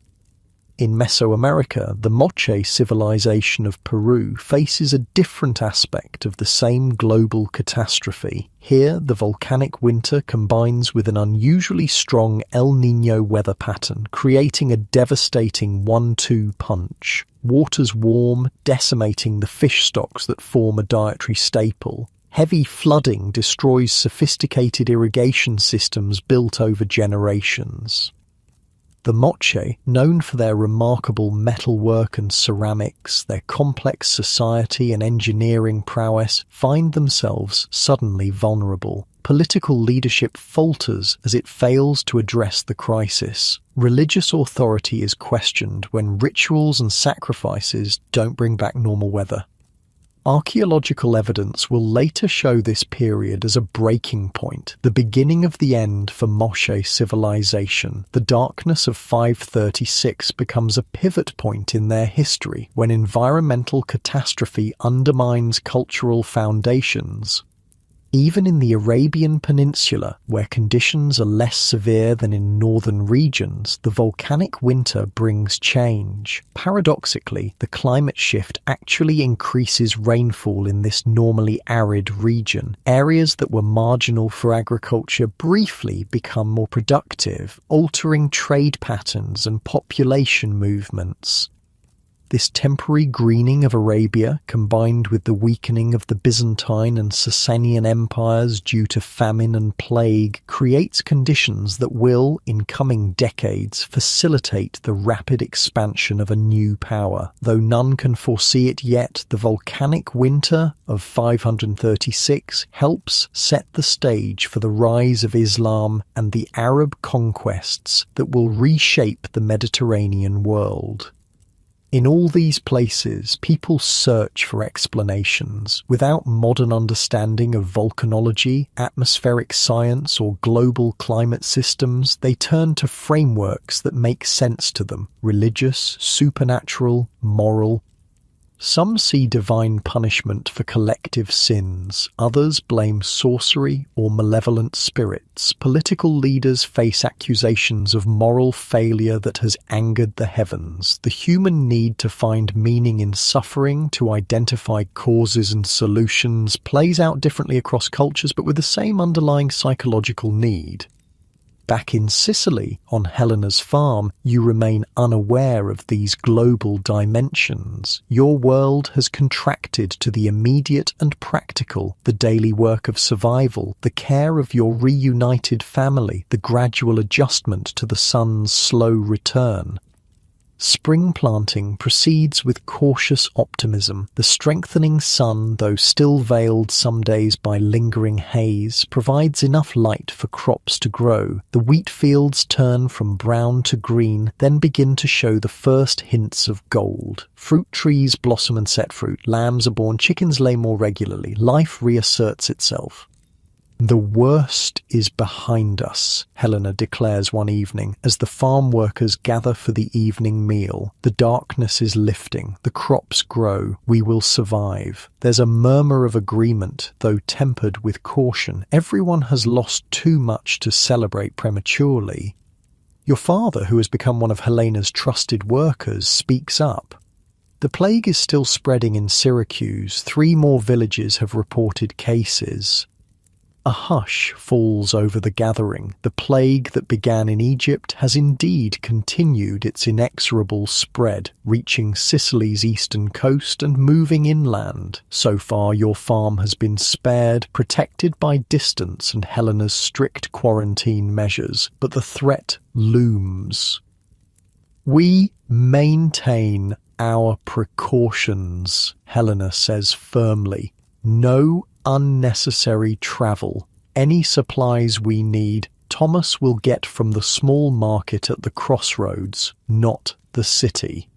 In Mesoamerica, the Moche civilization of Peru faces a different aspect of the same global catastrophe. Here, the volcanic winter combines with an unusually strong El Niño weather pattern, creating a devastating 1-2 punch. Waters warm, decimating the fish stocks that form a dietary staple. Heavy flooding destroys sophisticated irrigation systems built over generations. The Moche, known for their remarkable metalwork and ceramics, their complex society and engineering prowess, find themselves suddenly vulnerable. Political leadership falters as it fails to address the crisis. Religious authority is questioned when rituals and sacrifices don't bring back normal weather. Archaeological evidence will later show this period as a breaking point, the beginning of the end for Moche civilization. The darkness of 536 becomes a pivot point in their history when environmental catastrophe undermines cultural foundations. Even in the Arabian Peninsula, where conditions are less severe than in northern regions, the volcanic winter brings change. Paradoxically, the climate shift actually increases rainfall in this normally arid region. Areas that were marginal for agriculture briefly become more productive, altering trade patterns and population movements. This temporary greening of Arabia, combined with the weakening of the Byzantine and Sasanian empires due to famine and plague, creates conditions that will, in coming decades, facilitate the rapid expansion of a new power. Though none can foresee it yet, the volcanic winter of 536 helps set the stage for the rise of Islam and the Arab conquests that will reshape the Mediterranean world. In all these places, people search for explanations. Without modern understanding of volcanology, atmospheric science, or global climate systems, they turn to frameworks that make sense to them: religious, supernatural, moral. Some see divine punishment for collective sins, others blame sorcery or malevolent spirits. Political leaders face accusations of moral failure that has angered the heavens. The human need to find meaning in suffering, to identify causes and solutions, plays out differently across cultures but with the same underlying psychological need. Back in Sicily, on Helena's farm, you remain unaware of these global dimensions. Your world has contracted to the immediate and practical, the daily work of survival, the care of your reunited family, the gradual adjustment to the sun's slow return. Spring planting proceeds with cautious optimism. The strengthening sun, though still veiled some days by lingering haze, provides enough light for crops to grow. The wheat fields turn from brown to green, then begin to show the first hints of gold. Fruit trees blossom and set fruit. Lambs are born. Chickens lay more regularly. Life reasserts itself. "The worst is behind us," Helena declares one evening, as the farm workers gather for the evening meal. "The darkness is lifting, the crops grow, we will survive." There's a murmur of agreement, though tempered with caution. Everyone has lost too much to celebrate prematurely. Your father, who has become one of Helena's trusted workers, speaks up. "The plague is still spreading in Syracuse. 3 more villages have reported cases." A hush falls over the gathering. The plague that began in Egypt has indeed continued its inexorable spread, reaching Sicily's eastern coast and moving inland. So far, your farm has been spared, protected by distance and Helena's strict quarantine measures, but the threat looms. "We maintain our precautions," Helena says firmly. "No unnecessary travel. Any supplies we need, Thomas will get from the small market at the crossroads, not the city."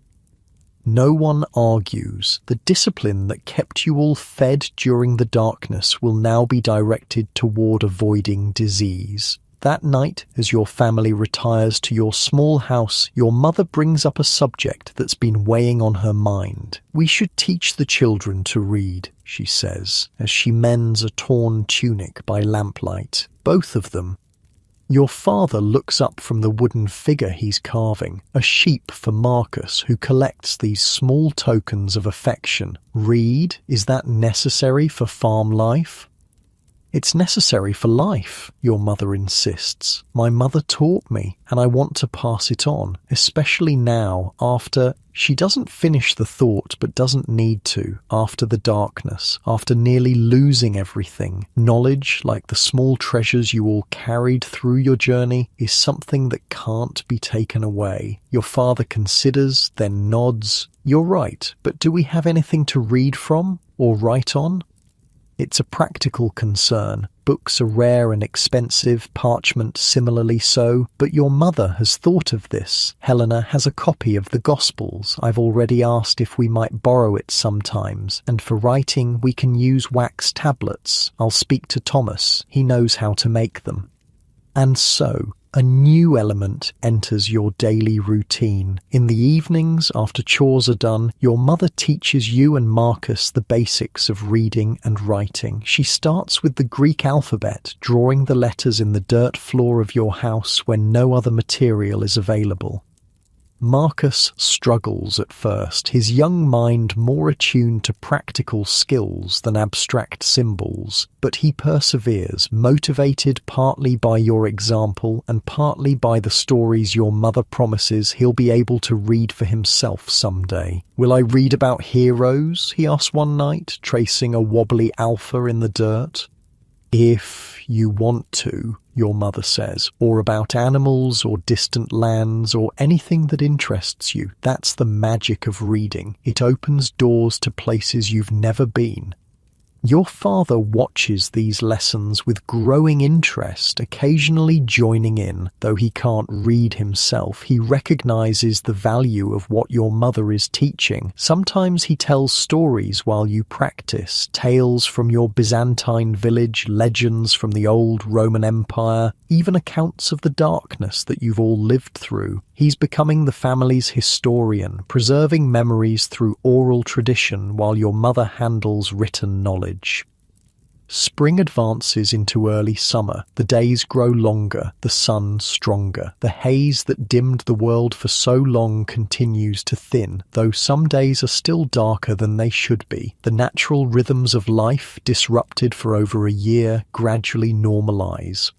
No one argues. The discipline that kept you all fed during the darkness will now be directed toward avoiding disease. That night, as your family retires to your small house, your mother brings up a subject that's been weighing on her mind. "We should teach the children to read," she says, as she mends a torn tunic by lamplight. Both of them. Your father looks up from the wooden figure he's carving, a sheep for Marcus, who collects these small tokens of affection. "Read? Is that necessary for farm life?" "It's necessary for life," your mother insists. "My mother taught me, and I want to pass it on, especially now, after—" She doesn't finish the thought, but doesn't need to. After the darkness, after nearly losing everything, knowledge, like the small treasures you all carried through your journey, is something that can't be taken away. Your father considers, then nods. "You're right, but do we have anything to read from, or write on?" It's a practical concern. Books are rare and expensive, parchment similarly so, but your mother has thought of this. "Helena has a copy of the Gospels. I've already asked if we might borrow it sometimes, and for writing we can use wax tablets. I'll speak to Thomas. He knows how to make them." And so, a new element enters your daily routine. In the evenings, after chores are done, your mother teaches you and Marcus the basics of reading and writing. She starts with the Greek alphabet, drawing the letters in the dirt floor of your house when no other material is available. Marcus struggles at first, his young mind more attuned to practical skills than abstract symbols, but he perseveres, motivated partly by your example and partly by the stories your mother promises he'll be able to read for himself someday. "Will I read about heroes?" he asks one night, tracing a wobbly alpha in the dirt. "If you want to," your mother says, "or about animals or distant lands or anything that interests you. That's the magic of reading. It opens doors to places you've never been." Your father watches these lessons with growing interest, occasionally joining in. Though he can't read himself, he recognizes the value of what your mother is teaching. Sometimes he tells stories while you practice, tales from your Byzantine village, legends from the old Roman Empire, even accounts of the darkness that you've all lived through. He's becoming the family's historian, preserving memories through oral tradition while your mother handles written knowledge. Spring advances into early summer. The days grow longer, the sun stronger. The haze that dimmed the world for so long continues to thin, though some days are still darker than they should be. The natural rhythms of life, disrupted for over a year, gradually normalize.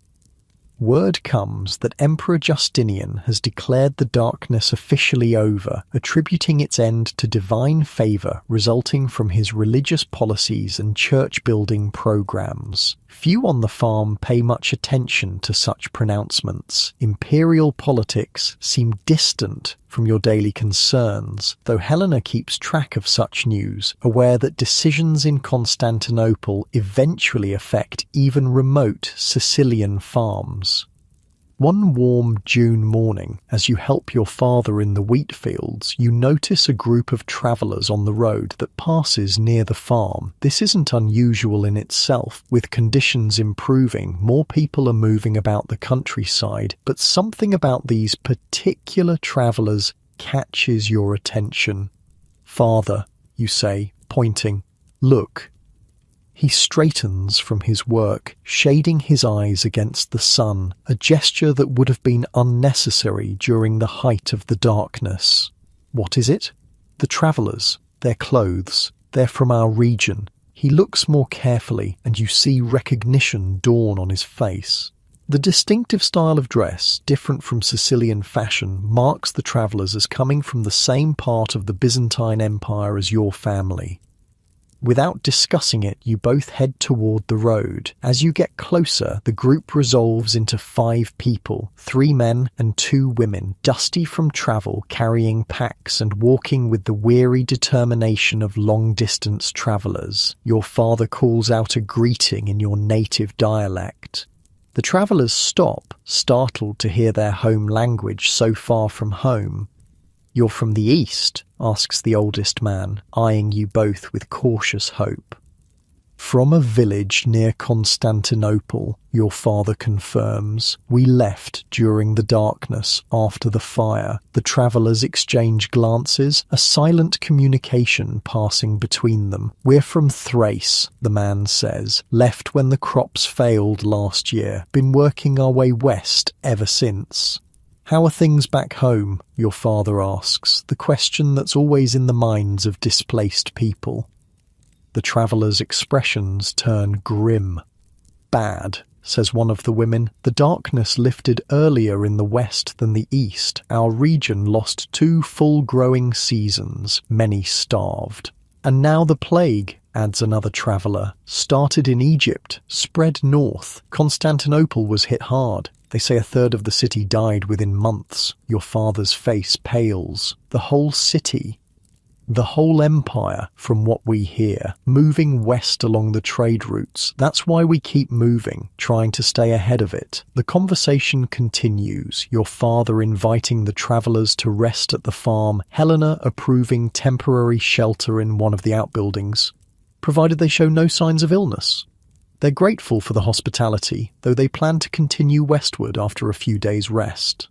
Word comes that Emperor Justinian has declared the darkness officially over, attributing its end to divine favor resulting from his religious policies and church-building programs. Few on the farm pay much attention to such pronouncements. Imperial politics seem distant from your daily concerns, though Helena keeps track of such news, aware that decisions in Constantinople eventually affect even remote Sicilian farms. One warm June morning, as you help your father in the wheat fields, you notice a group of travellers on the road that passes near the farm. This isn't unusual in itself. With conditions improving, more people are moving about the countryside, but something about these particular travellers catches your attention. "Father," you say, pointing, "look." He straightens from his work, shading his eyes against the sun, a gesture that would have been unnecessary during the height of the darkness. What is it? The travellers, their clothes. They're from our region. He looks more carefully, and you see recognition dawn on his face. The distinctive style of dress, different from Sicilian fashion, marks the travellers as coming from the same part of the Byzantine Empire as your family. Without discussing it, you both head toward the road. As you get closer, the group resolves into 5 people, 3 men and 2 women, dusty from travel, carrying packs and walking with the weary determination of long-distance travellers. Your father calls out a greeting in your native dialect. The travellers stop, startled to hear their home language so far from home. "You're from the east?" asks the oldest man, eyeing you both with cautious hope. "From a village near Constantinople," your father confirms. "We left during the darkness after the fire." The travellers exchange glances, a silent communication passing between them. "We're from Thrace," the man says. "Left when the crops failed last year. Been working our way west ever since." "How are things back home?" your father asks, the question that's always in the minds of displaced people. The travellers' expressions turn grim. "Bad," says one of the women. "The darkness lifted earlier in the west than the east. Our region lost 2 full growing seasons. Many starved. And now the plague," adds another traveller. "Started in Egypt, spread north. Constantinople was hit hard. They say 1/3 of the city died within months." Your father's face pales. "The whole city?" "The whole empire, from what we hear, moving west along the trade routes. That's why we keep moving, trying to stay ahead of it." The conversation continues, your father inviting the travellers to rest at the farm, Helena approving temporary shelter in one of the outbuildings, provided they show no signs of illness. They're grateful for the hospitality, though they plan to continue westward after a few days' rest.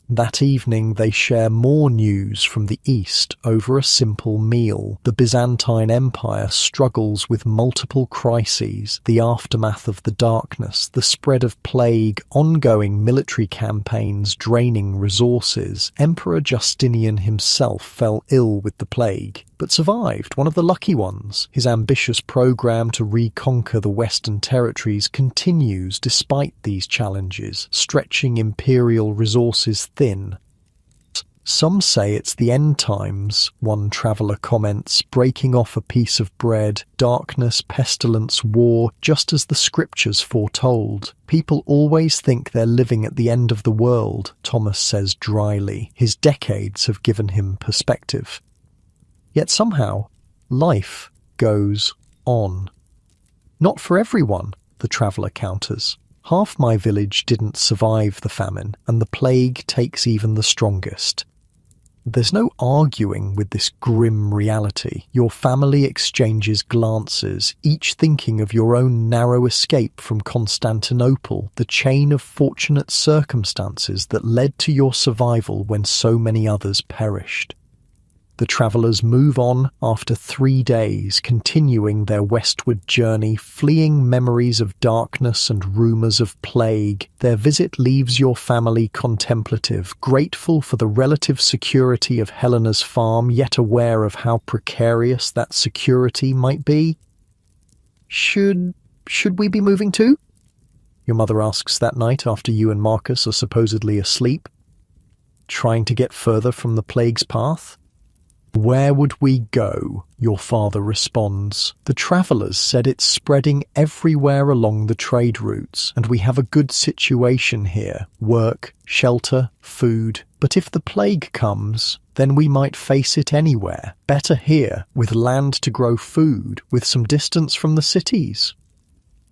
That evening they share more news from the east over a simple meal. The Byzantine Empire struggles with multiple crises, the aftermath of the darkness, the spread of plague, ongoing military campaigns draining resources. Emperor Justinian himself fell ill with the plague, but survived, one of the lucky ones. His ambitious program to reconquer the Western territories continues despite these challenges, stretching imperial resources thin. "Some say it's the end times," one traveller comments, breaking off a piece of bread. "Darkness, pestilence, war, just as the scriptures foretold. People always think they're living at the end of the world," Thomas says dryly. His decades have given him perspective. Yet somehow, life goes on. Not for everyone, the traveller counters. Half my village didn't survive the famine, and the plague takes even the strongest. There's no arguing with this grim reality. Your family exchanges glances, each thinking of your own narrow escape from Constantinople, the chain of fortunate circumstances that led to your survival when so many others perished. The travellers move on after 3 days, continuing their westward journey, fleeing memories of darkness and rumours of plague. Their visit leaves your family contemplative, grateful for the relative security of Helena's farm, yet aware of how precarious that security might be. Should we be moving too? Your mother asks that night after you and Marcus are supposedly asleep. Trying to get further from the plague's path? Where would we go? Your father responds. The travellers said it's spreading everywhere along the trade routes, and we have a good situation here. Work, shelter, food. But if the plague comes, then we might face it anywhere. Better here, with land to grow food, with some distance from the cities.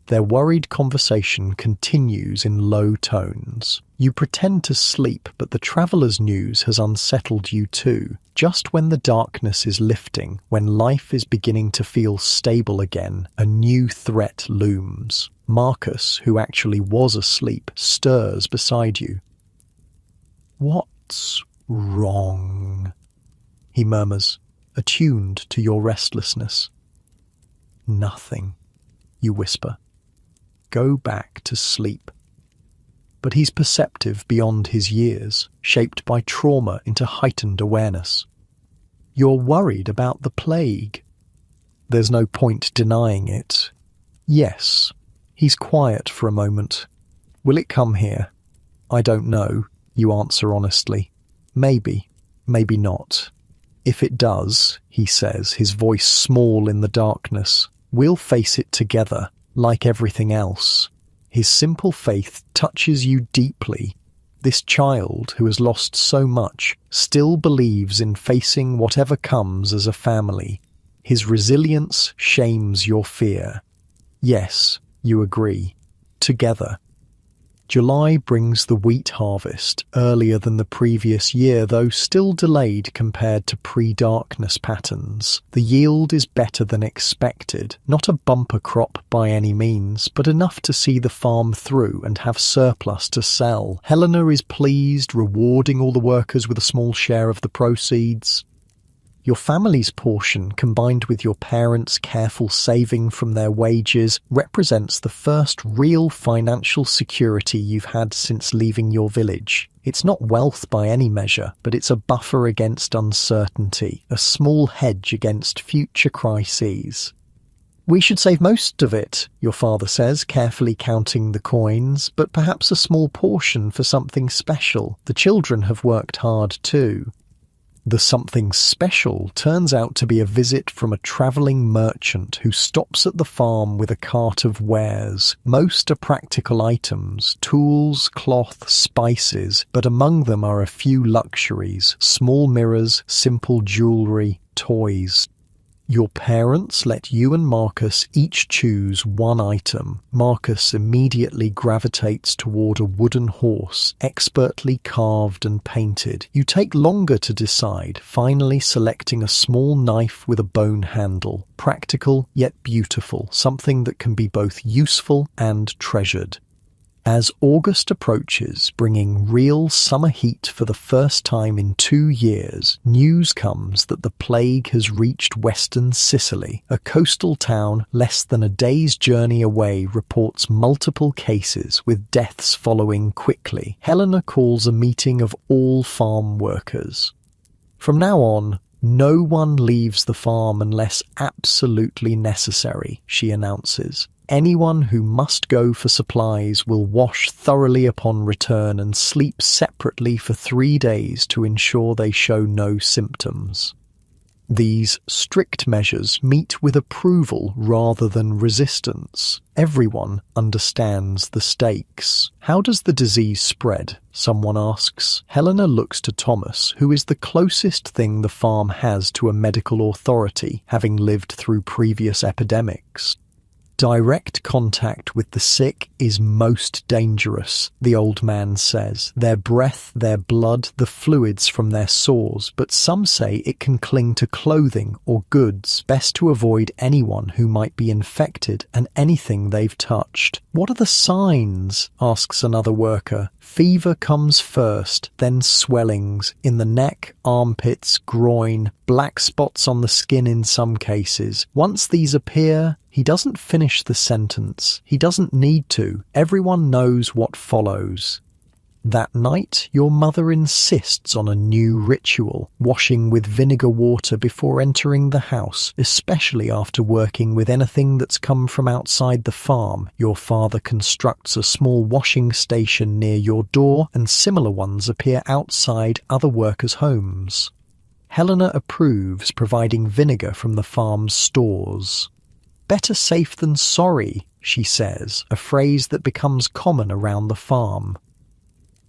Their worried conversation continues in low tones. You pretend to sleep, but the traveller's news has unsettled you too. Just when the darkness is lifting, when life is beginning to feel stable again, a new threat looms. Marcus, who actually was asleep, stirs beside you. "What's wrong?" he murmurs, attuned to your restlessness. "Nothing," you whisper. "Go back to sleep." But he's perceptive beyond his years, shaped by trauma into heightened awareness. "You're worried about the plague." There's no point denying it. "Yes." He's quiet for a moment. "Will it come here?" "I don't know," you answer honestly. "Maybe, maybe not." "If it does," he says, his voice small in the darkness, "we'll face it together, like everything else." His simple faith touches you deeply. This child, who has lost so much, still believes in facing whatever comes as a family. His resilience shames your fear. Yes, you agree. Together. July brings the wheat harvest, earlier than the previous year, though still delayed compared to pre-darkness patterns. The yield is better than expected, not a bumper crop by any means, but enough to see the farm through and have surplus to sell. Helena is pleased, rewarding all the workers with a small share of the proceeds. Your family's portion, combined with your parents' careful saving from their wages, represents the first real financial security you've had since leaving your village. It's not wealth by any measure, but it's a buffer against uncertainty, a small hedge against future crises. "We should save most of it," your father says, carefully counting the coins, "but perhaps a small portion for something special. The children have worked hard too." The something special turns out to be a visit from a travelling merchant who stops at the farm with a cart of wares. Most are practical items, tools, cloth, spices, but among them are a few luxuries, small mirrors, simple jewellery, toys. Your parents let you and Marcus each choose one item. Marcus immediately gravitates toward a wooden horse, expertly carved and painted. You take longer to decide, finally selecting a small knife with a bone handle. Practical yet beautiful, something that can be both useful and treasured. As August approaches, bringing real summer heat for the first time in 2 years, news comes that the plague has reached western Sicily. A coastal town less than a day's journey away reports multiple cases, with deaths following quickly. Helena calls a meeting of all farm workers. From now on, no one leaves the farm unless absolutely necessary, she announces. Anyone who must go for supplies will wash thoroughly upon return and sleep separately for 3 days to ensure they show no symptoms. These strict measures meet with approval rather than resistance. Everyone understands the stakes. "How does the disease spread?" someone asks. Helena looks to Thomas, who is the closest thing the farm has to a medical authority, having lived through previous epidemics. Direct contact with the sick is most dangerous, the old man says. Their breath, their blood, the fluids from their sores, but some say it can cling to clothing or goods. Best to avoid anyone who might be infected and anything they've touched. What are the signs? Asks another worker. Fever comes first, then swellings in the neck, armpits, groin, black spots on the skin in some cases. Once these appear, he doesn't finish the sentence. He doesn't need to. Everyone knows what follows. That night, your mother insists on a new ritual, washing with vinegar water before entering the house, especially after working with anything that's come from outside the farm. Your father constructs a small washing station near your door, and similar ones appear outside other workers' homes. Helena approves providing vinegar from the farm's stores. Better safe than sorry, she says, a phrase that becomes common around the farm.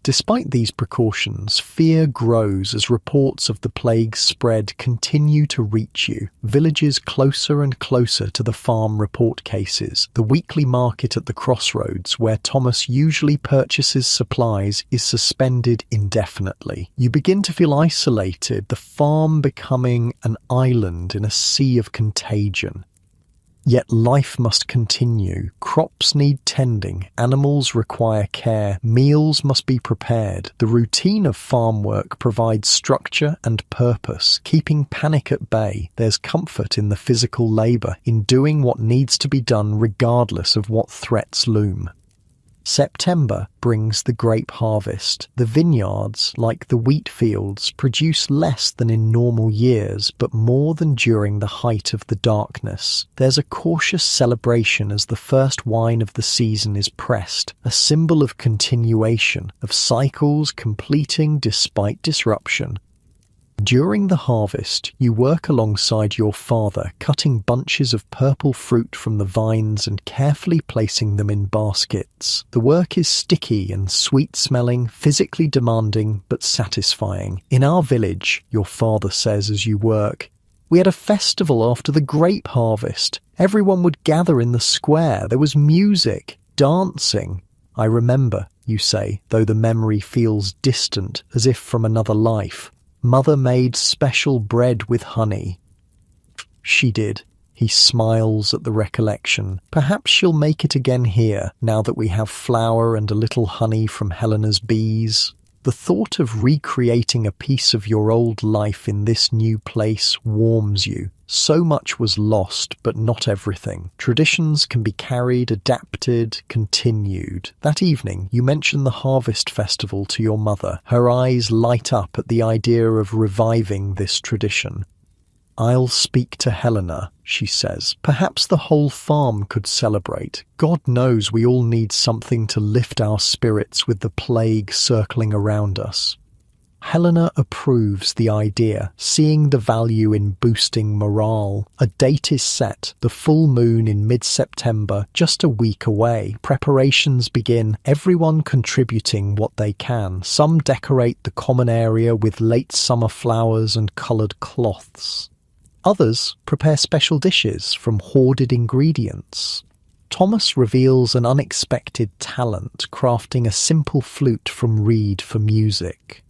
Despite these precautions, fear grows as reports of the plague's spread continue to reach you. Villages closer and closer to the farm report cases. The weekly market at the crossroads, where Thomas usually purchases supplies, is suspended indefinitely. You begin to feel isolated, the farm becoming an island in a sea of contagion. Yet life must continue. Crops need tending, animals require care, meals must be prepared. The routine of farm work provides structure and purpose, keeping panic at bay. There's comfort in the physical labour, in doing what needs to be done regardless of what threats loom. September brings the grape harvest. The vineyards, like the wheat fields, produce less than in normal years, but more than during the height of the darkness. There's a cautious celebration as the first wine of the season is pressed, a symbol of continuation, of cycles completing despite disruption. During the harvest, you work alongside your father, cutting bunches of purple fruit from the vines and carefully placing them in baskets. The work is sticky and sweet-smelling, physically demanding but satisfying. In our village, your father says as you work, we had a festival after the grape harvest. Everyone would gather in the square. There was music, dancing. I remember, you say, though the memory feels distant, as if from another life. Mother made special bread with honey. She did. He smiles at the recollection. Perhaps she'll make it again here, now that we have flour and a little honey from Helena's bees. The thought of recreating a piece of your old life in this new place warms you. So much was lost, but not everything. Traditions can be carried, adapted, continued. That evening, you mention the harvest festival to your mother. Her eyes light up at the idea of reviving this tradition. I'll speak to Helena, she says. Perhaps the whole farm could celebrate. God knows we all need something to lift our spirits with the plague circling around us. Helena approves the idea, seeing the value in boosting morale. A date is set, the full moon in mid-September, just a week away. Preparations begin, everyone contributing what they can. Some decorate the common area with late summer flowers and coloured cloths. Others prepare special dishes from hoarded ingredients. Thomas reveals an unexpected talent, crafting a simple flute from reed for music.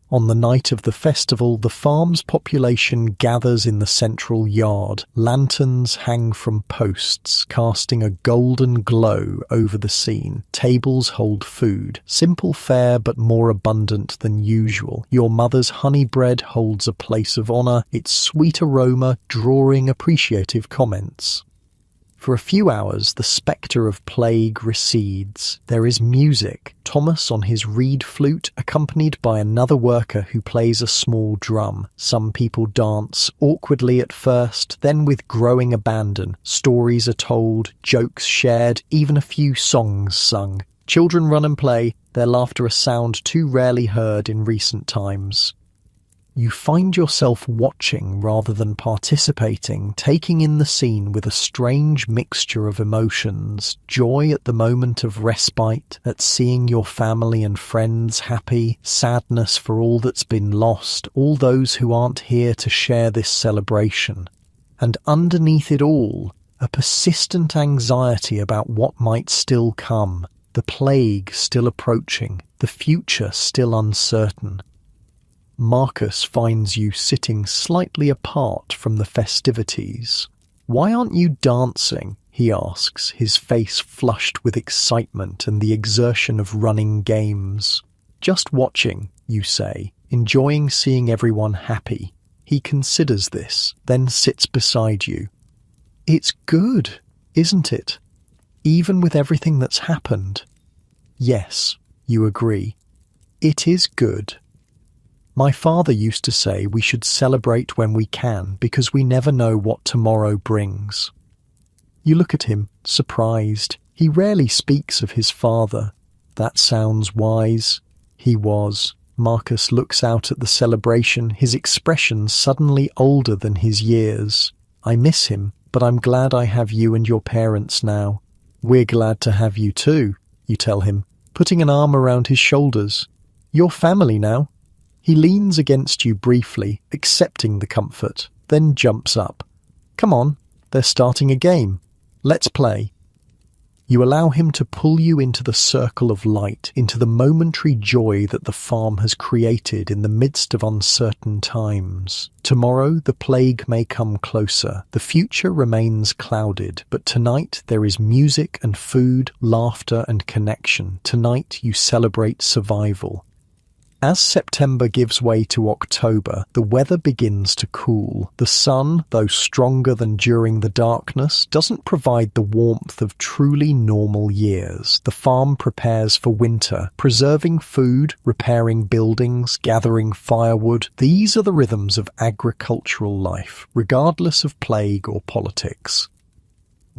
On the night of the festival, the farm's population gathers in the central yard. Lanterns hang from posts, casting a golden glow over the scene. Tables hold food. Simple fare, but more abundant than usual. Your mother's honey bread holds a place of honour, its sweet aroma drawing appreciative comments. For a few hours, the spectre of plague recedes. There is music. Thomas on his reed flute, accompanied by another worker who plays a small drum. Some people dance, awkwardly at first, then with growing abandon. Stories are told, jokes shared, even a few songs sung. Children run and play, their laughter a sound too rarely heard in recent times. You find yourself watching rather than participating, taking in the scene with a strange mixture of emotions, joy at the moment of respite, at seeing your family and friends happy, sadness for all that's been lost, all those who aren't here to share this celebration. And underneath it all, a persistent anxiety about what might still come, the plague still approaching, the future still uncertain. Marcus finds you sitting slightly apart from the festivities. "Why aren't you dancing?" he asks, his face flushed with excitement and the exertion of running games. "Just watching," you say, enjoying seeing everyone happy. He considers this, then sits beside you. "It's good, isn't it? Even with everything that's happened." "Yes," you agree. "It is good. My father used to say we should celebrate when we can because we never know what tomorrow brings." You look at him, surprised. He rarely speaks of his father. "That sounds wise." He was. Marcus looks out at the celebration, his expression suddenly older than his years. "I miss him, but I'm glad I have you and your parents now." "We're glad to have you too," you tell him, putting an arm around his shoulders. "You're family now." He leans against you briefly, accepting the comfort, then jumps up. "Come on, they're starting a game. Let's play." You allow him to pull you into the circle of light, into the momentary joy that the farm has created in the midst of uncertain times. Tomorrow the plague may come closer, the future remains clouded, but tonight there is music and food, laughter and connection. Tonight you celebrate survival. As September gives way to October, the weather begins to cool. The sun, though stronger than during the darkness, doesn't provide the warmth of truly normal years. The farm prepares for winter, preserving food, repairing buildings, gathering firewood. These are the rhythms of agricultural life, regardless of plague or politics.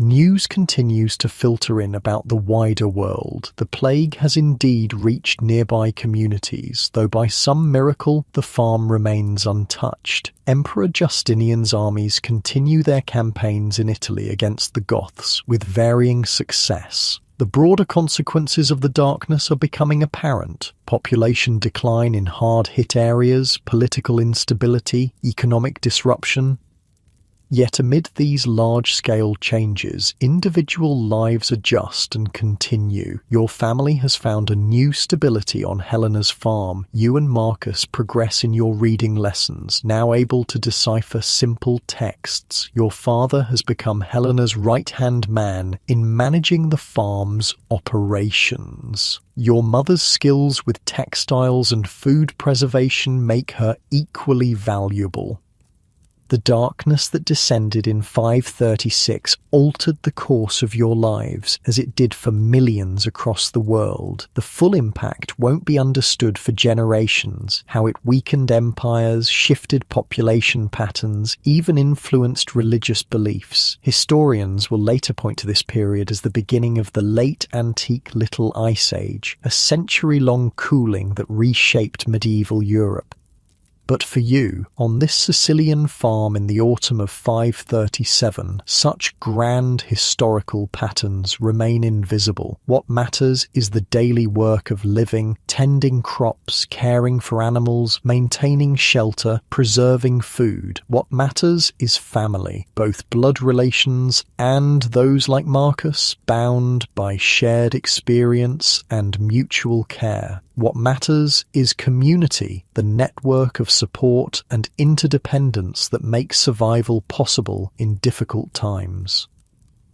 News continues to filter in about the wider world. The plague has indeed reached nearby communities, though by some miracle the farm remains untouched. Emperor Justinian's armies continue their campaigns in Italy against the Goths, with varying success. The broader consequences of the darkness are becoming apparent. Population decline in hard-hit areas, political instability, economic disruption. Yet amid these large-scale changes, individual lives adjust and continue. Your family has found a new stability on Helena's farm. You and Marcus progress in your reading lessons, now able to decipher simple texts. Your father has become Helena's right-hand man in managing the farm's operations. Your mother's skills with textiles and food preservation make her equally valuable. The darkness that descended in 536 altered the course of your lives, as it did for millions across the world. The full impact won't be understood for generations, how it weakened empires, shifted population patterns, even influenced religious beliefs. Historians will later point to this period as the beginning of the late antique Little Ice Age, a century-long cooling that reshaped medieval Europe. But for you, on this Sicilian farm in the autumn of 537, such grand historical patterns remain invisible. What matters is the daily work of living, tending crops, caring for animals, maintaining shelter, preserving food. What matters is family, both blood relations and those like Marcus, bound by shared experience and mutual care. What matters is community, the network of support and interdependence that makes survival possible in difficult times.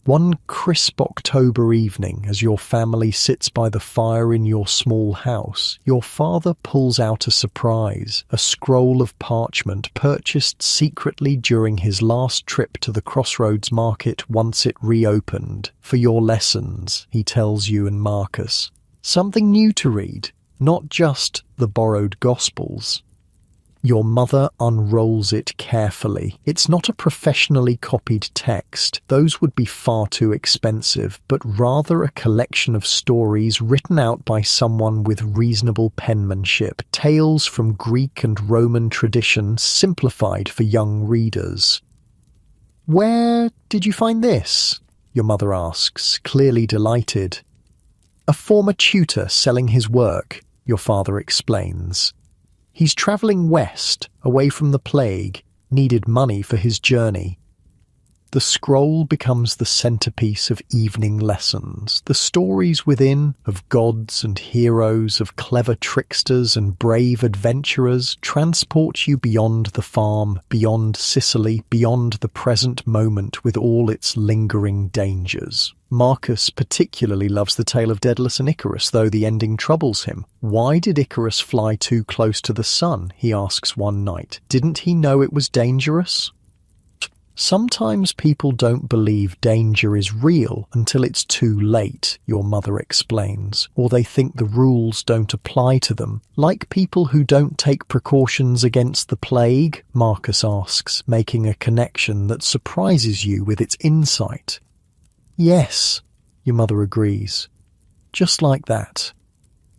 One crisp October evening, as your family sits by the fire in your small house, your father pulls out a surprise, a scroll of parchment purchased secretly during his last trip to the Crossroads market once it reopened. "For your lessons," he tells you and Marcus. "Something new to read. Not just the borrowed Gospels." Your mother unrolls it carefully. It's not a professionally copied text. Those would be far too expensive, but rather a collection of stories written out by someone with reasonable penmanship, tales from Greek and Roman tradition simplified for young readers. "Where did you find this?" your mother asks, clearly delighted. "A former tutor selling his work," your father explains. "He's travelling west, away from the plague, needed money for his journey." The scroll becomes the centerpiece of evening lessons. The stories within, of gods and heroes, of clever tricksters and brave adventurers, transport you beyond the farm, beyond Sicily, beyond the present moment with all its lingering dangers. Marcus particularly loves the tale of Daedalus and Icarus, though the ending troubles him. Why did Icarus fly too close to the sun, he asks one night. Didn't he know it was dangerous? Sometimes people don't believe danger is real until it's too late, your mother explains, or they think the rules don't apply to them. Like people who don't take precautions against the plague, Marcus asks, making a connection that surprises you with its insight. Yes, your mother agrees. Just like that.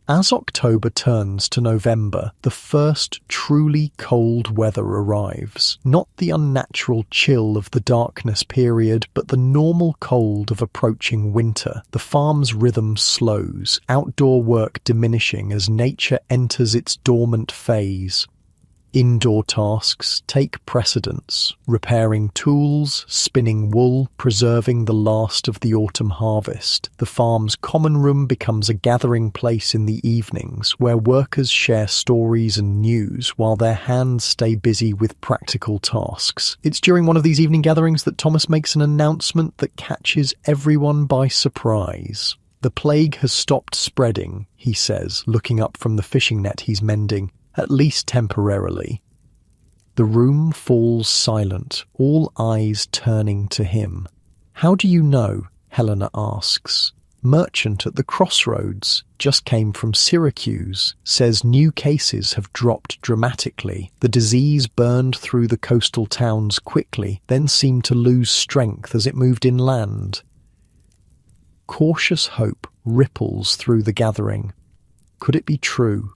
As October turns to November, the first truly cold weather arrives. Not the unnatural chill of the darkness period, but the normal cold of approaching winter. The farm's rhythm slows, outdoor work diminishing as nature enters its dormant phase. Indoor tasks take precedence, repairing tools, spinning wool, preserving the last of the autumn harvest. The farm's common room becomes a gathering place in the evenings where workers share stories and news while their hands stay busy with practical tasks. It's during one of these evening gatherings that Thomas makes an announcement that catches everyone by surprise. The plague has stopped spreading, he says, looking up from the fishing net he's mending. At least temporarily. The room falls silent, all eyes turning to him. How do you know? Helena asks. Merchant at the crossroads, just came from Syracuse, says new cases have dropped dramatically. The disease burned through the coastal towns quickly, then seemed to lose strength as it moved inland. Cautious hope ripples through the gathering. Could it be true?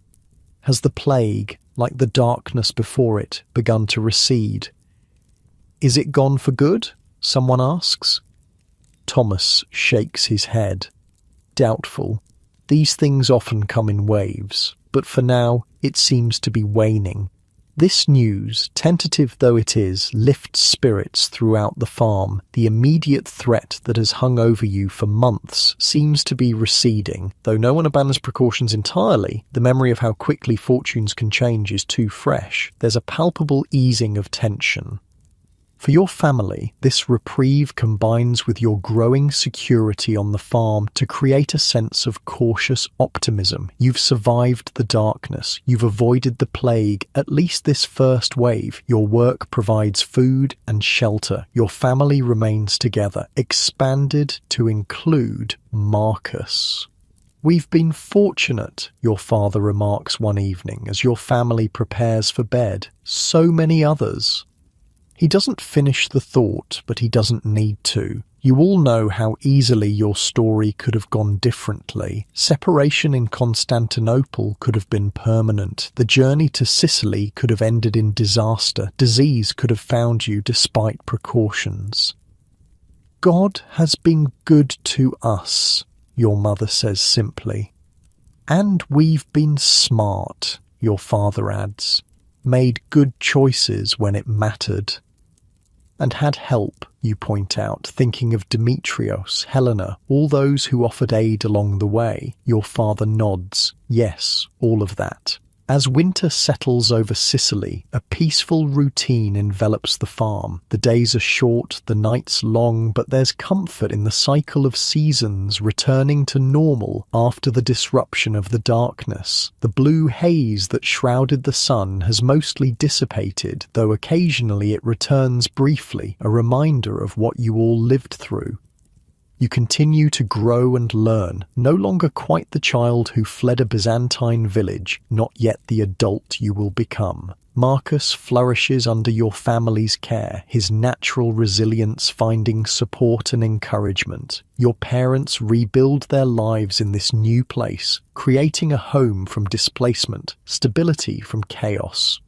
Has the plague, like the darkness before it, begun to recede? Is it gone for good? Someone asks. Thomas shakes his head. Doubtful. These things often come in waves, but for now it seems to be waning. This news, tentative though it is, lifts spirits throughout the farm. The immediate threat that has hung over you for months seems to be receding. Though no one abandons precautions entirely, the memory of how quickly fortunes can change is too fresh. There's a palpable easing of tension. For your family, this reprieve combines with your growing security on the farm to create a sense of cautious optimism. You've survived the darkness. You've avoided the plague, at least this first wave. Your work provides food and shelter. Your family remains together, expanded to include Marcus. We've been fortunate, your father remarks one evening as your family prepares for bed. So many others. He doesn't finish the thought, but he doesn't need to. You all know how easily your story could have gone differently. Separation in Constantinople could have been permanent. The journey to Sicily could have ended in disaster. Disease could have found you despite precautions. God has been good to us, your mother says simply. And we've been smart, your father adds. Made good choices when it mattered. And had help, you point out, thinking of Demetrios, Helena, all those who offered aid along the way. Your father nods. Yes, all of that. As winter settles over Sicily, a peaceful routine envelops the farm. The days are short, the nights long, but there's comfort in the cycle of seasons returning to normal after the disruption of the darkness. The blue haze that shrouded the sun has mostly dissipated, though occasionally it returns briefly, a reminder of what you all lived through. You continue to grow and learn, no longer quite the child who fled a Byzantine village, not yet the adult you will become. Marcus flourishes under your family's care, his natural resilience finding support and encouragement. Your parents rebuild their lives in this new place, creating a home from displacement, stability from chaos.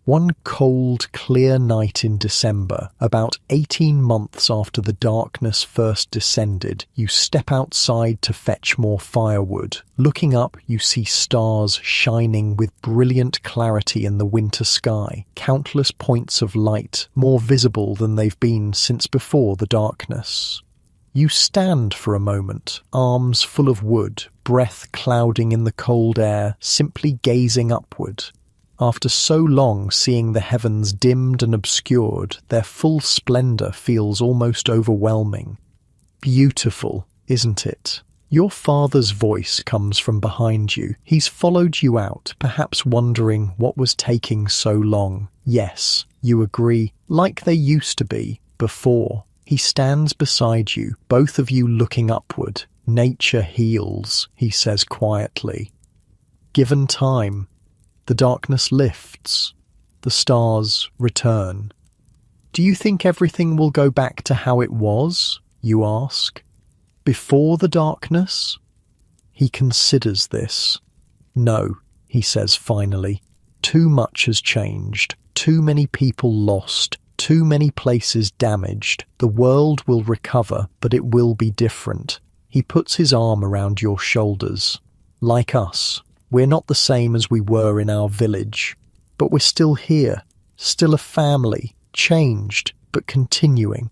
One cold, clear night in December, about 18 months after the darkness first descended, you step outside to fetch more firewood. Looking up, you see stars shining with brilliant clarity in the winter sky, countless points of light, more visible than they've been since before the darkness. You stand for a moment, arms full of wood, breath clouding in the cold air, simply gazing upward. After so long seeing the heavens dimmed and obscured, their full splendor feels almost overwhelming. Beautiful, isn't it? Your father's voice comes from behind you. He's followed you out, perhaps wondering what was taking so long. Yes, you agree, like they used to be, before. He stands beside you, both of you looking upward. Nature heals, he says quietly. Given time, the darkness lifts. The stars return. Do you think everything will go back to how it was? You ask. Before the darkness? He considers this. No, he says finally. Too much has changed. Too many people lost. Too many places damaged. The world will recover, but it will be different. He puts his arm around your shoulders. Like us. We're not the same as we were in our village, but we're still here, still a family, changed, but continuing.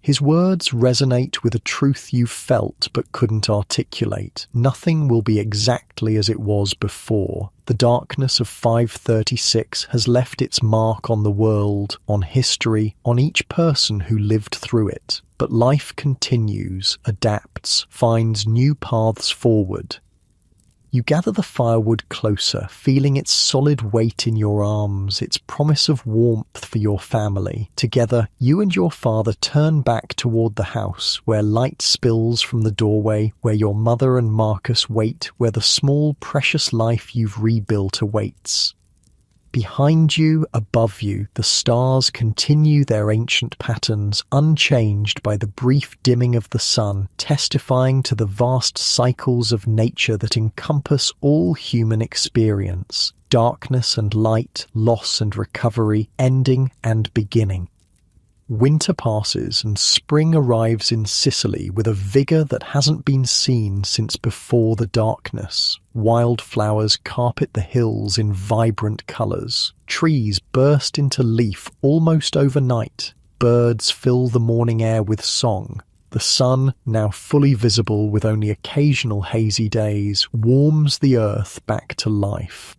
His words resonate with a truth you felt but couldn't articulate. Nothing will be exactly as it was before. The darkness of 536 has left its mark on the world, on history, on each person who lived through it. But life continues, adapts, finds new paths forward. You gather the firewood closer, feeling its solid weight in your arms, its promise of warmth for your family. Together, you and your father turn back toward the house, where light spills from the doorway, where your mother and Marcus wait, where the small, precious life you've rebuilt awaits. Behind you, above you, the stars continue their ancient patterns, unchanged by the brief dimming of the sun, testifying to the vast cycles of nature that encompass all human experience. Darkness and light, loss and recovery, ending and beginning. Winter passes and spring arrives in Sicily with a vigour that hasn't been seen since before the darkness. Wildflowers carpet the hills in vibrant colours. Trees burst into leaf almost overnight. Birds fill the morning air with song. The sun, now fully visible with only occasional hazy days, warms the earth back to life.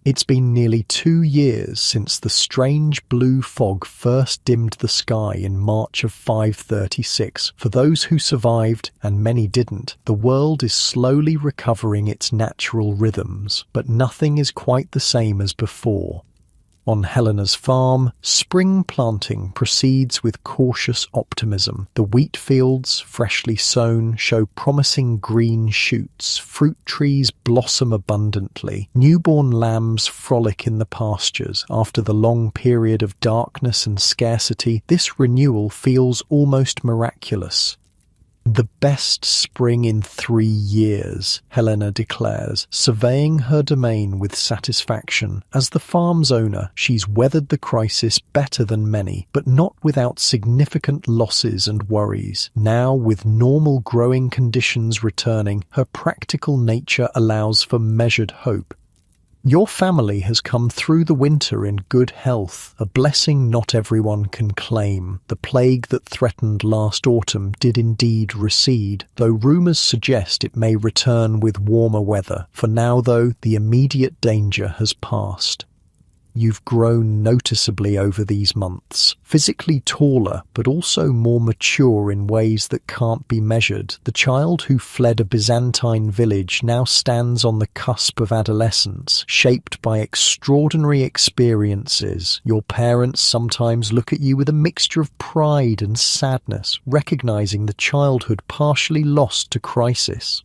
It's been nearly 2 years since the strange blue fog first dimmed the sky in March of 536. For those who survived, and many didn't, the world is slowly recovering its natural rhythms, but nothing is quite the same as before. On Helena's farm, spring planting proceeds with cautious optimism. The wheat fields, freshly sown, show promising green shoots. Fruit trees blossom abundantly. Newborn lambs frolic in the pastures. After the long period of darkness and scarcity, this renewal feels almost miraculous. The best spring in 3 years, Helena declares, surveying her domain with satisfaction. As the farm's owner, she's weathered the crisis better than many, but not without significant losses and worries. Now, with normal growing conditions returning, her practical nature allows for measured hope. Your family has come through the winter in good health, a blessing not everyone can claim. The plague that threatened last autumn did indeed recede, though rumours suggest it may return with warmer weather. For now, though, the immediate danger has passed. You've grown noticeably over these months, physically taller, but also more mature in ways that can't be measured. The child who fled a Byzantine village now stands on the cusp of adolescence, shaped by extraordinary experiences. Your parents sometimes look at you with a mixture of pride and sadness, recognizing the childhood partially lost to crisis.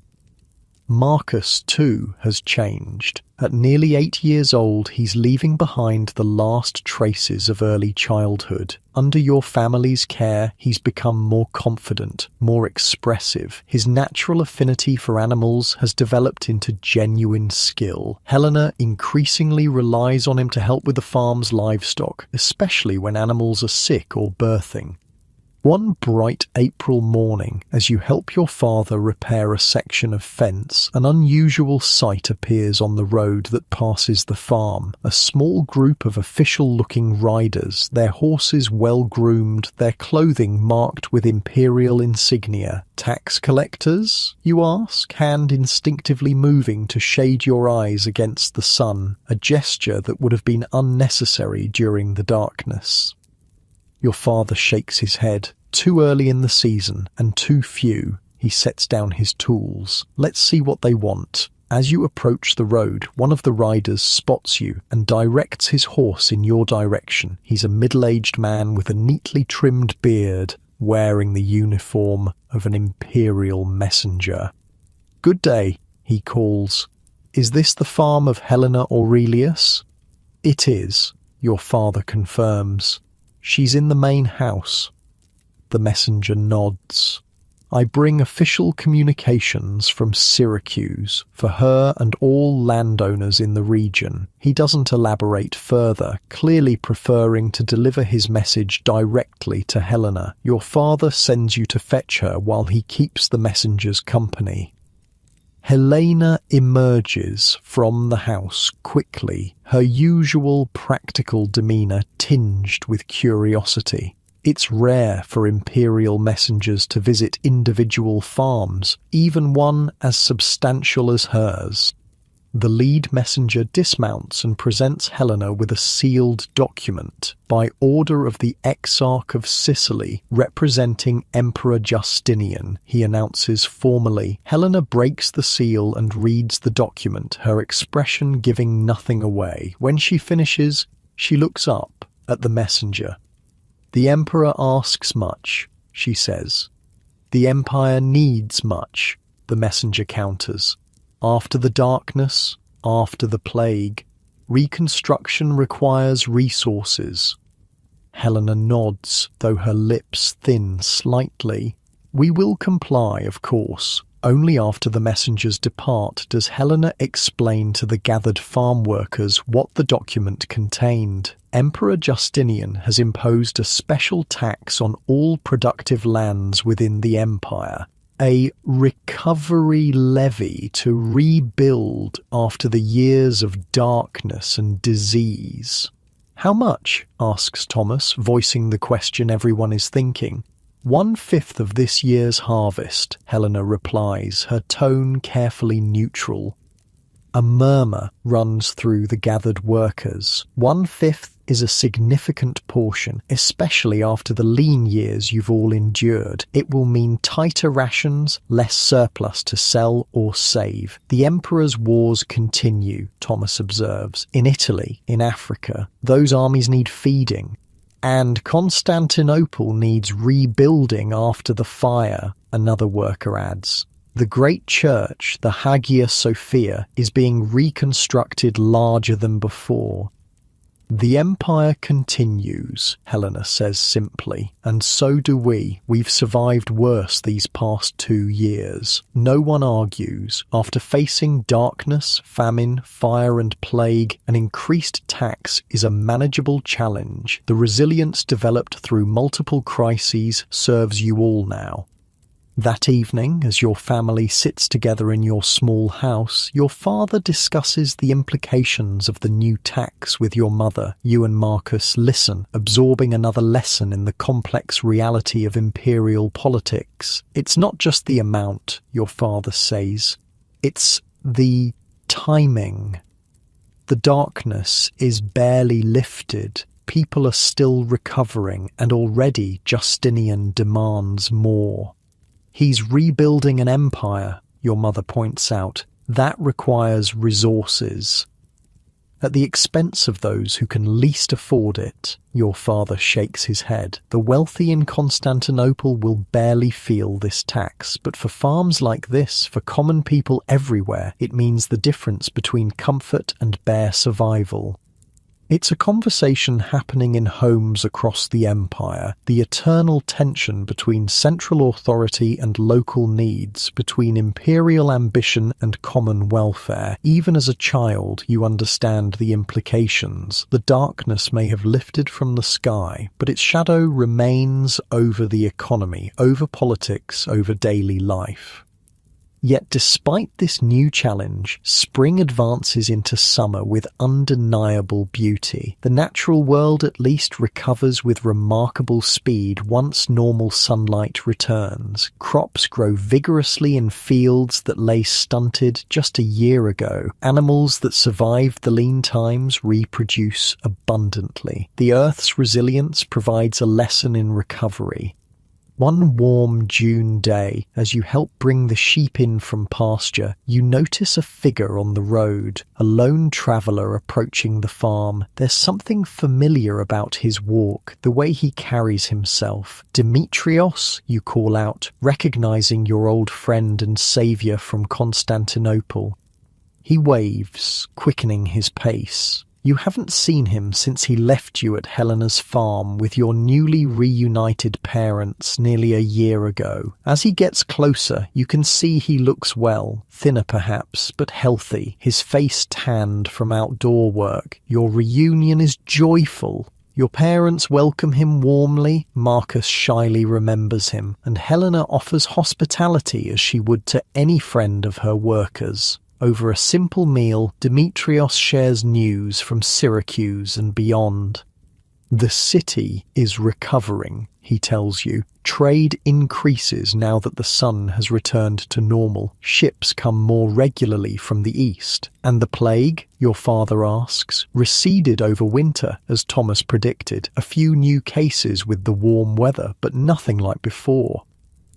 Marcus, too, has changed. At nearly 8 years old, he's leaving behind the last traces of early childhood. Under your family's care, he's become more confident, more expressive. His natural affinity for animals has developed into genuine skill. Helena increasingly relies on him to help with the farm's livestock, especially when animals are sick or birthing. One bright April morning, as you help your father repair a section of fence, an unusual sight appears on the road that passes the farm. A small group of official-looking riders, their horses well-groomed, their clothing marked with imperial insignia. Tax collectors, you ask, hand instinctively moving to shade your eyes against the sun, a gesture that would have been unnecessary during the darkness. Your father shakes his head. Too early in the season, and too few. He sets down his tools. Let's see what they want. As you approach the road, one of the riders spots you and directs his horse in your direction. He's a middle-aged man with a neatly trimmed beard, wearing the uniform of an imperial messenger. "Good day," he calls. "Is this the farm of Helena Aurelius?" "It is," your father confirms. "She's in the main house." The messenger nods. "I bring official communications from Syracuse for her and all landowners in the region." He doesn't elaborate further, clearly preferring to deliver his message directly to Helena. Your father sends you to fetch her while he keeps the messenger's company. Helena emerges from the house quickly, her usual practical demeanour tinged with curiosity. It's rare for imperial messengers to visit individual farms, even one as substantial as hers. The lead messenger dismounts and presents Helena with a sealed document by order of the Exarch of Sicily, representing Emperor Justinian, he announces formally. Helena breaks the seal and reads the document, her expression giving nothing away. When she finishes, she looks up at the messenger. "The Emperor asks much," she says. "The Empire needs much," the messenger counters. "After the darkness, after the plague, reconstruction requires resources." Helena nods, though her lips thin slightly. "We will comply, of course." Only after the messengers depart does Helena explain to the gathered farm workers what the document contained. Emperor Justinian has imposed a special tax on all productive lands within the empire, a recovery levy to rebuild after the years of darkness and disease. "How much?" asks Thomas, voicing the question everyone is thinking. "1/5 of this year's harvest," Helena replies, her tone carefully neutral. A murmur runs through the gathered workers. 1/5 is a significant portion, especially after the lean years you've all endured. It will mean tighter rations, less surplus to sell or save. The Emperor's wars continue, Thomas observes. In Italy, in Africa, those armies need feeding. And Constantinople needs rebuilding after the fire, another worker adds. The great church, the Hagia Sophia, is being reconstructed larger than before. "The empire continues," Helena says simply, "and so do we. We've survived worse these past 2 years. No one argues. After facing darkness, famine, fire and plague, an increased tax is a manageable challenge. The resilience developed through multiple crises serves you all now." That evening, as your family sits together in your small house, your father discusses the implications of the new tax with your mother. You and Marcus listen, absorbing another lesson in the complex reality of imperial politics. "It's not just the amount," your father says. "It's the timing. The darkness is barely lifted. People are still recovering, and already Justinian demands more." "He's rebuilding an empire," your mother points out. "That requires resources." at the expense of those who can least afford it. Your father shakes his head. The wealthy in Constantinople will barely feel this tax, but for farms like this, for common people everywhere, it means the difference between comfort and bare survival. It's a conversation happening in homes across the empire, the eternal tension between central authority and local needs, between imperial ambition and common welfare. Even as a child, you understand the implications. The darkness may have lifted from the sky, but its shadow remains over the economy, over politics, over daily life. Yet despite this new challenge, spring advances into summer with undeniable beauty. The natural world at least recovers with remarkable speed once normal sunlight returns. Crops grow vigorously in fields that lay stunted just a year ago. Animals that survived the lean times reproduce abundantly. The earth's resilience provides a lesson in recovery. One warm June day, as you help bring the sheep in from pasture, you notice a figure on the road, a lone traveller approaching the farm. There's something familiar about his walk, the way he carries himself. Demetrios, you call out, recognizing your old friend and saviour from Constantinople. He waves, quickening his pace. You haven't seen him since he left you at Helena's farm with your newly reunited parents nearly a year ago. As he gets closer, you can see he looks well, thinner perhaps, but healthy, his face tanned from outdoor work. Your reunion is joyful. Your parents welcome him warmly, Marcus shyly remembers him, and Helena offers hospitality as she would to any friend of her workers. Over a simple meal, Demetrios shares news from Syracuse and beyond. The city is recovering, he tells you. Trade increases now that the sun has returned to normal. Ships come more regularly from the east. And the plague, your father asks, receded over winter, as Thomas predicted. A few new cases with the warm weather, but nothing like before.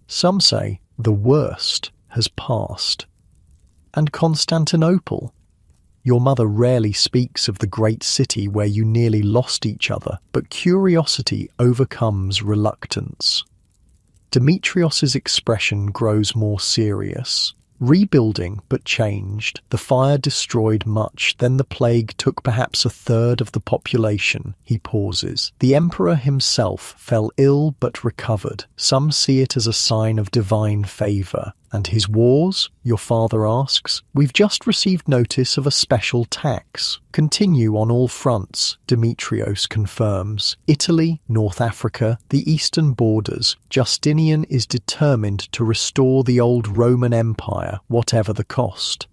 Some say the worst has passed. And Constantinople? Your mother rarely speaks of the great city where you nearly lost each other, but curiosity overcomes reluctance. Demetrios's expression grows more serious. Rebuilding, but changed. The fire destroyed much, then the plague took perhaps a third of the population. He pauses. The emperor himself fell ill but recovered. Some see it as a sign of divine favour. And his wars? Your father asks. We've just received notice of a special tax. Continue on all fronts, Demetrios confirms. Italy, North Africa, the eastern borders. Justinian is determined to restore the old Roman Empire, whatever the cost.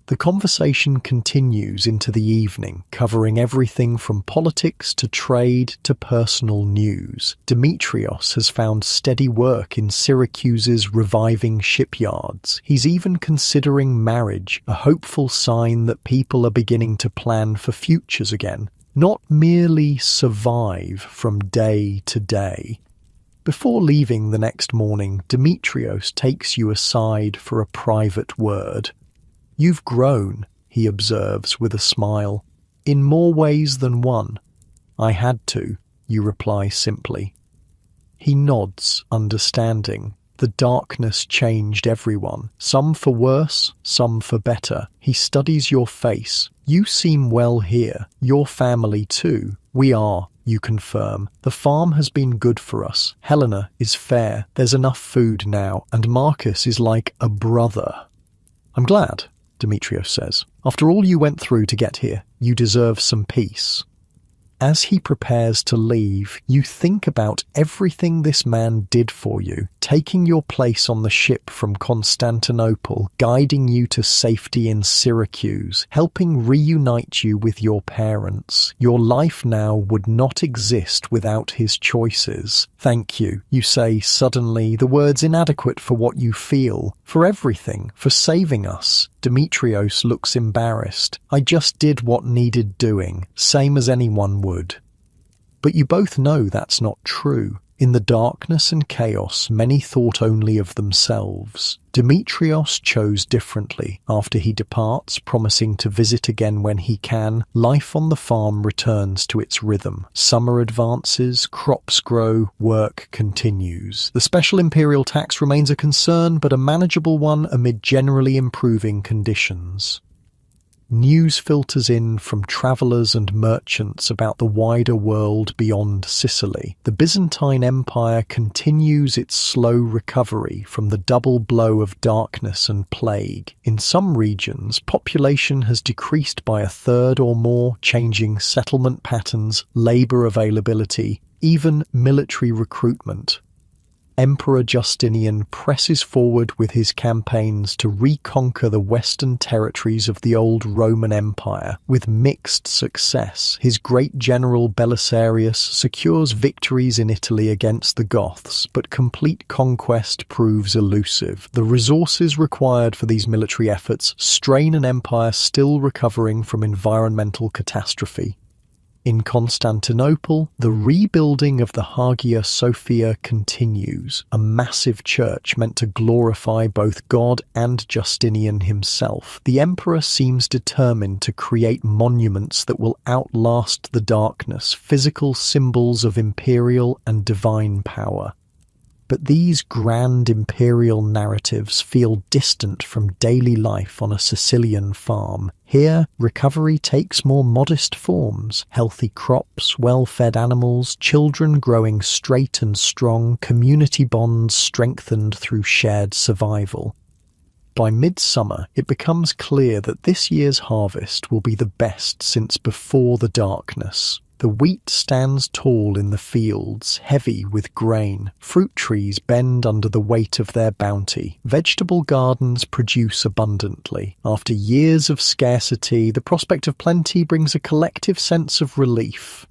The conversation continues into the evening, covering everything from politics to trade to personal news. Demetrios has found steady work in Syracuse's reviving shipyards. He's even considering marriage, a hopeful sign that people are beginning to plan for futures again, not merely survive from day to day. Before leaving the next morning, Demetrios takes you aside for a private word. You've grown, he observes with a smile, in more ways than one. I had to, you reply simply. He nods, understanding. The darkness changed everyone, some for worse, some for better. He studies your face. You seem well here, your family too. We are, you confirm. The farm has been good for us. Helena is fair. There's enough food now, and Marcus is like a brother. I'm glad, Demetrios says. After all you went through to get here, you deserve some peace. As he prepares to leave, you think about everything this man did for you, taking your place on the ship from Constantinople, guiding you to safety in Syracuse, helping reunite you with your parents. Your life now would not exist without his choices. Thank you, you say suddenly, the words inadequate for what you feel, for everything, for saving us. Demetrios looks embarrassed. I just did what needed doing, same as anyone would. But you both know that's not true. In the darkness and chaos, many thought only of themselves. Demetrios chose differently. After he departs, promising to visit again when he can, life on the farm returns to its rhythm. Summer advances, crops grow, work continues. The special imperial tax remains a concern, but a manageable one amid generally improving conditions. News filters in from travellers and merchants about the wider world beyond Sicily. The Byzantine Empire continues its slow recovery from the double blow of darkness and plague. In some regions, population has decreased by a third or more, changing settlement patterns, labour availability, even military recruitment. Emperor Justinian presses forward with his campaigns to reconquer the western territories of the old Roman Empire. With mixed success, his great general Belisarius secures victories in Italy against the Goths, but complete conquest proves elusive. The resources required for these military efforts strain an empire still recovering from environmental catastrophe. In Constantinople, the rebuilding of the Hagia Sophia continues, a massive church meant to glorify both God and Justinian himself. The emperor seems determined to create monuments that will outlast the darkness, physical symbols of imperial and divine power. But these grand imperial narratives feel distant from daily life on a Sicilian farm. Here, recovery takes more modest forms: healthy crops, well-fed animals, children growing straight and strong, community bonds strengthened through shared survival. By midsummer, it becomes clear that this year's harvest will be the best since before the darkness. The wheat stands tall in the fields, heavy with grain. Fruit trees bend under the weight of their bounty. Vegetable gardens produce abundantly. After years of scarcity, the prospect of plenty brings a collective sense of relief.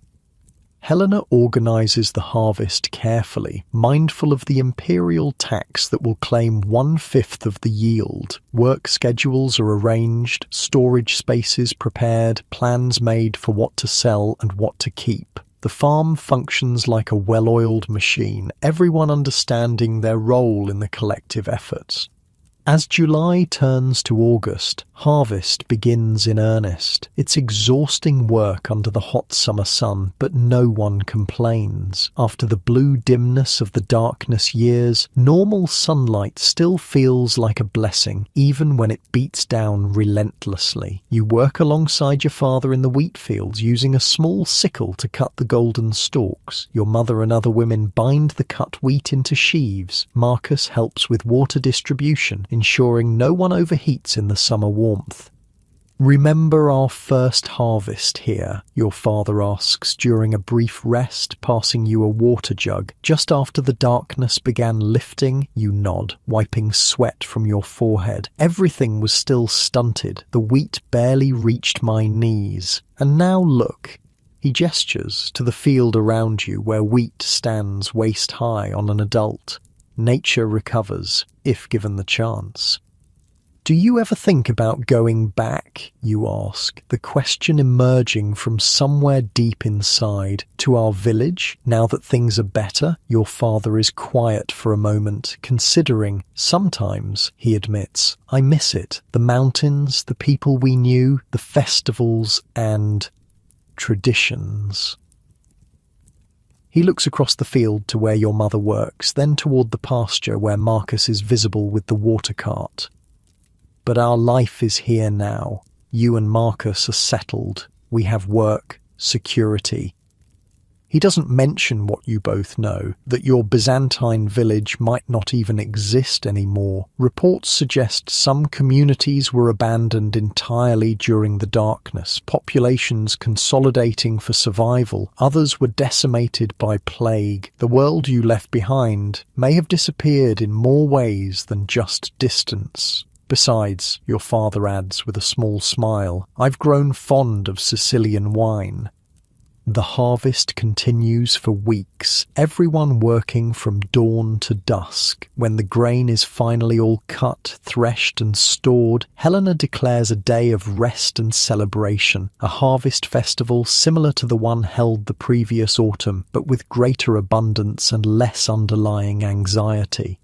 Helena organizes the harvest carefully, mindful of the imperial tax that will claim 1/5 of the yield. Work schedules are arranged, storage spaces prepared, plans made for what to sell and what to keep. The farm functions like a well-oiled machine, everyone understanding their role in the collective efforts. As July turns to August, harvest begins in earnest. It's exhausting work under the hot summer sun, but no one complains. After the blue dimness of the darkness years, normal sunlight still feels like a blessing, even when it beats down relentlessly. You work alongside your father in the wheat fields, using a small sickle to cut the golden stalks. Your mother and other women bind the cut wheat into sheaves. Marcus helps with water distribution, ensuring no one overheats in the summer warmth. "Remember our first harvest here?" your father asks during a brief rest, passing you a water jug. Just after the darkness began lifting, you nod, wiping sweat from your forehead. Everything was still stunted. The wheat barely reached my knees. And now look. He gestures to the field around you where wheat stands waist-high on an adult. Nature recovers, if given the chance. "Do you ever think about going back?" you ask, the question emerging from somewhere deep inside. "To our village, now that things are better?" Your father is quiet for a moment, considering. "Sometimes," he admits, "I miss it. The mountains, the people we knew, the festivals and traditions." He looks across the field to where your mother works, then toward the pasture where Marcus is visible with the water cart. "But our life is here now. You and Marcus are settled. We have work, security." He doesn't mention what you both know, that your Byzantine village might not even exist anymore. Reports suggest some communities were abandoned entirely during the darkness, populations consolidating for survival. Others were decimated by plague. The world you left behind may have disappeared in more ways than just distance. "Besides," your father adds with a small smile, "I've grown fond of Sicilian wine." The harvest continues for weeks, everyone working from dawn to dusk. When the grain is finally all cut, threshed and stored, Helena declares a day of rest and celebration, a harvest festival similar to the one held the previous autumn, but with greater abundance and less underlying anxiety.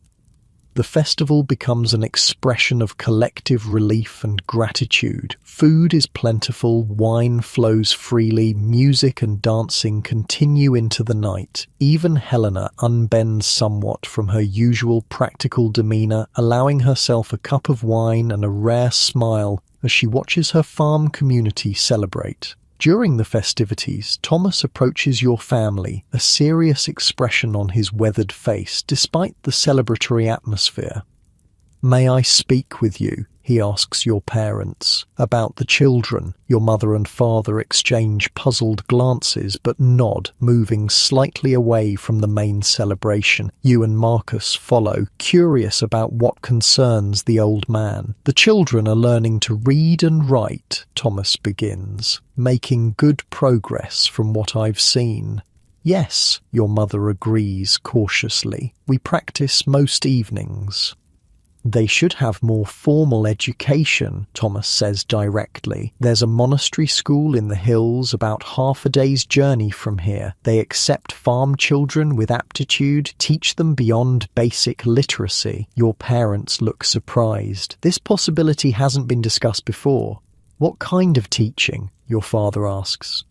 The festival becomes an expression of collective relief and gratitude. Food is plentiful, wine flows freely, music and dancing continue into the night. Even Helena unbends somewhat from her usual practical demeanour, allowing herself a cup of wine and a rare smile as she watches her farm community celebrate. During the festivities, Thomas approaches your family, a serious expression on his weathered face, despite the celebratory atmosphere. "May I speak with you?" he asks your parents. About the children, your mother and father exchange puzzled glances but nod, moving slightly away from the main celebration. You and Marcus follow, curious about what concerns the old man. "The children are learning to read and write," Thomas begins, "making good progress from what I've seen." "Yes," your mother agrees cautiously. "We practice most evenings." "They should have more formal education," Thomas says directly. "There's a monastery school in the hills about half a day's journey from here. They accept farm children with aptitude, teach them beyond basic literacy." Your parents look surprised. This possibility hasn't been discussed before. "What kind of teaching?" your father asks.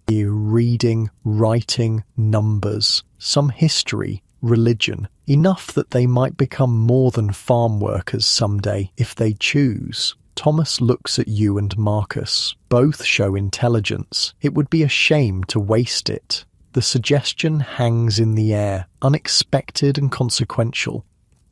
"Reading, writing, numbers, some history, religion, enough that they might become more than farm workers someday if they choose." Thomas looks at you and Marcus. Both show intelligence. It would be a shame to waste it. The suggestion hangs in the air, unexpected and consequential.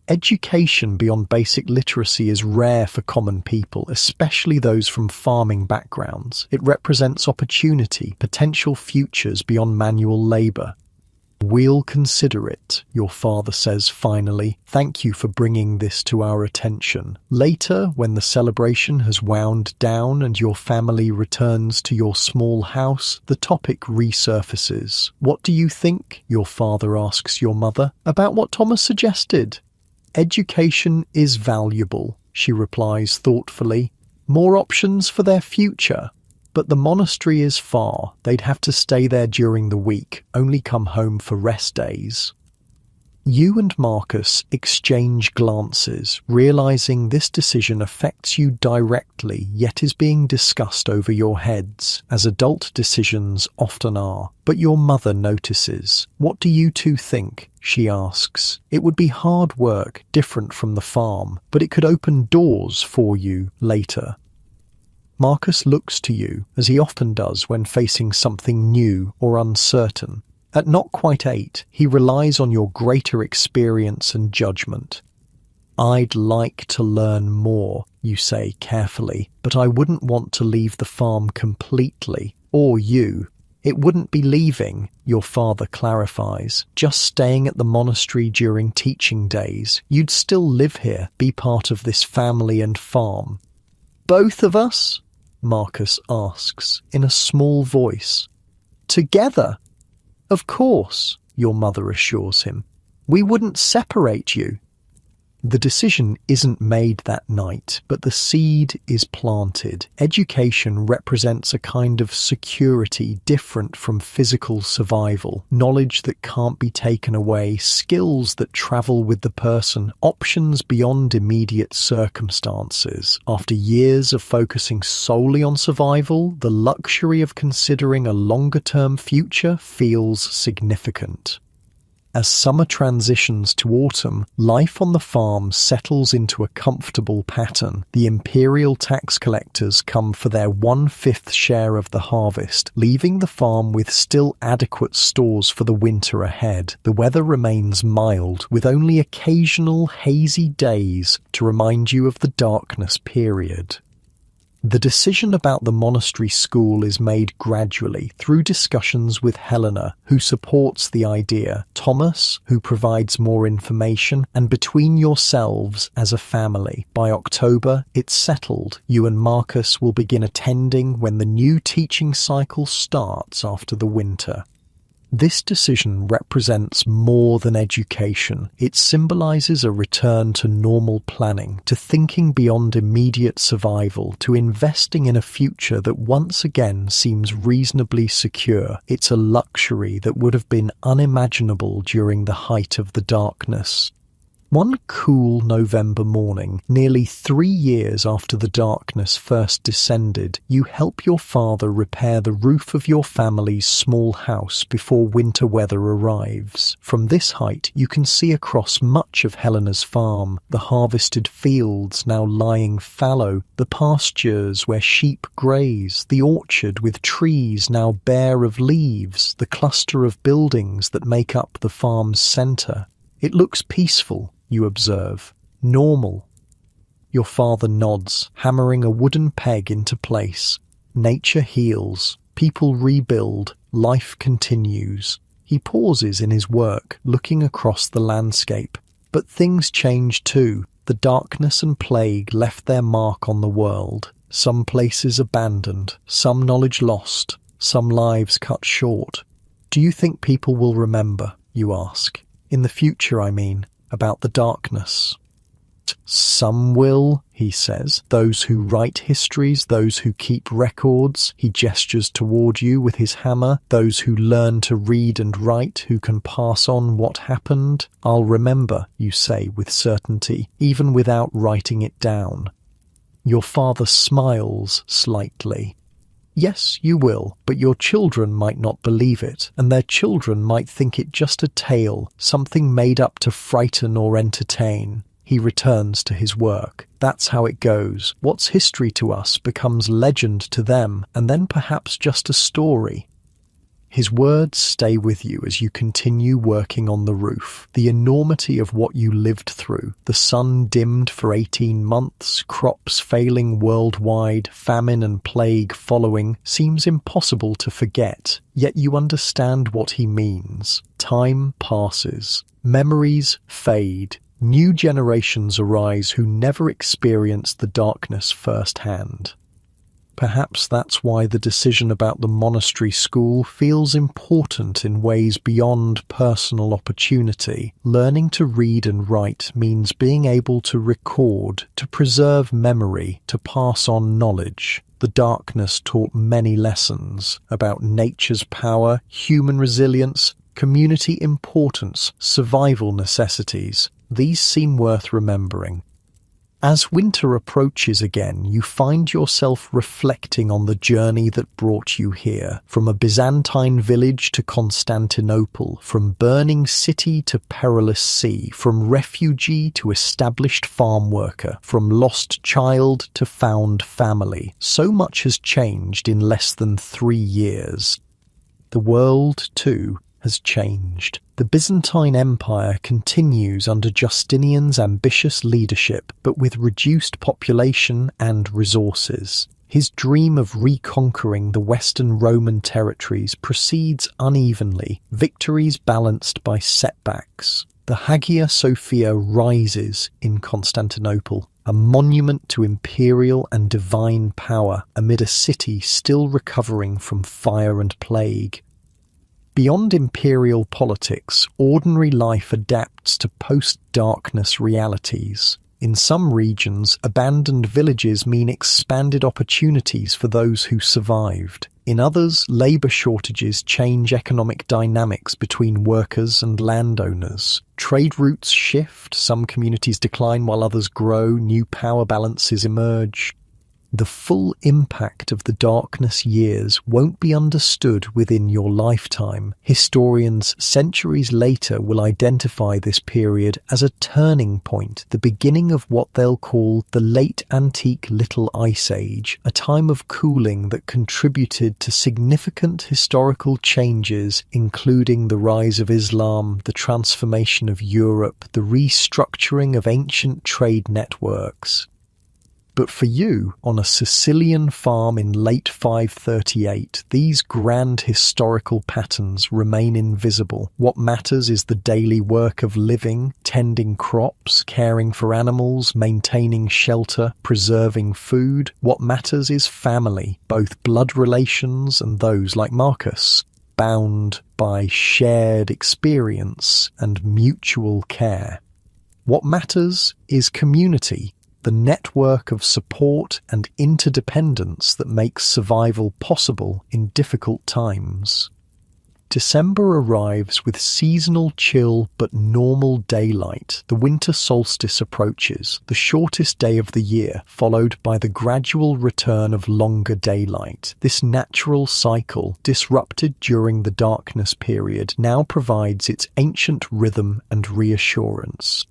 Education beyond basic literacy is rare for common people, especially those from farming backgrounds. It represents opportunity, potential futures beyond manual labour. "We'll consider it," your father says finally. "Thank you for bringing this to our attention." Later, when the celebration has wound down and your family returns to your small house, the topic resurfaces. "What do you think?" your father asks your mother. "About what Thomas suggested?" "Education is valuable," she replies thoughtfully. "More options for their future. But the monastery is far. They'd have to stay there during the week, only come home for rest days." You and Marcus exchange glances, realizing this decision affects you directly, yet is being discussed over your heads, as adult decisions often are. But your mother notices. "What do you two think?" she asks. "It would be hard work, different from the farm, but it could open doors for you later." Marcus looks to you, as he often does when facing something new or uncertain. At not quite 8, he relies on your greater experience and judgment. "I'd like to learn more," you say carefully, "but I wouldn't want to leave the farm completely, or you." "It wouldn't be leaving," your father clarifies, "just staying at the monastery during teaching days. You'd still live here, be part of this family and farm." "Both of us?" Marcus asks, in a small voice. "Together?" "Of course," your mother assures him. "We wouldn't separate you." The decision isn't made that night, but the seed is planted. Education represents a kind of security different from physical survival, knowledge that can't be taken away, skills that travel with the person, options beyond immediate circumstances. After years of focusing solely on survival, the luxury of considering a longer-term future feels significant. As summer transitions to autumn, life on the farm settles into a comfortable pattern. The imperial tax collectors come for their 1/5 share of the harvest, leaving the farm with still adequate stores for the winter ahead. The weather remains mild, with only occasional hazy days to remind you of the darkness period. The decision about the monastery school is made gradually through discussions with Helena, who supports the idea, Thomas, who provides more information, and between yourselves as a family. By October, it's settled. You and Marcus will begin attending when the new teaching cycle starts after the winter. This decision represents more than education. It symbolizes a return to normal planning, to thinking beyond immediate survival, to investing in a future that once again seems reasonably secure. It's a luxury that would have been unimaginable during the height of the darkness. One cool November morning, nearly 3 years after the darkness first descended, you help your father repair the roof of your family's small house before winter weather arrives. From this height, you can see across much of Helena's farm, the harvested fields now lying fallow, the pastures where sheep graze, the orchard with trees now bare of leaves, the cluster of buildings that make up the farm's centre. It looks peaceful, you observe, normal. Your father nods, hammering a wooden peg into place. Nature heals, people rebuild, life continues. He pauses in his work, looking across the landscape. But things change too. The darkness and plague left their mark on the world. Some places abandoned, some knowledge lost, some lives cut short. Do you think people will remember, you ask? In the future, I mean, about the darkness. Some will, he says, those who write histories, those who keep records. He gestures toward you with his hammer, those who learn to read and write, who can pass on what happened. I'll remember, you say with certainty, even without writing it down. Your father smiles slightly. Yes, you will, but your children might not believe it, and their children might think it just a tale, something made up to frighten or entertain. He returns to his work. That's how it goes. What's history to us becomes legend to them, and then perhaps just a story. His words stay with you as you continue working on the roof. The enormity of what you lived through, the sun dimmed for 18 months, crops failing worldwide, famine and plague following, seems impossible to forget. Yet you understand what he means. Time passes. Memories fade. New generations arise who never experienced the darkness firsthand. Perhaps that's why the decision about the monastery school feels important in ways beyond personal opportunity. Learning to read and write means being able to record, to preserve memory, to pass on knowledge. The darkness taught many lessons about nature's power, human resilience, community importance, survival necessities. These seem worth remembering. As winter approaches again, you find yourself reflecting on the journey that brought you here, from a Byzantine village to Constantinople, from burning city to perilous sea, from refugee to established farm worker, from lost child to found family. So much has changed in less than 3 years. The world, too, has changed. The Byzantine Empire continues under Justinian's ambitious leadership, but with reduced population and resources. His dream of reconquering the Western Roman territories proceeds unevenly, victories balanced by setbacks. The Hagia Sophia rises in Constantinople, a monument to imperial and divine power amid a city still recovering from fire and plague. Beyond imperial politics, ordinary life adapts to post-darkness realities. In some regions, abandoned villages mean expanded opportunities for those who survived. In others, labour shortages change economic dynamics between workers and landowners. Trade routes shift, some communities decline while others grow, new power balances emerge. The full impact of the darkness years won't be understood within your lifetime. Historians centuries later will identify this period as a turning point, the beginning of what they'll call the late antique Little Ice Age, a time of cooling that contributed to significant historical changes, including the rise of Islam, the transformation of Europe, the restructuring of ancient trade networks. But for you, on a Sicilian farm in late 538, these grand historical patterns remain invisible. What matters is the daily work of living, tending crops, caring for animals, maintaining shelter, preserving food. What matters is family, both blood relations and those like Marcus, bound by shared experience and mutual care. What matters is community, the network of support and interdependence that makes survival possible in difficult times. December arrives with seasonal chill but normal daylight. The winter solstice approaches, the shortest day of the year, followed by the gradual return of longer daylight. This natural cycle, disrupted during the darkness period, now provides its ancient rhythm and reassurance.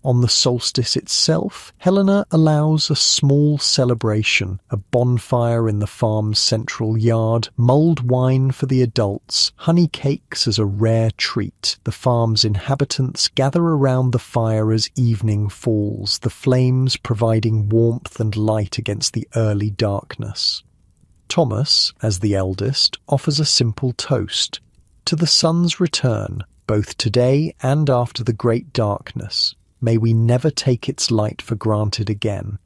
On the solstice itself, Helena allows a small celebration, a bonfire in the farm's central yard, mulled wine for the adults, honey cakes as a rare treat. The farm's inhabitants gather around the fire as evening falls, the flames providing warmth and light against the early darkness. Thomas, as the eldest, offers a simple toast to the sun's return, both today and after the great darkness. May we never take its light for granted again.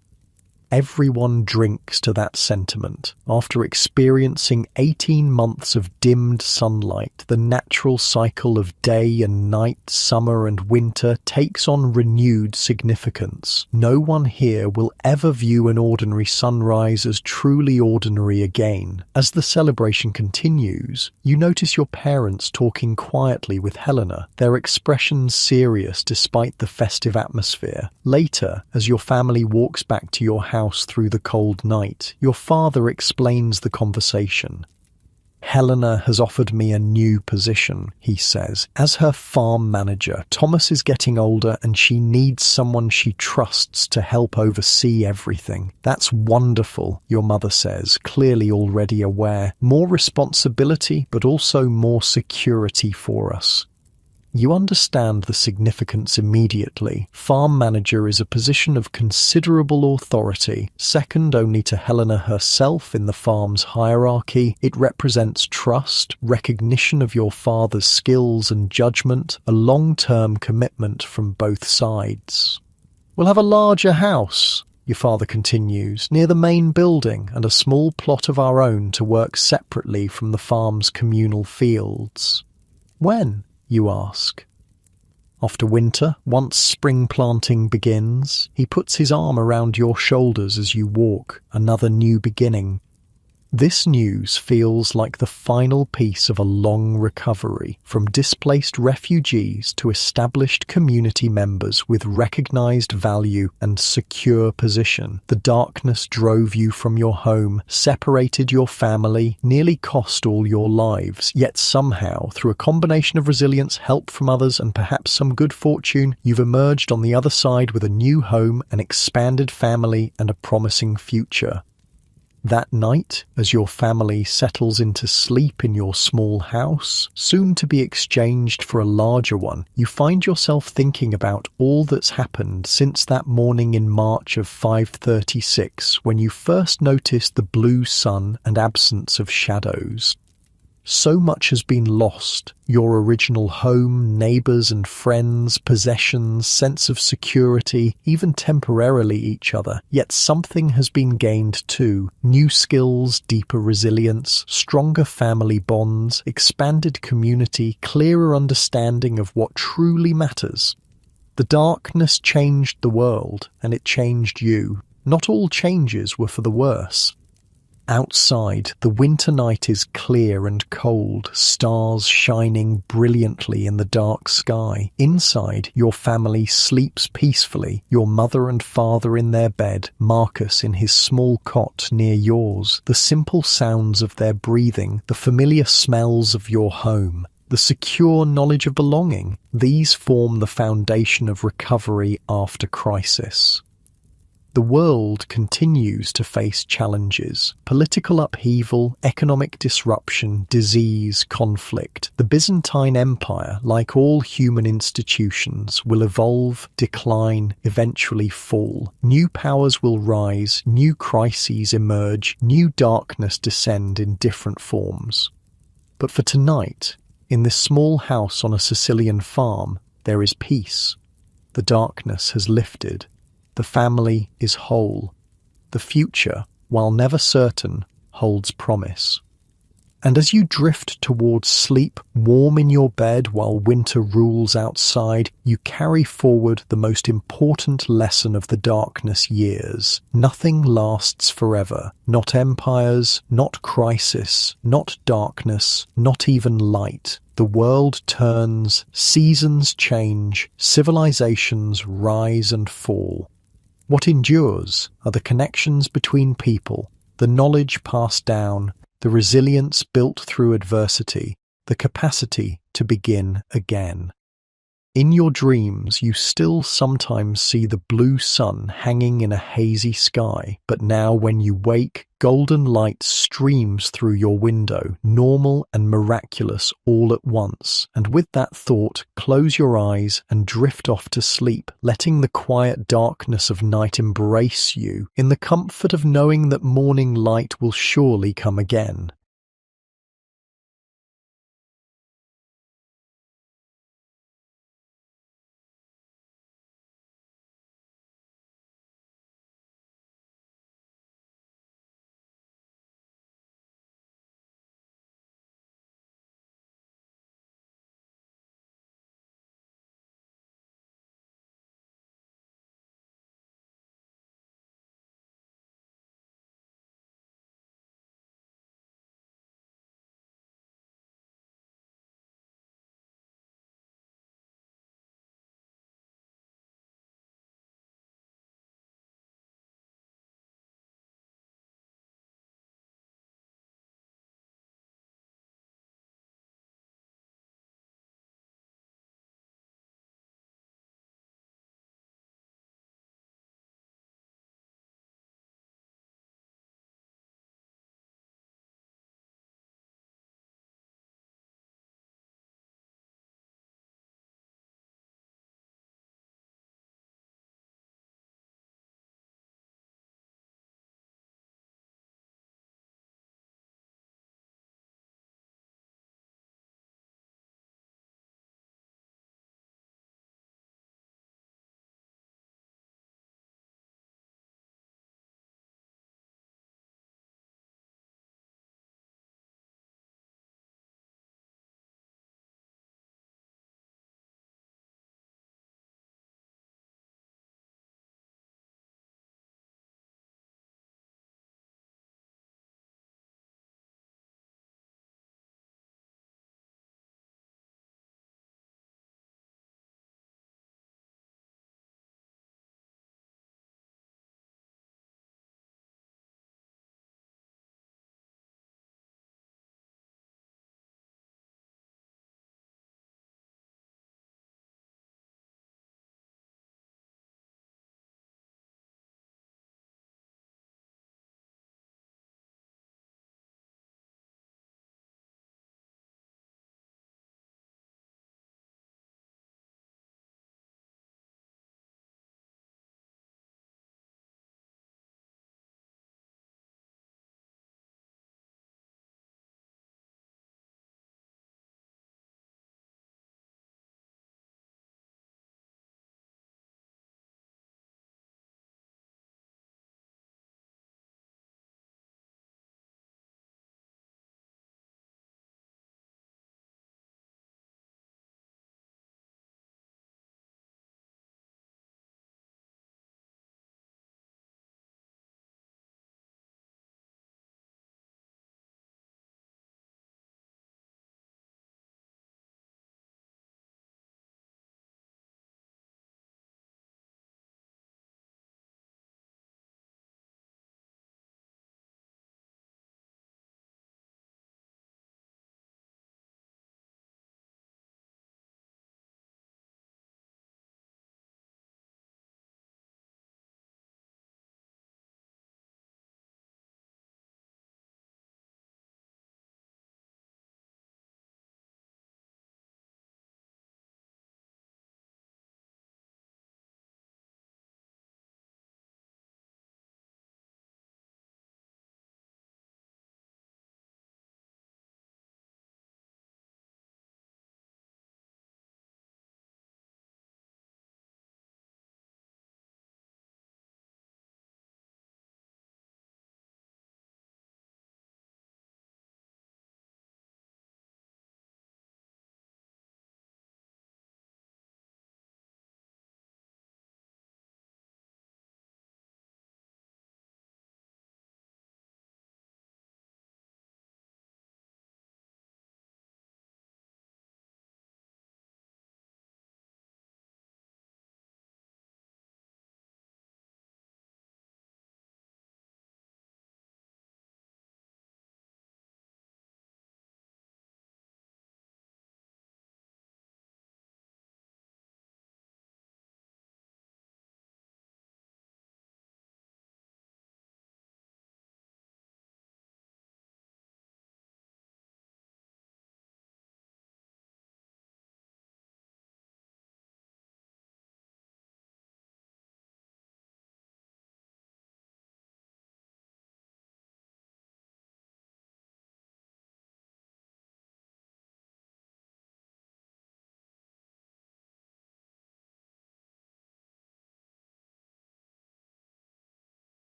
Everyone drinks to that sentiment. After experiencing 18 months of dimmed sunlight, the natural cycle of day and night, summer and winter takes on renewed significance. No one here will ever view an ordinary sunrise as truly ordinary again. As the celebration continues, you notice your parents talking quietly with Helena, their expressions serious despite the festive atmosphere. Later, as your family walks back to your house through the cold night, your father explains the conversation. Helena has offered me a new position, he says. As her farm manager, Thomas is getting older and she needs someone she trusts to help oversee everything. That's wonderful, your mother says, clearly already aware. More responsibility, but also more security for us. You understand the significance immediately. Farm manager is a position of considerable authority, second only to Helena herself in the farm's hierarchy. It represents trust, recognition of your father's skills and judgment, a long-term commitment from both sides. We'll have a larger house, your father continues, near the main building, and a small plot of our own to work separately from the farm's communal fields. When? You ask. After winter, once spring planting begins, he puts his arm around your shoulders as you walk, another new beginning. This news feels like the final piece of a long recovery, from displaced refugees to established community members with recognized value and secure position. The darkness drove you from your home, separated your family, nearly cost all your lives, yet somehow, through a combination of resilience, help from others, and perhaps some good fortune, you've emerged on the other side with a new home, an expanded family, and a promising future. That night, as your family settles into sleep in your small house, soon to be exchanged for a larger one, you find yourself thinking about all that's happened since that morning in March of 536, when you first noticed the blue sun and absence of shadows. So much has been lost, your original home, neighbours and friends, possessions, sense of security, even temporarily each other. Yet something has been gained too. New skills, deeper resilience, stronger family bonds, expanded community, clearer understanding of what truly matters. The darkness changed the world, and it changed you. Not all changes were for the worse. Outside, the winter night is clear and cold, stars shining brilliantly in the dark sky. Inside, your family sleeps peacefully, your mother and father in their bed, Marcus in his small cot near yours, the simple sounds of their breathing, the familiar smells of your home. The secure knowledge of belonging, these form the foundation of recovery after crisis. The world continues to face challenges: political upheaval, economic disruption, disease, conflict. The Byzantine Empire, like all human institutions, will evolve, decline, eventually fall. New powers will rise, new crises emerge, new darkness descend in different forms. But for tonight, in this small house on a Sicilian farm, there is peace. The darkness has lifted. The family is whole. The future, while never certain, holds promise. And as you drift towards sleep, warm in your bed while winter rules outside, you carry forward the most important lesson of the darkness years. Nothing lasts forever. Not empires, not crisis, not darkness, not even light. The world turns, seasons change, civilizations rise and fall. What endures are the connections between people, the knowledge passed down, the resilience built through adversity, the capacity to begin again. In your dreams, you still sometimes see the blue sun hanging in a hazy sky, but now when you wake, golden light streams through your window, normal and miraculous all at once. And with that thought, close your eyes and drift off to sleep, letting the quiet darkness of night embrace you, in the comfort of knowing that morning light will surely come again.